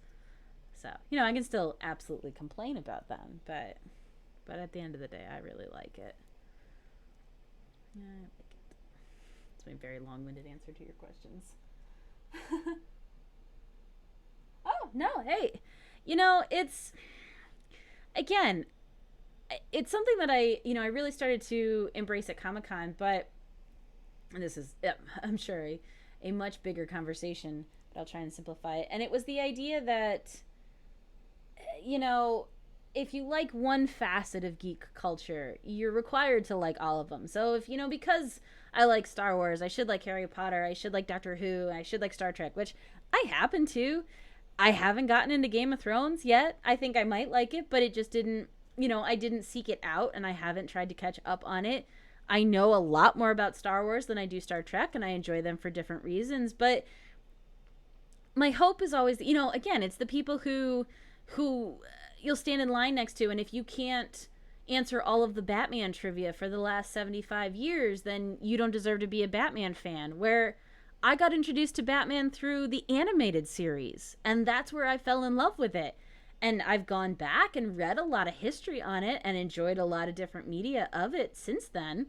So, I can still absolutely complain about them, but at the end of the day, I really like it. Yeah, I like it. It's my very long-winded answer to your questions. Oh, no, hey. It's again, it's something that I really started to embrace at Comic-Con, but this is I'm sure a much bigger conversation, but I'll try and simplify it. And it was the idea that you know if you like one facet of geek culture, you're required to like all of them. So if, because I like Star Wars, I should like Harry Potter, I should like Doctor Who, I should like Star Trek, which I happen to. I haven't gotten into Game of Thrones yet. I think I might like it, but it just didn't, I didn't seek it out and I haven't tried to catch up on it. I know a lot more about Star Wars than I do Star Trek, and I enjoy them for different reasons, but my hope is always, again, it's the people who you'll stand in line next to, and if you can't answer all of the Batman trivia for the last 75 years, then you don't deserve to be a Batman fan. Where I got introduced to Batman through the animated series, and that's where I fell in love with it. And I've gone back and read a lot of history on it and enjoyed a lot of different media of it since then.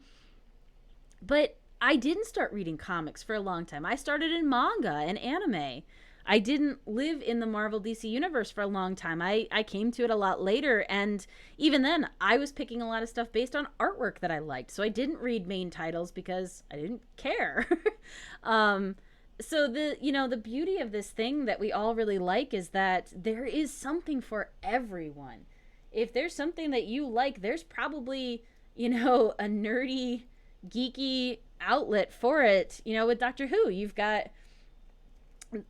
But I didn't start reading comics for a long time. I started in manga and anime. I didn't live in the Marvel DC universe for a long time. I came to it a lot later, and even then, I was picking a lot of stuff based on artwork that I liked. So I didn't read main titles because I didn't care. So the beauty of this thing that we all really like is that there is something for everyone. If there's something that you like, there's probably, a nerdy, geeky outlet for it. With Doctor Who, you've got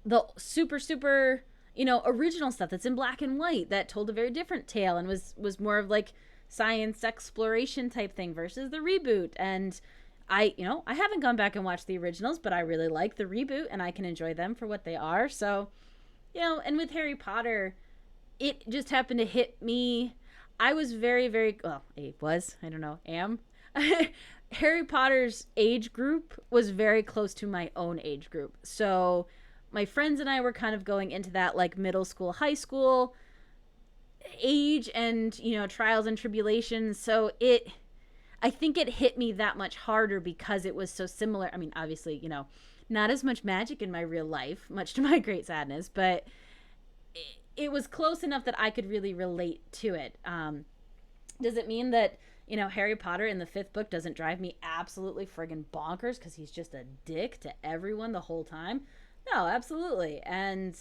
the super original stuff that's in black and white that told a very different tale and was more of like science exploration type thing versus the reboot. And I haven't gone back and watched the originals, but I really like the reboot and I can enjoy them for what they are. So, and with Harry Potter, it just happened to hit me. I was very, very, well, I don't know, am. Harry Potter's age group was very close to my own age group. So my friends and I were kind of going into that like middle school, high school age and, trials and tribulations. So I think it hit me that much harder because it was so similar. I mean, obviously, not as much magic in my real life, much to my great sadness, but it was close enough that I could really relate to it. Does it mean that, Harry Potter in the fifth book doesn't drive me absolutely friggin' bonkers because he's just a dick to everyone the whole time? No, absolutely. And,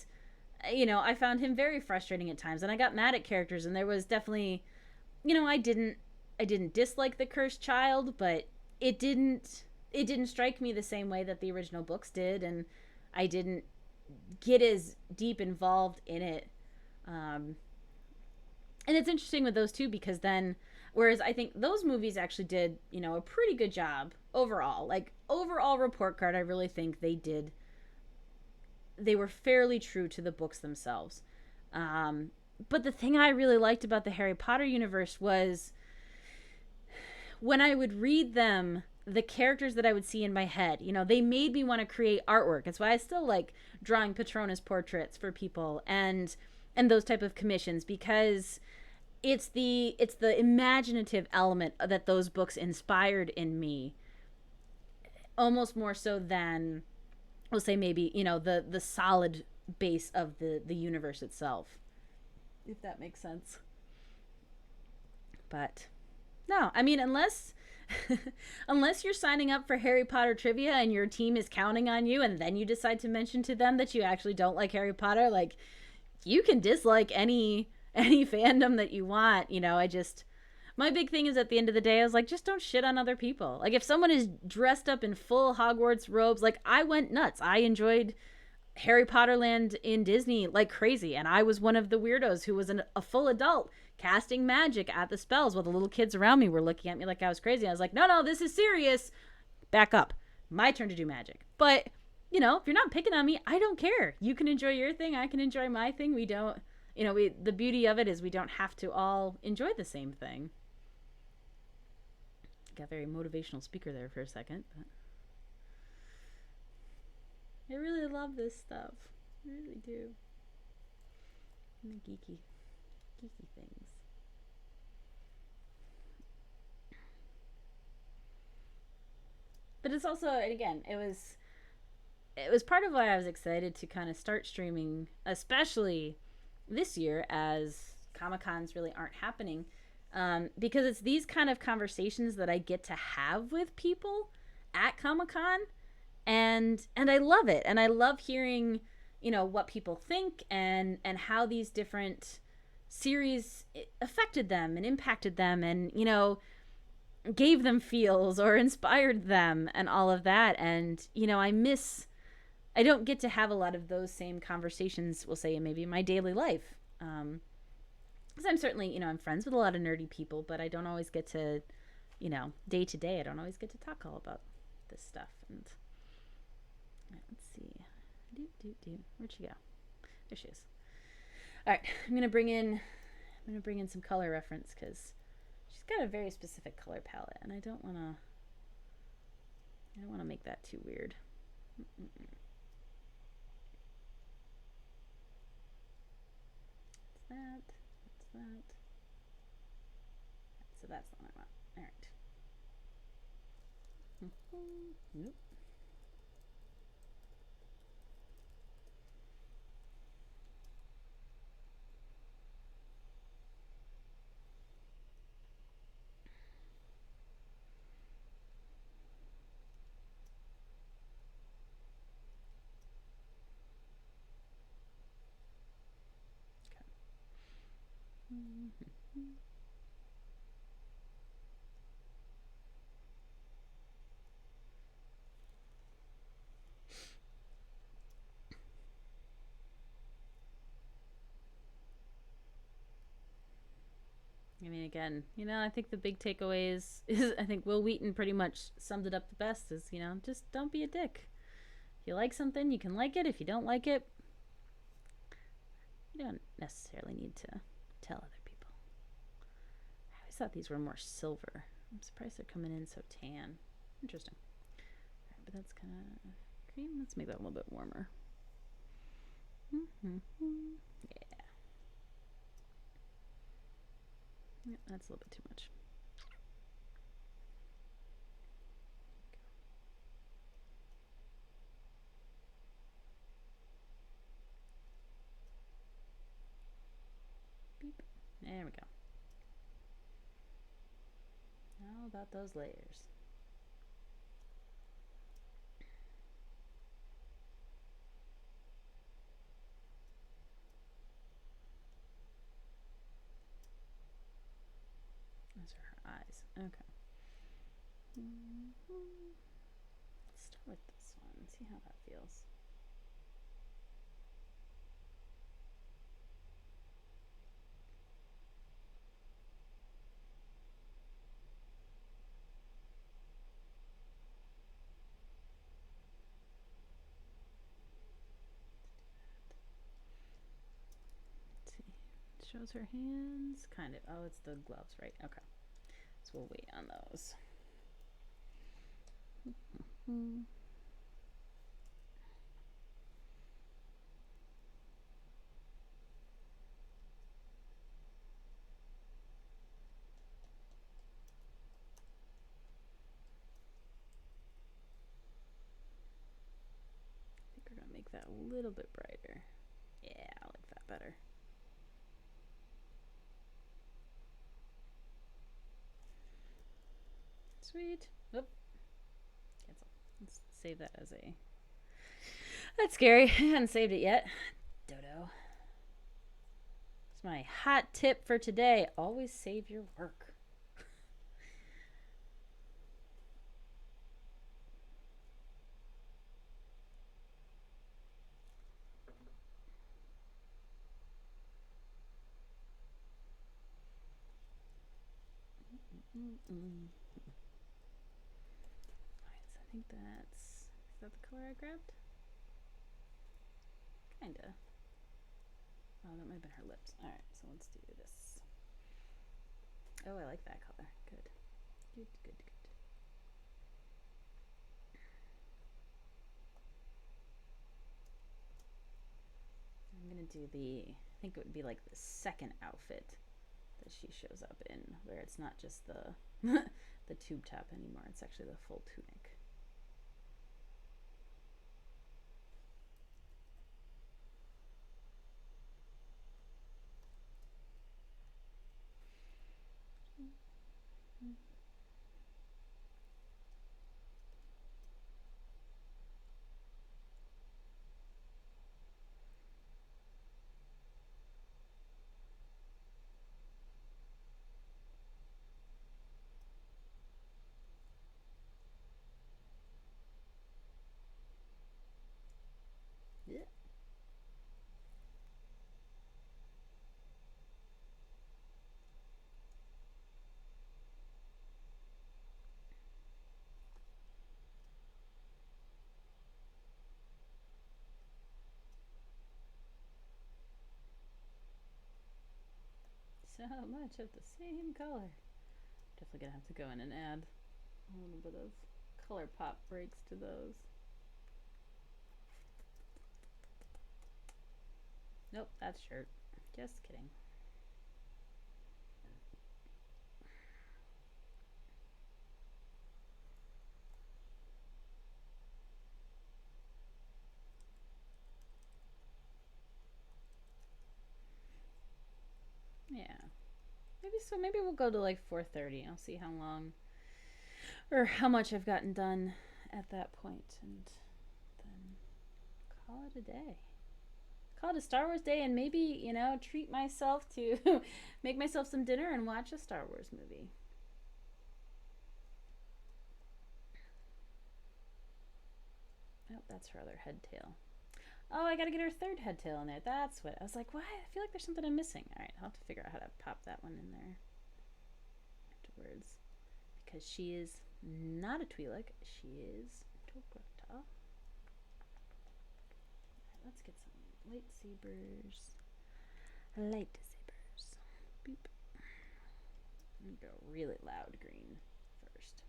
I found him very frustrating at times, and I got mad at characters, and there was definitely, I didn't dislike the cursed child, but it didn't strike me the same way that the original books did, and I didn't get as deep involved in it. And it's interesting with those two because then, whereas I think those movies actually did, a pretty good job overall. Like, overall report card, I really think they were fairly true to the books themselves. But the thing I really liked about the Harry Potter universe was when I would read them, the characters that I would see in my head, they made me want to create artwork. That's why I still like drawing Patronus portraits for people and those type of commissions, because it's the imaginative element that those books inspired in me, almost more so than, we'll say, maybe, the solid base of the universe itself, if that makes sense. But no, I mean, unless unless you're signing up for Harry Potter trivia and your team is counting on you, and then you decide to mention to them that you actually don't like Harry Potter, like, you can dislike any fandom that you want. My big thing is, at the end of the day, I was like, just don't shit on other people. Like, if someone is dressed up in full Hogwarts robes, like, I went nuts. I enjoyed Harry Potter Land in Disney like crazy, and I was one of the weirdos who was a full adult casting magic at the spells while the little kids around me were looking at me like I was crazy. I was like, no, this is serious. Back up. My turn to do magic. But, if you're not picking on me, I don't care. You can enjoy your thing. I can enjoy my thing. We don't, the beauty of it is we don't have to all enjoy the same thing. Got very motivational speaker there for a second, but I really love this stuff. I really do. And the geeky things. But it's also, and again, it was part of why I was excited to kind of start streaming, especially this year as Comic-Cons really aren't happening, because it's these kind of conversations that I get to have with people at Comic-Con, and I love it, and I love hearing what people think and how these different series affected them and impacted them and, you know, gave them feels or inspired them and all of that. And, you know, I don't get to have a lot of those same conversations, we'll say, maybe in my daily life. Because I'm certainly, you know, I'm friends with a lot of nerdy people, but I don't always get to, you know, day to day, I don't always get to talk all about this stuff. And let's see. Where'd she go? There she is. All right, I'm gonna bring in some color reference because she's got a very specific color palette, and I don't want to make that too weird. Mm-mm. What's that? What's that? So that's the one I want. All right. Nope. I mean, again, you know, I think the big takeaway is I think Will Wheaton pretty much summed it up the best is, you know, just don't be a dick. If you like something, you can like it. If you don't like it, you don't necessarily need to tell other people. I always thought these were more silver. I'm surprised they're coming in so tan. Interesting. All right, but that's kind of cream. Let's make that a little bit warmer. Yeah. Yeah, that's a little bit too much. Beep. There we go. How about those layers? Those are her eyes. Okay. Let's start with this one. See how that feels. Let's see. It shows her hands. Kind of. Oh, it's the gloves, right? Okay. So we'll wait on those. I think we're going to make that a little bit brighter. Yeah, I like that better. Sweet. Oop. Cancel. Let's save that as a... That's scary. I hadn't saved it yet. Dodo. It's my hot tip for today. Always save your work. Alright, so I think that's... Is that the color I grabbed? Kinda. Oh, that might have been her lips. Alright, so let's do this. Oh, I like that color. Good. Good, good, good. I'm gonna do the... I think it would be like the second outfit that she shows up in, where it's not just the the tube top anymore. It's actually the full tunic. so much of the same color. Definitely gonna have to go in and add a little bit of color pop breaks to those. Nope, that's shirt. Just kidding. Yeah. Maybe so. Maybe we'll go to like 4:30. I'll see how long or how much I've gotten done at that point, and then call it a day. Call it a Star Wars day, and maybe treat myself to make myself some dinner and watch a Star Wars movie. Oh, that's her other head tail. Oh, I gotta get her third head tail in there. That's what I was like. What? I feel like there's something I'm missing. All right, I'll have to figure out how to pop that one in there afterwards, because she is not a Twi'lek. She is Tograta. All right, let's get some lightsabers. Lightsabers. Boop. I'm gonna go really loud green first,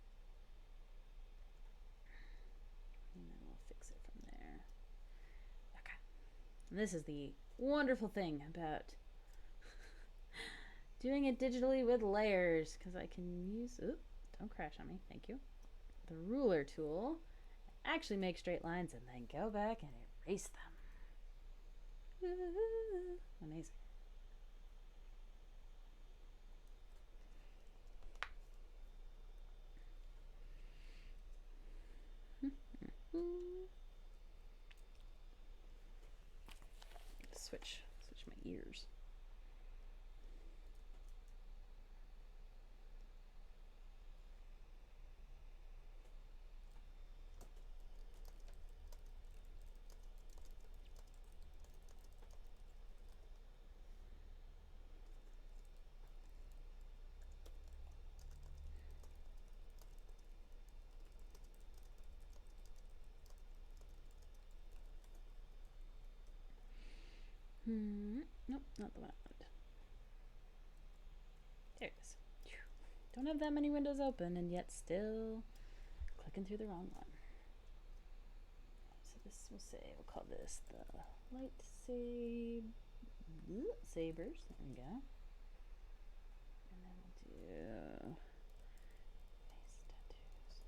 and then we'll fix it from there. Okay. And this is the wonderful thing about doing it digitally with layers, because I can use, don't crash on me, thank you, the ruler tool, actually make straight lines and then go back and erase them. Amazing. Switch my ears. Nope, not the one I wanted. There it is. Don't have that many windows open, and yet still clicking through the wrong one. So this, we'll call this the lightsabers. There we go. And then we'll do face tattoos.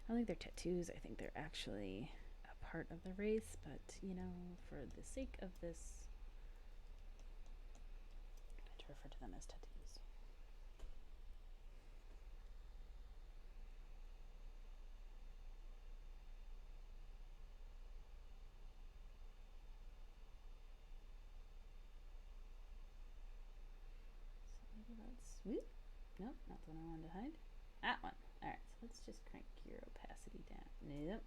I don't think they're tattoos. I think they're actually a part of the race, but for the sake of this, I'm going to refer to them as tattoos. Whoop. Nope, not the one I wanted to hide. That one. Alright, so let's just crank your opacity down. Nope.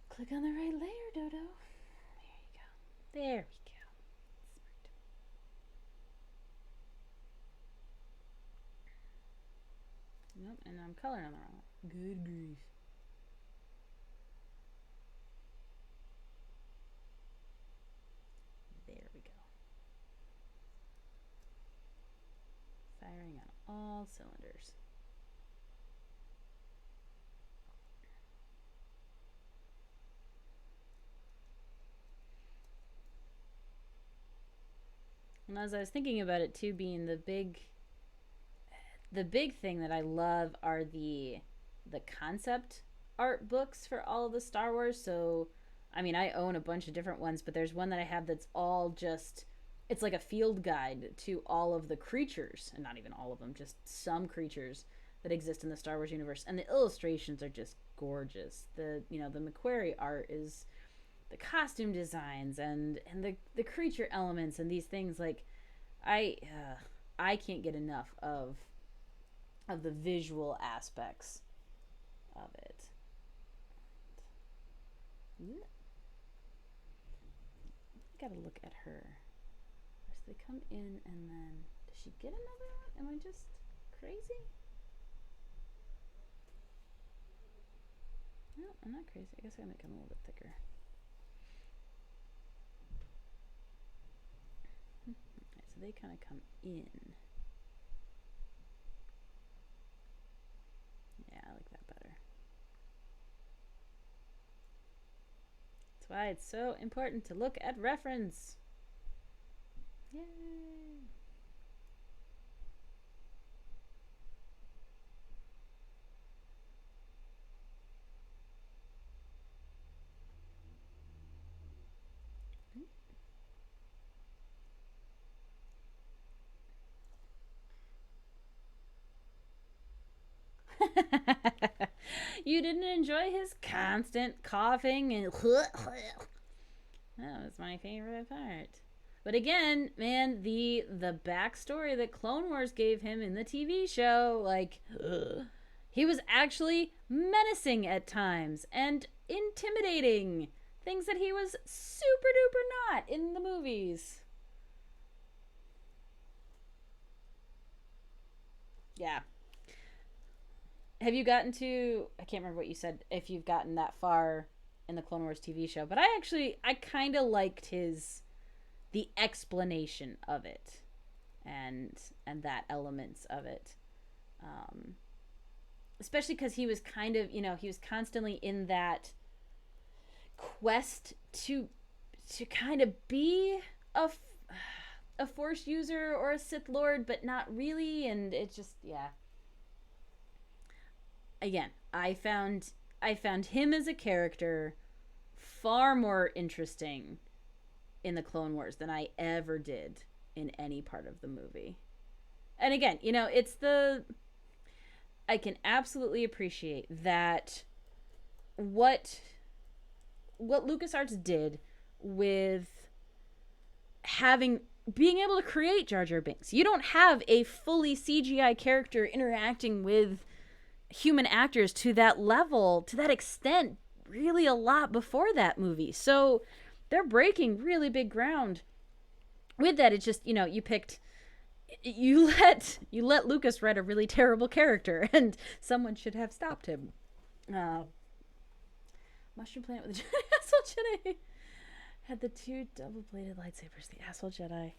Click on the right layer, Dodo. There you go. There we go. Smart. Nope, and I'm coloring on the wrong one. Good grief. There we go. Firing on all cylinders. And as I was thinking about it too, being the big thing that I love are the concept art books for all of the Star Wars. So I mean, I own a bunch of different ones, but there's one that I have that's all just, it's like a field guide to all of the creatures, and not even all of them, just some creatures that exist in the Star Wars universe. And the illustrations are just gorgeous. The McQuarrie art is, the costume designs and the creature elements and these things, like I can't get enough of the visual aspects of it. Gotta look at her. So they come in, and then does she get another one? Am I just crazy? No, I'm not crazy. I guess I gotta make them a little bit thicker. so they kind of come in. Yeah, I like that better. That's why it's so important to look at reference. Yay! You didn't enjoy his constant coughing and that was my favorite part. But again, man, the backstory that Clone Wars gave him in the TV show, like, he was actually menacing at times and intimidating. Things that he was super duper not in the movies. Yeah. Have you gotten to? I can't remember what you said. If you've gotten that far in the Clone Wars TV show, but I kind of liked his the explanation of it, and that elements of it, um, especially because he was kind of he was constantly in that quest to kind of be a Force user or a Sith Lord, but not really, and it's just yeah. Again, I found him as a character far more interesting in the Clone Wars than I ever did in any part of the movie. And again, it's the I can absolutely appreciate that what LucasArts did with having being able to create Jar Jar Binks. You don't have a fully CGI character interacting with human actors to that level, to that extent, really a lot before that movie. So they're breaking really big ground with that. It's just, you let Lucas write a really terrible character, and someone should have stopped him. Mushroom Planet with the asshole Jedi had the two double-bladed lightsabers. The asshole Jedi.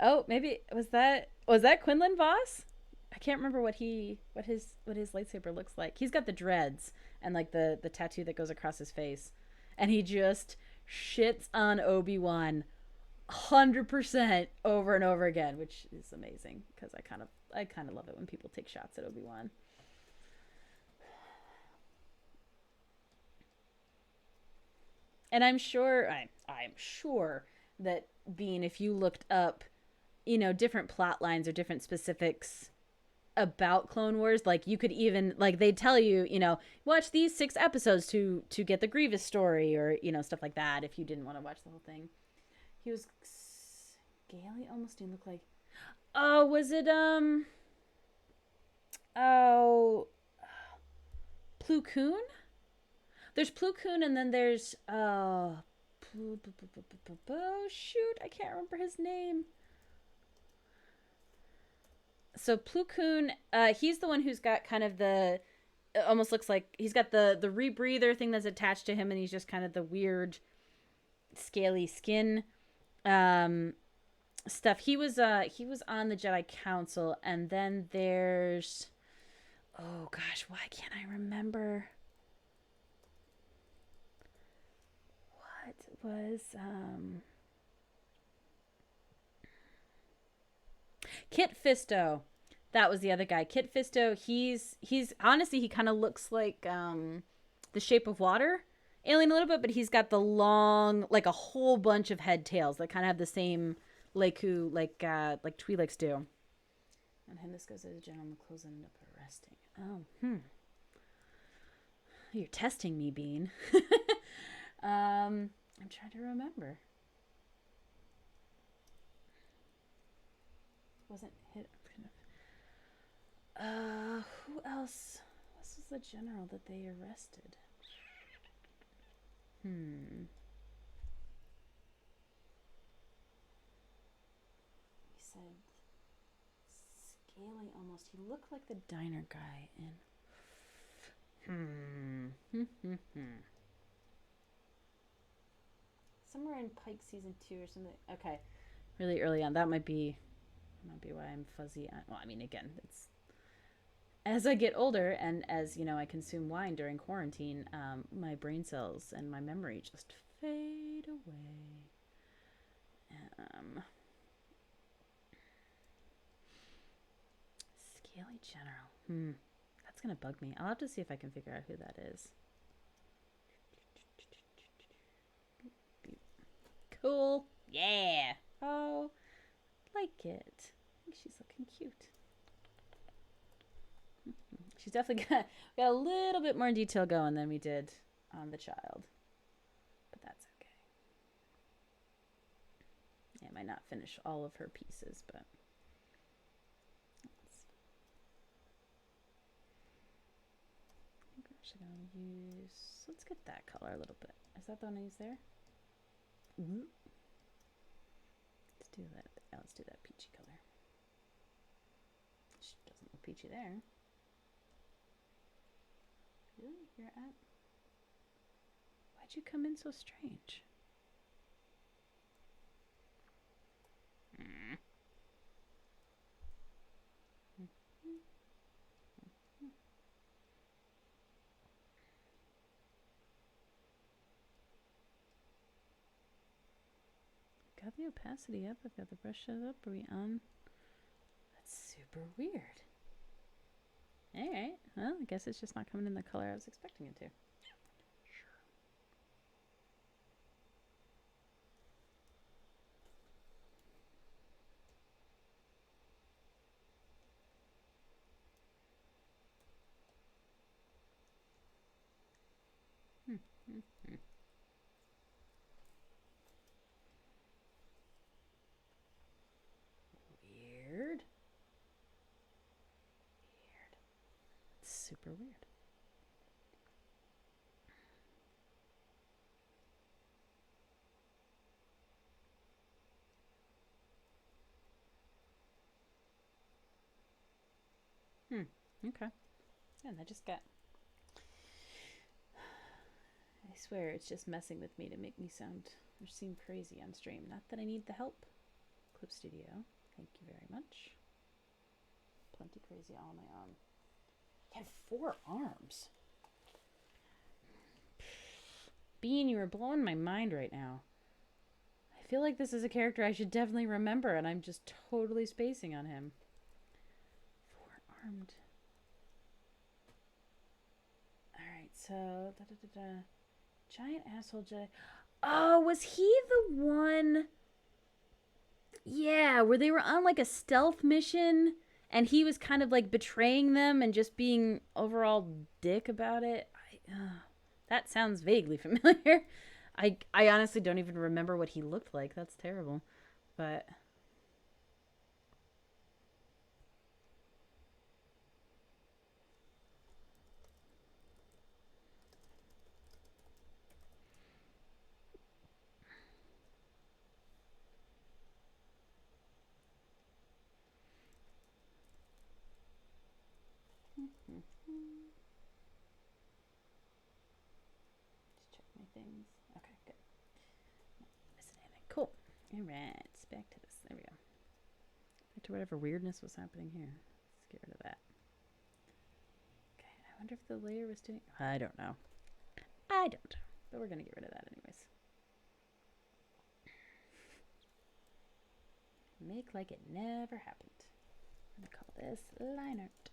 Oh, maybe was that Quinlan Voss? I can't remember what his lightsaber looks like. He's got the dreads and like the tattoo that goes across his face, and he just shits on Obi-Wan 100% over and over again, which is amazing because I kind of love it when people take shots at Obi-Wan. And I'm sure that Bean, if you looked up, different plot lines or different specifics about Clone Wars, like you could even like they'd tell you, watch these 6 episodes to get the Grievous story, or stuff like that if you didn't want to watch the whole thing. He was scaly, almost didn't look like. Oh, was it oh Plo Koon? There's Plo Koon, and then there's shoot, I can't remember his name. So Plo Koon, he's the one who's got kind of the it almost looks like he's got the rebreather thing that's attached to him, and he's just kind of the weird scaly skin stuff. He was on the Jedi Council, and then there's oh gosh, why can't I remember? What was Kit Fisto? That was the other guy. Kit Fisto. He's honestly, he kind of looks like the Shape of Water alien a little bit, but he's got the long, like a whole bunch of head tails that kind of have the same Leku like Twi'leks do. On him, this goes as General McClose ended up arresting. Oh, you're testing me, Bean. I'm trying to remember. Wasn't hit. Who else? This was the general that they arrested. He said scaly almost. He looked like the diner guy in. Somewhere in Pike season 2 or something. Okay. really early on. That might be why I'm fuzzy. Well, I mean, again, it's as I get older and as I consume wine during quarantine, my brain cells and my memory just fade away. Um, Scaly General. That's gonna bug me. I'll have to see if I can figure out who that is. Cool. Yeah. Oh, like it. I think she's looking cute. She's definitely got a little bit more detail going than we did on the child, but that's okay. I might not finish all of her pieces, but I think we're actually going to use. Let's get that color a little bit. Is that the one I use there? Let's do that. Let's do that peachy color. She doesn't look peachy there. Really? You're at? Why'd you come in so strange? Got the opacity up. I've got the brush set up. Are we on? That's super weird. Alright. Well, I guess it's just not coming in the color I was expecting it to. Weird. It's super weird. Okay. And I just got. I swear it's just messing with me to make me sound or seem crazy on stream. Not that I need the help. Clip Studio, thank you very much. Plenty crazy all on my own. He had 4 arms. Bean, you are blowing my mind right now. I feel like this is a character I should definitely remember, and I'm just totally spacing on him. 4-armed. Alright, so giant asshole Jedi. Oh, was he the one? Yeah, where they were on like a stealth mission and he was kind of like betraying them and just being overall dick about it. That sounds vaguely familiar. I honestly don't even remember what he looked like. That's terrible. But just check my things. Okay, good. Not missing anything. Cool. Alright, back to this. There we go. Back to whatever weirdness was happening here. Let's get rid of that. Okay, I wonder if the layer was doing. I don't know. But we're gonna get rid of that anyways. Make like it never happened. I'm gonna call this line art.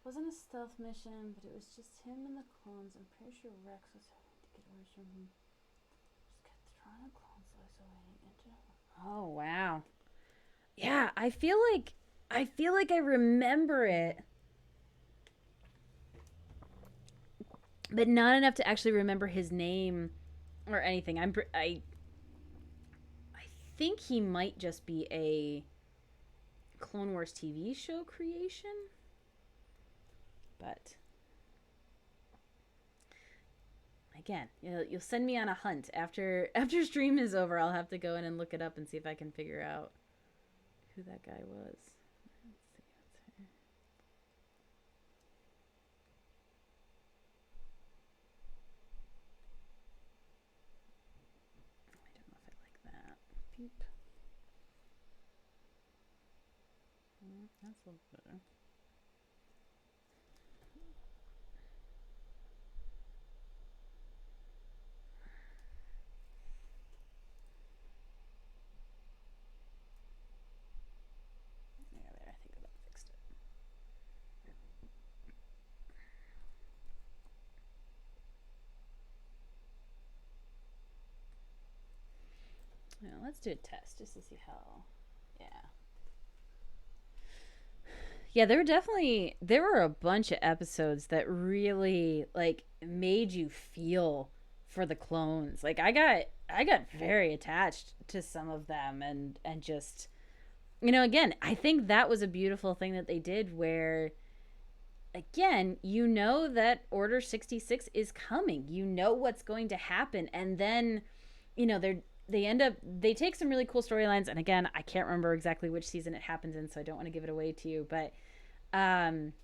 Wasn't a stealth mission, but it was just him and the clones. I'm pretty sure Rex was having to get orders from him. Just kept throwing the clones isolating into. Oh wow. Yeah, I feel like I remember it, but not enough to actually remember his name or anything. I think he might just be a Clone Wars TV show creation. But I again, you'll send me on a hunt after stream is over. I'll have to go in and look it up and see if I can figure out who that guy was. Let's see what's here. I don't know if I like that. Beep. That's a little better. There, I think that fixed it. Now, let's do a test just to see how. Yeah. Yeah, there were a bunch of episodes that really like made you feel for the clones. Like I got very attached to some of them and just again, I think that was a beautiful thing that they did where again, that Order 66 is coming. You know what's going to happen and then they take some really cool storylines, and again, I can't remember exactly which season it happens in, so I don't want to give it away to you, but um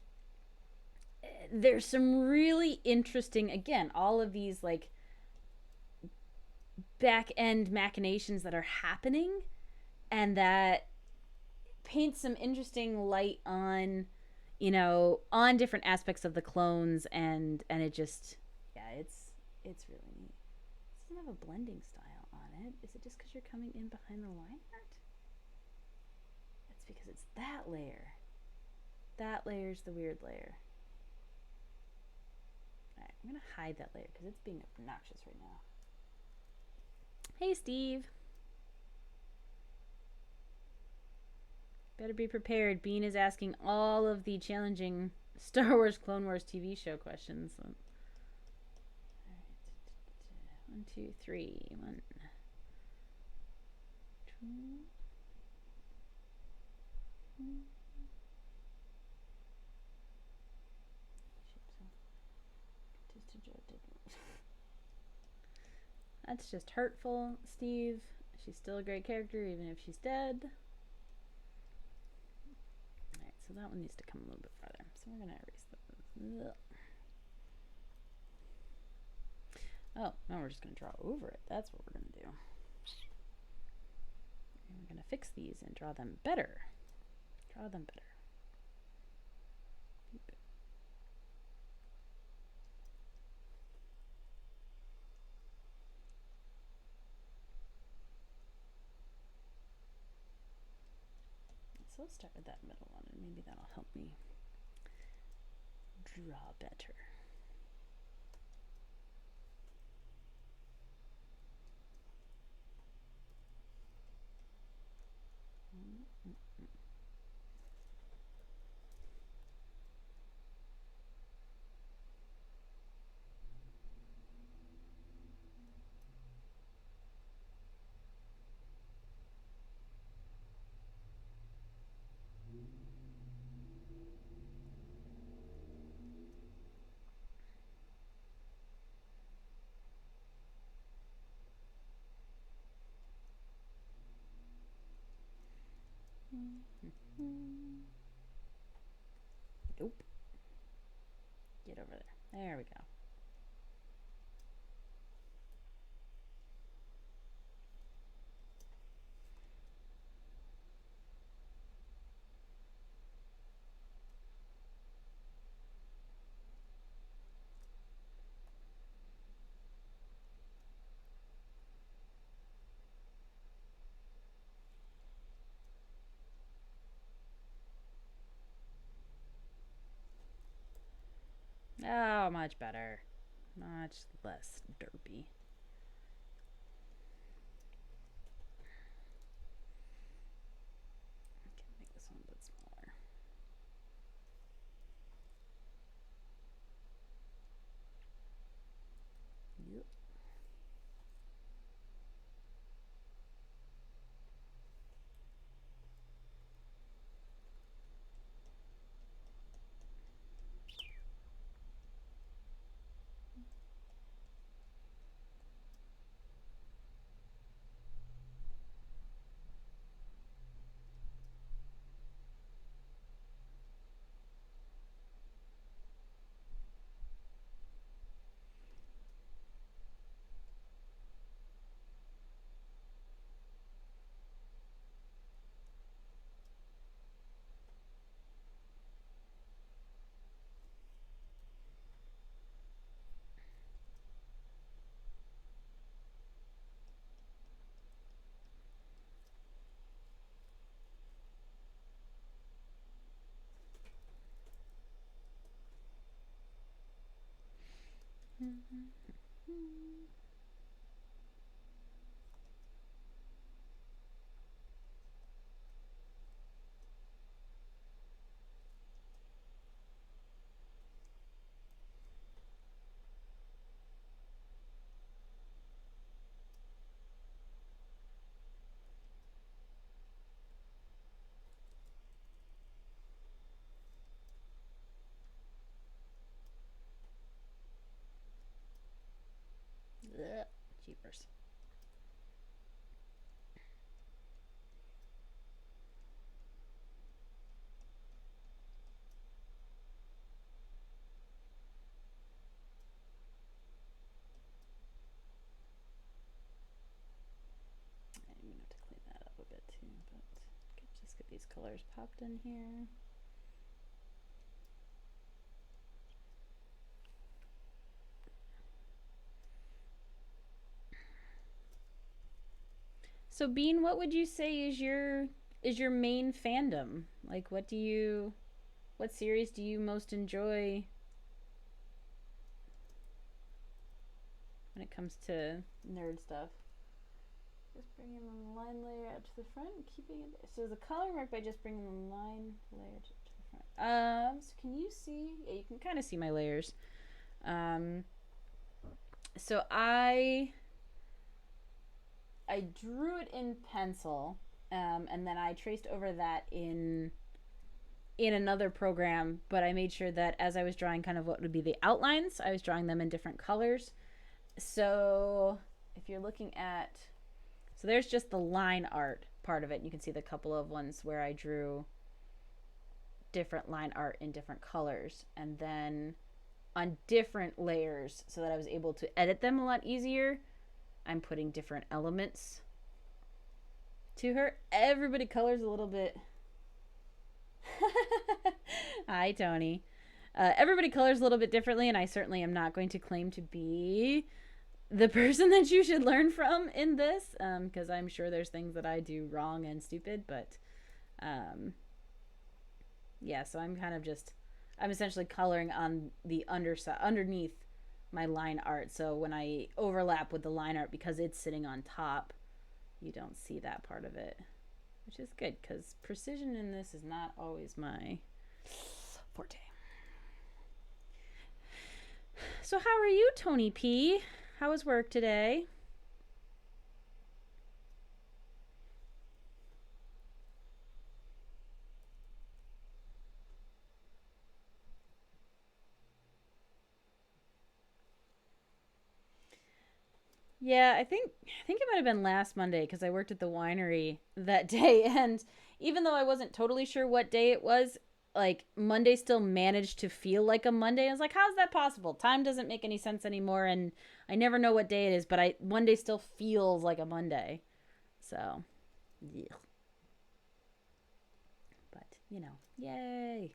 there's some really interesting, again, all of these like back end machinations that are happening and that paints some interesting light on on different aspects of the clones, and it just, yeah, it's really neat. It doesn't have a blending style on it. Is it just because you're coming in behind the line art? It's because it's that layer. That layer's the weird layer. Alright, I'm gonna hide that layer because it's being obnoxious right now. Hey, Steve. Better be prepared. Bean is asking all of the challenging Star Wars Clone Wars TV show questions. All right. 1, 2, 3. 1, 2. That's just hurtful, Steve. She's still a great character, even if she's dead. Alright, so that one needs to come a little bit farther. So we're going to erase those. Oh, now we're just going to draw over it. That's what we're going to do. And we're going to fix these and draw them better. Draw them better. Beep. So let's start with that middle one, and maybe that'll help me draw better. Nope. Get over there. There we go. Oh, much better. Much less derpy. I can make this one a bit smaller. Yep. Jeepers. I'm gonna have to clean that up a bit too, but just get these colors popped in here. So Bean, what would you say is your main fandom? Like what series do you most enjoy when it comes to nerd stuff? Just bringing the line layer up to the front and keeping it. So the coloring work by just bringing the line layer to the front. So can you see? Yeah, you can kind of see my layers. So I drew it in pencil, and then I traced over that in another program. But I made sure that as I was drawing kind of what would be the outlines, I was drawing them in different colors. So if you're looking at, so there's just the line art part of it. You can see the couple of ones where I drew different line art in different colors, and then on different layers so that I was able to edit them a lot easier, I'm putting different elements to her. Everybody colors a little bit. Hi, Tony. Everybody colors a little bit differently, and I certainly am not going to claim to be the person that you should learn from in this, because I'm sure there's things that I do wrong and stupid, but yeah, so I'm essentially coloring on the underside, underneath my line art. So when I overlap with the line art, because it's sitting on top, you don't see that part of it, which is good because precision in this is not always my forte. So how are you, Tony P? How was work today? Yeah, I think it might have been last Monday because I worked at the winery that day, and even though I wasn't totally sure what day it was, like Monday still managed to feel like a Monday. I was like, how's that possible? Time doesn't make any sense anymore, and I never know what day it is, but I Monday still feels like a Monday. So, yeah. But yay.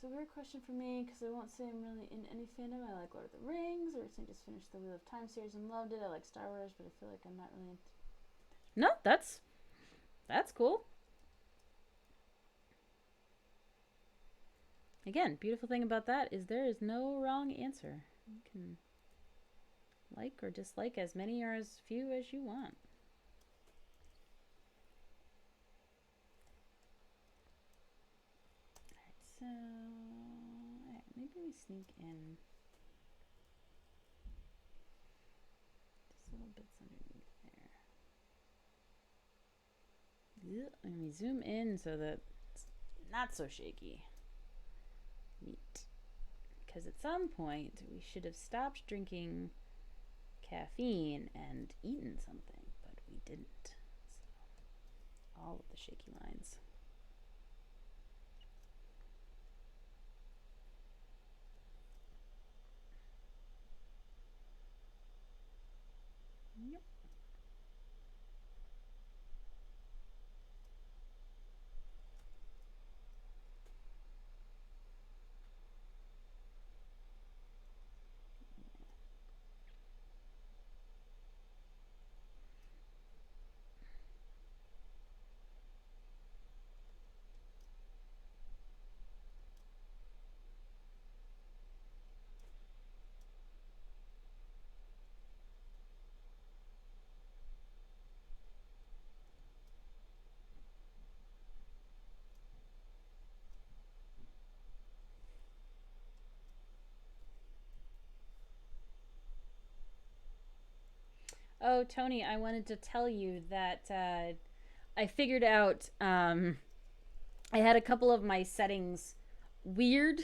So weird question for me because I won't say I'm really in any fandom. I like Lord of the Rings. I recently just finished the Wheel of Time series and loved it. I like Star Wars, but I feel like I'm not really into. No, that's cool. Again, beautiful thing about that is there is no wrong answer. You can like or dislike as many or as few as you want. Alright, so maybe we sneak in just little bits underneath there. Let me zoom in so that it's not so shaky. Neat. Because at some point we should have stopped drinking caffeine and eaten something, but we didn't. So all of the shaky lines. Yep. Oh, Tony, I wanted to tell you that I figured out I had a couple of my settings weird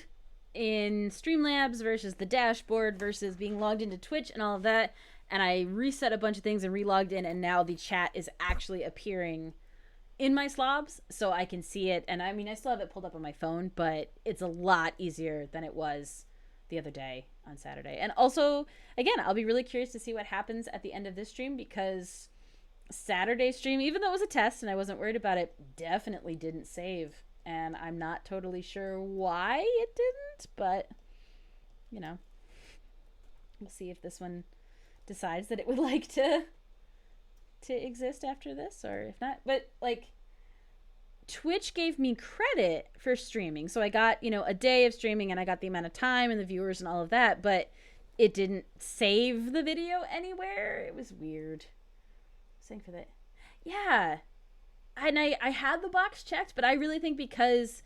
in Streamlabs versus the dashboard versus being logged into Twitch and all of that. And I reset a bunch of things and relogged in, and now the chat is actually appearing in my slobs so I can see it. And I mean, I still have it pulled up on my phone, but it's a lot easier than it was the other day on Saturday. And also, again, I'll be really curious to see what happens at the end of this stream, because Saturday stream, even though it was a test and I wasn't worried about it, definitely didn't save. And I'm not totally sure why it didn't, but you know, we'll see if this one decides that it would like to exist after this, or if not. But like, Twitch gave me credit for streaming. So I got, a day of streaming, and I got the amount of time and the viewers and all of that, but it didn't save the video anywhere. It was weird. Saying for that. Yeah. And I had the box checked, but I really think because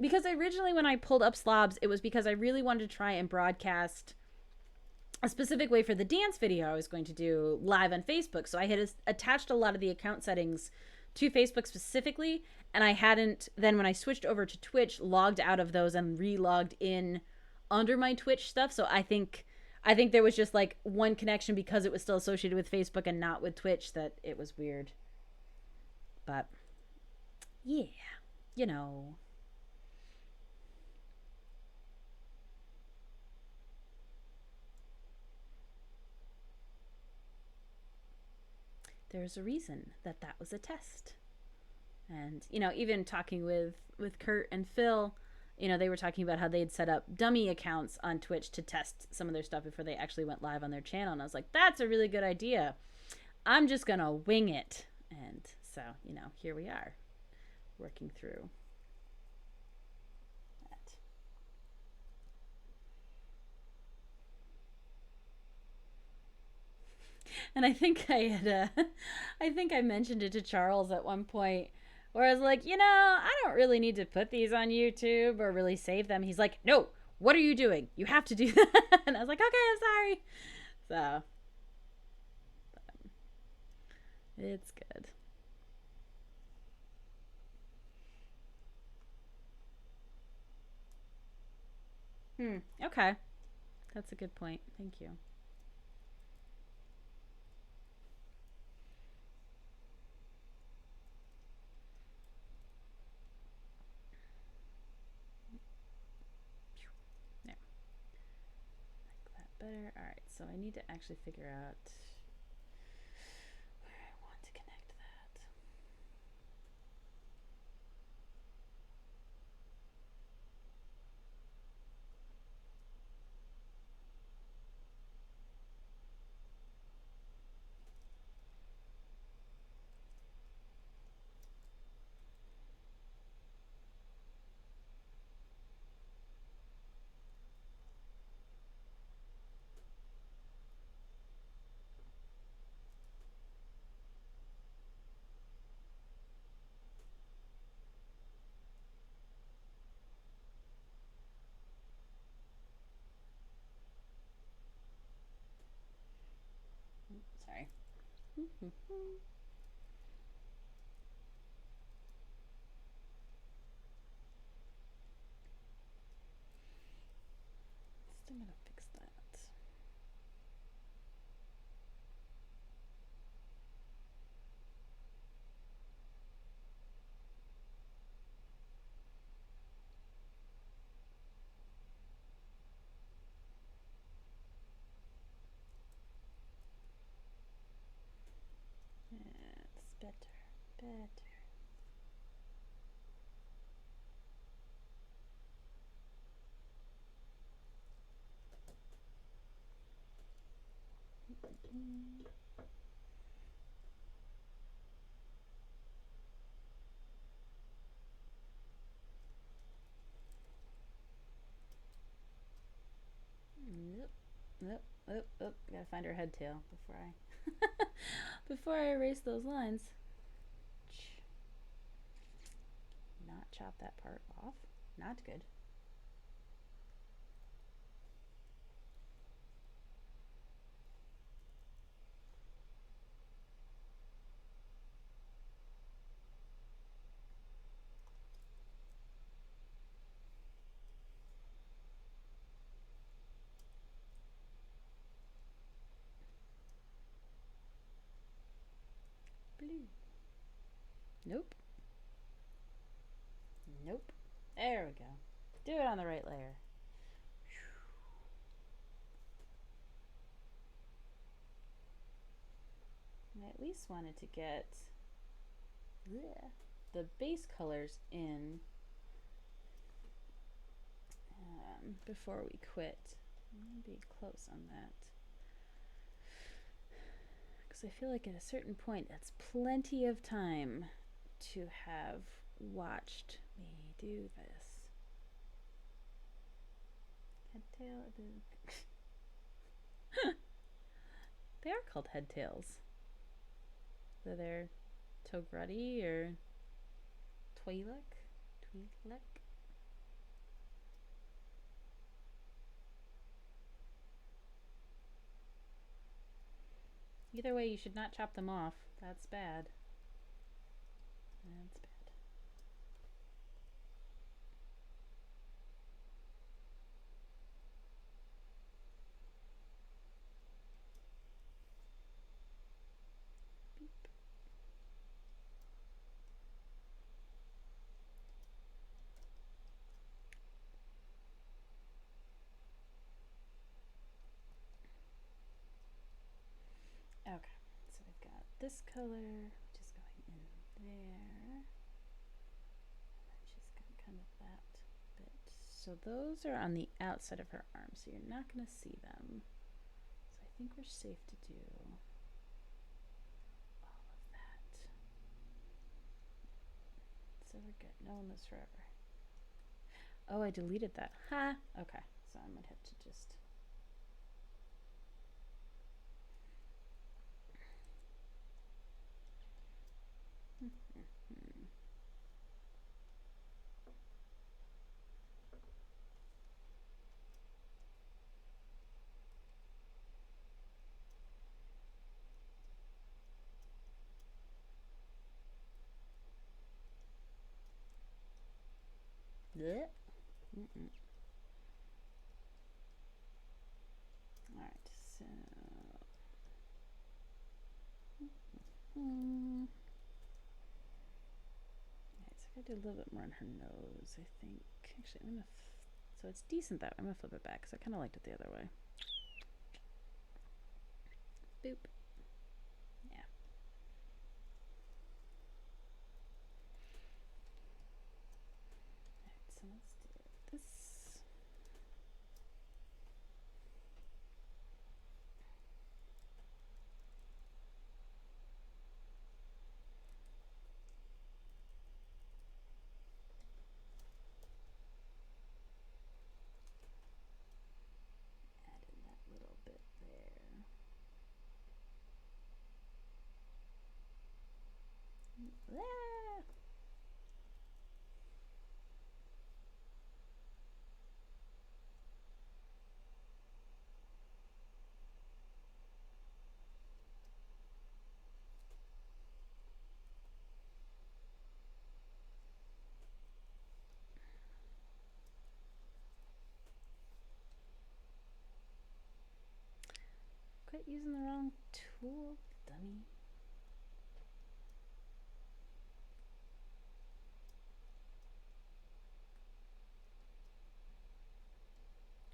originally when I pulled up slobs, it was because I really wanted to try and broadcast a specific way for the dance video I was going to do live on Facebook. So I had attached a lot of the account settings to Facebook specifically, and I hadn't then, when I switched over to Twitch, logged out of those and re-logged in under my Twitch stuff. So I think there was just like one connection, because it was still associated with Facebook and not with Twitch, that it was weird. But yeah, you know. There's a reason that that was a test. And even talking with Kurt and Phil, they were talking about how they'd set up dummy accounts on Twitch to test some of their stuff before they actually went live on their channel. And I was like, that's a really good idea. I'm just gonna wing it. And so, here we are, working through that. And I think I think I mentioned it to Charles at one point, where I was like, I don't really need to put these on YouTube or really save them. He's like, no, what are you doing? You have to do that. And I was like, okay, I'm sorry. So, it's good. Okay. That's a good point. Thank you. There. Like that better. Alright, so I need to actually figure out where I want to connect that. Sorry. Still gonna fix that. It's better. Oh, gotta find her head tail before I before I erase those lines. Not chop that part off. Not good. blue. Nope. Nope. There we go. Do it on the right layer. I at least wanted to get the base colors in before we quit. I'm going to be close on that. Because I feel like at a certain point, that's plenty of time to have watched me do this. Head tail. They are called head tails. So they're Togruddy or Twi'lek. Twi'lek. Either way, you should not chop them off. That's bad. That's bad. Beep. Okay, so I've got this color, which is going in there. And she's got kind of that bit. So those are on the outside of her arm, so you're not going to see them. So I think we're safe to do all of that. So we're good. No one lives forever. Oh, I deleted that. Ha! Okay, so I might have to just... Blech. Alright, so... Alright, so I gotta do a little bit more on her nose, I think. Actually, I'm gonna... So it's decent that way. I'm gonna flip it back, because I kind of liked it the other way. Boop. Yeah. Alright, so let's do this. Add in that little bit there. Ah! Quit using the wrong tool, dummy.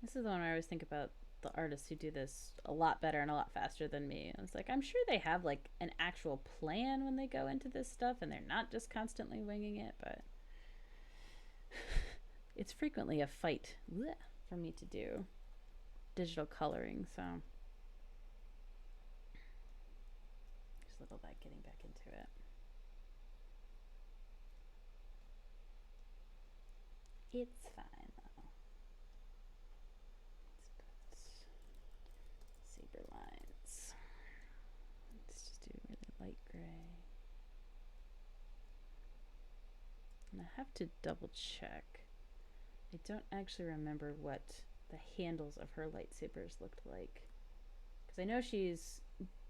This is the one where I always think about the artists who do this a lot better and a lot faster than me. I was like, I'm sure they have like an actual plan when they go into this stuff and they're not just constantly winging it, but it's frequently a fight for me to do digital coloring, so just a little bit getting back into it. It's fine though. Let's put saber lines. Let's just do really light gray. And I have to double check. I don't actually remember what the handles of her lightsabers looked like. Because I know she's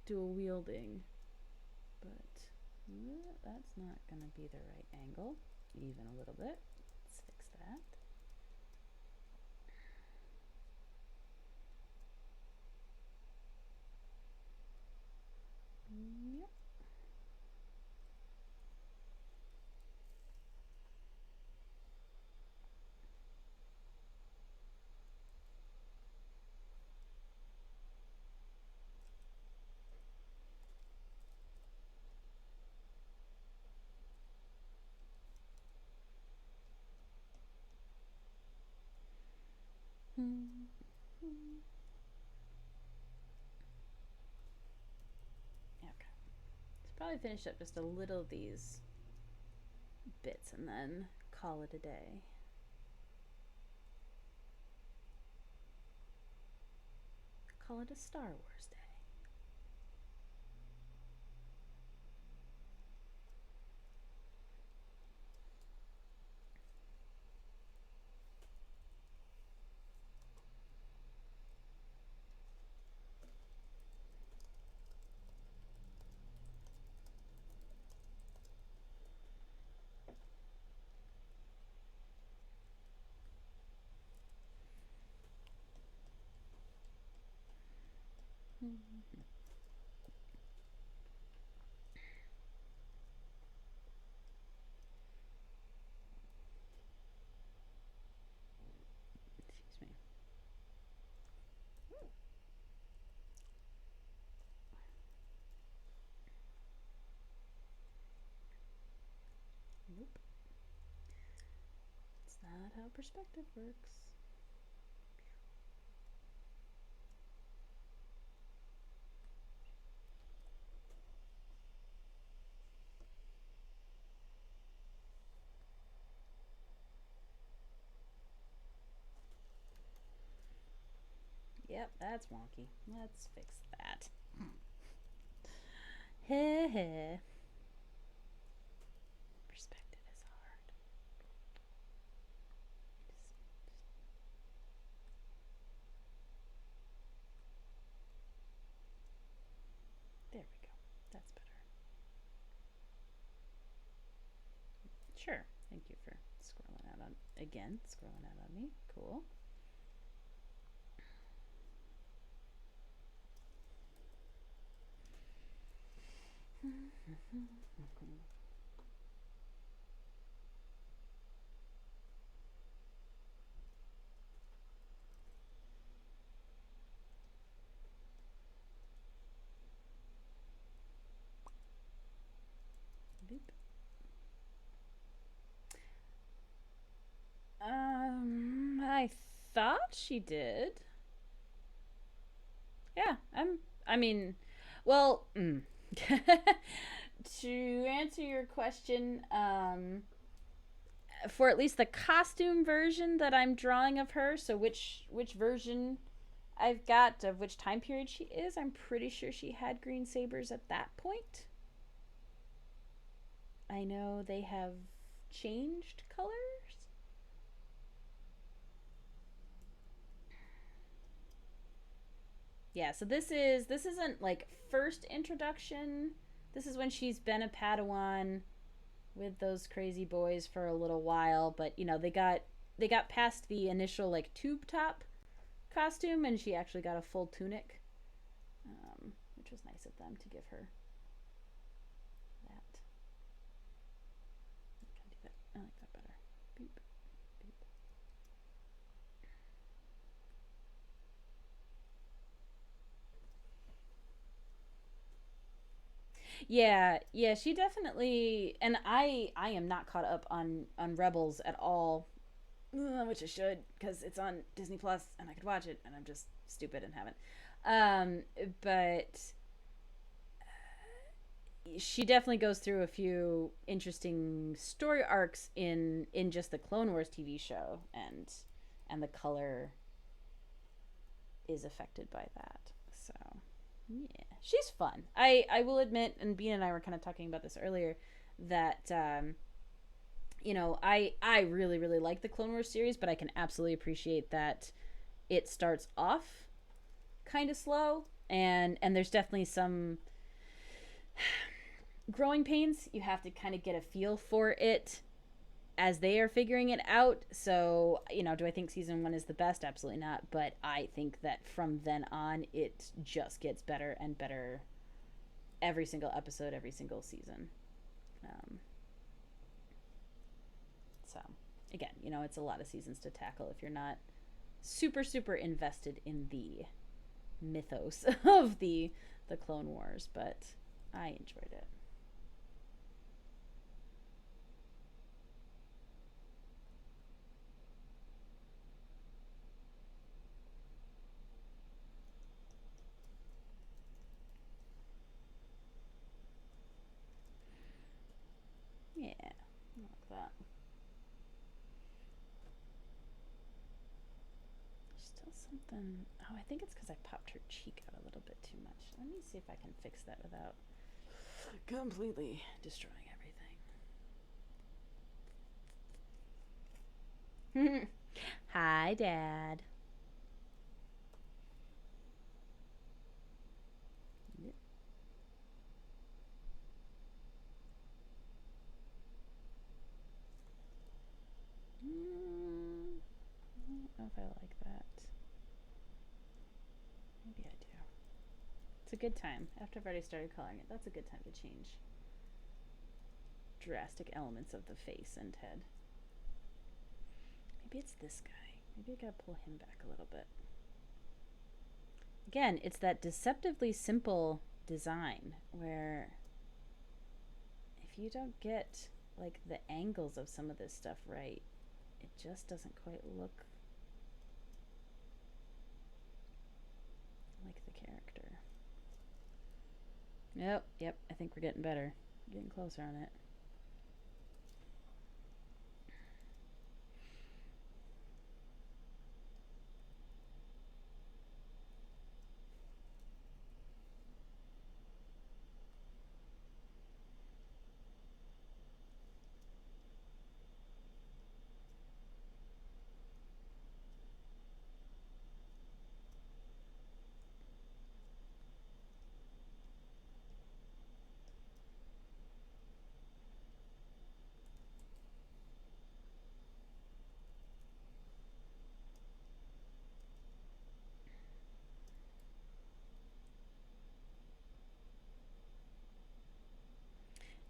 dual wielding, but that's not going to be the right angle, even a little bit. Let's fix that. Yep. probably finish up just a little of these bits and then call it a day. Call it a Star Wars day. Excuse me. Nope. It's not how perspective works. Yep, that's wonky. Let's fix that. Heh heh. Perspective is hard. There we go. That's better. Sure. Thank you for scrolling out on me. Cool. Boop. I thought she did. Yeah, I mean, well, to answer your question, for at least the costume version that I'm drawing of her, so which version I've got of which time period she is, I'm pretty sure she had green sabers at that point. I know they have changed colors. Yeah, so this isn't like first introduction. This is when she's been a Padawan with those crazy boys for a little while, but you know, they got past the initial like tube top costume and she actually got a full tunic. Which was nice of them to give her that. I can do that. I like that better. Beep. Beep. Yeah, she definitely, and I am not caught up on Rebels at all, which I should because it's on Disney Plus and I could watch it, and I'm just stupid and haven't. But she definitely goes through a few interesting story arcs in just the Clone Wars TV show, and the color is affected by that. So yeah, she's fun. I will admit, and Bean and I were kind of talking about this earlier, that I really like the Clone Wars series, but I can absolutely appreciate that it starts off kind of slow, and there's definitely some growing pains. You have to kind of get a feel for it as they are figuring it out. So, do I think season 1 is the best? Absolutely not. But I think that from then on, it just gets better and better every single episode, every single season. Um, so, again, it's a lot of seasons to tackle if you're not super invested in the mythos of the Clone Wars. But I enjoyed it. something. Oh, I think it's because I popped her cheek out a little bit too much. Let me see if I can fix that without completely destroying everything. Hi, Dad. Yep. I don't know if I like that. Maybe I do. It's a good time. After I've already started coloring it, that's a good time to change drastic elements of the face and head. Maybe it's this guy. Maybe I gotta pull him back a little bit. Again, it's that deceptively simple design where if you don't get like the angles of some of this stuff right, it just doesn't quite look like the character. Nope, yep, I think we're getting better. We're getting closer on it.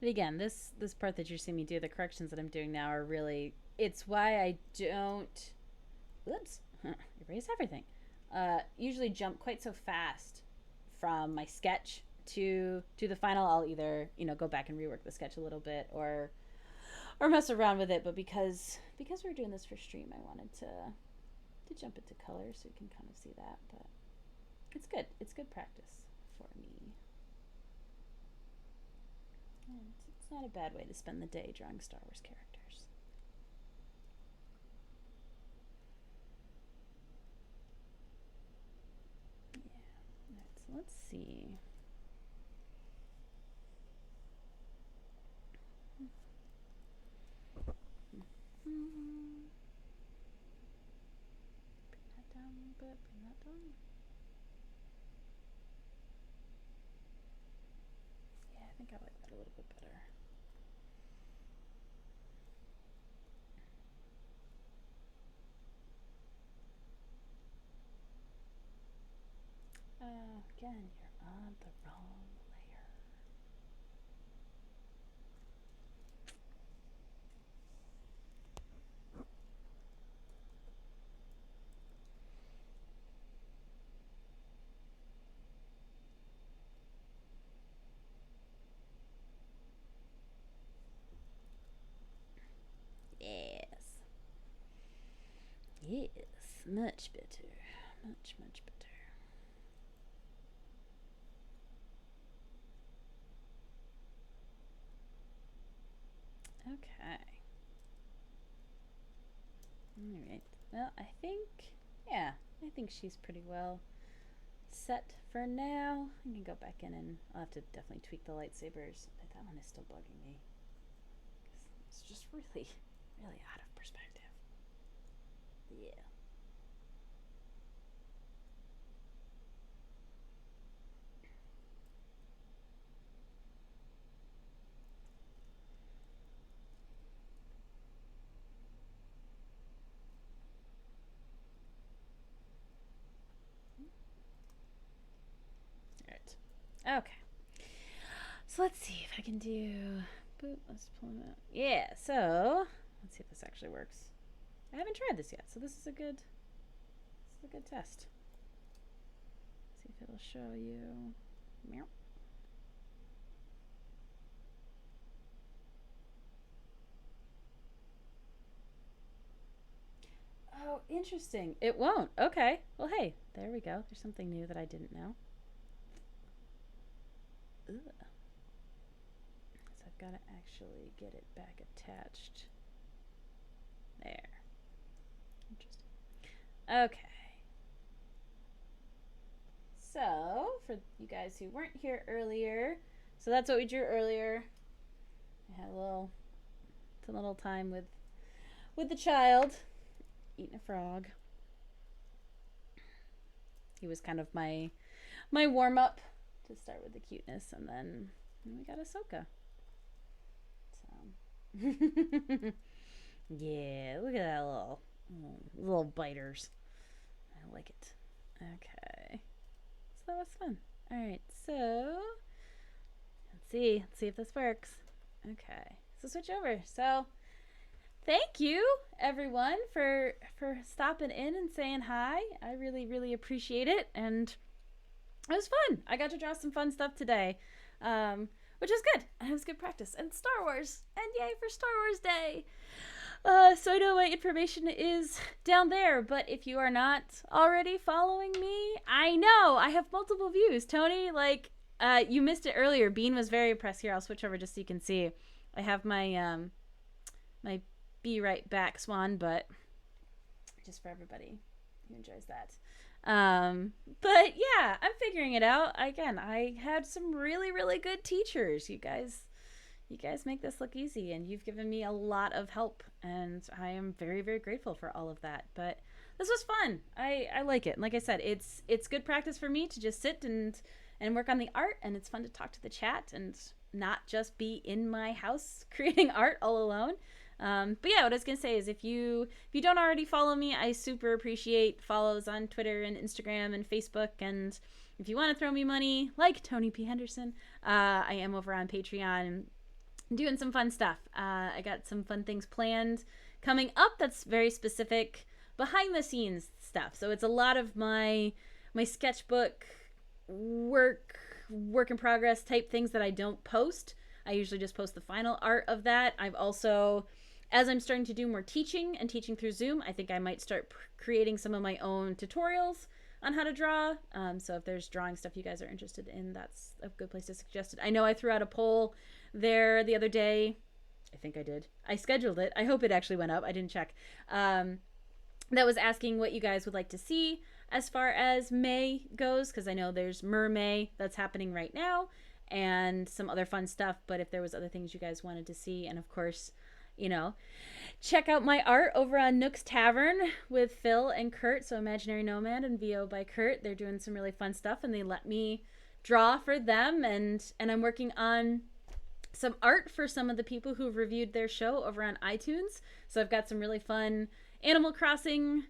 But again, this part that you're seeing me do, the corrections that I'm doing now are really, it's why I don't, whoops, erase everything. Usually jump quite so fast from my sketch to the final. I'll either go back and rework the sketch a little bit or mess around with it. But because we're doing this for stream, I wanted to jump into color so you can kind of see that. But it's good. It's good practice for me. And it's not a bad way to spend the day drawing Star Wars characters. Yeah. Right, so let's see. Bring that down a little bit. Bring that down. Yeah, I think I like that a little bit better. Again, you're on the wrong layer. Yes. Yes. Much better. Much, much better. Okay. Alright. Well, yeah, I think she's pretty well set for now. I can go back in and I'll have to definitely tweak the lightsabers. But that one is still bugging me. It's just really, really out of perspective. Yeah. Alright. Okay. So let's see if I can do. Boop, let's pull it out. Yeah, so let's see if this actually works. I haven't tried this yet, so this is a good test. See if it'll show you. Meow. Oh, interesting. It won't. Okay. Well, hey, there we go. There's something new that I didn't know. Ugh. So I've got to actually get it back attached. There. Interesting. Okay. So, for you guys who weren't here earlier, so that's what we drew earlier. I had a little time with the child eating a frog. He was kind of my warm up to start with the cuteness, and then we got Ahsoka. So, yeah, look at that little biters. I like it. Okay, so that was fun. All right, so let's see if this works. Okay, so switch over. So thank you everyone for stopping in and saying hi. I really appreciate it, and it was fun. I got to draw some fun stuff today, which is good. It was good practice. And Star Wars, and yay for Star Wars Day. So I know my information is down there, but if you are not already following me, I know I have multiple views. Tony, you missed it earlier. Bean was very impressed. Here, I'll switch over just so you can see. I have my my Be Right Back Swan, but just for everybody who enjoys that. But yeah, I'm figuring it out. Again, I had some really good teachers. You guys make this look easy, and you've given me a lot of help, and I am very grateful for all of that. But this was fun. I like it. And like I said, it's good practice for me to just sit and work on the art, and it's fun to talk to the chat and not just be in my house creating art all alone. But yeah, what I was gonna say is if you don't already follow me, I super appreciate follows on Twitter and Instagram and Facebook. And if you want to throw me money, like Tony P. Henderson, I am over on Patreon doing some fun stuff. I got some fun things planned coming up that's very specific behind the scenes stuff. So it's a lot of my sketchbook work in progress type things that I don't post. I usually just post the final art of that. I've also, as I'm starting to do more teaching and teaching through Zoom, I think I might start creating some of my own tutorials on how to draw. So if there's drawing stuff you guys are interested in, that's a good place to suggest it. I know I threw out a poll there the other day. I think I did. I scheduled it. I hope it actually went up. I didn't check. That was asking what you guys would like to see as far as May goes, because I know there's May that's happening right now and some other fun stuff. But if there was other things you guys wanted to see, and of course, check out my art over on Nook's Tavern with Phil and Kurt. So Imaginary Nomad and VO by Kurt. They're doing some really fun stuff, and they let me draw for them. And I'm working on some art for some of the people who've reviewed their show over on iTunes. So I've got some really fun Animal Crossing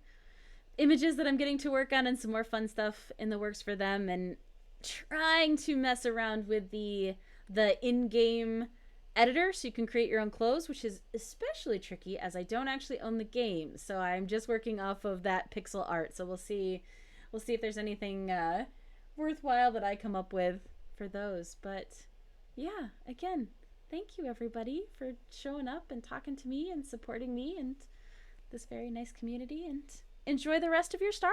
images that I'm getting to work on, and some more fun stuff in the works for them, and trying to mess around with the in-game editor so you can create your own clothes, which is especially tricky as I don't actually own the game. So I'm just working off of that pixel art. So we'll see if there's anything worthwhile that I come up with for those. But yeah, again, thank you everybody for showing up and talking to me and supporting me and this very nice community, and enjoy the rest of your Star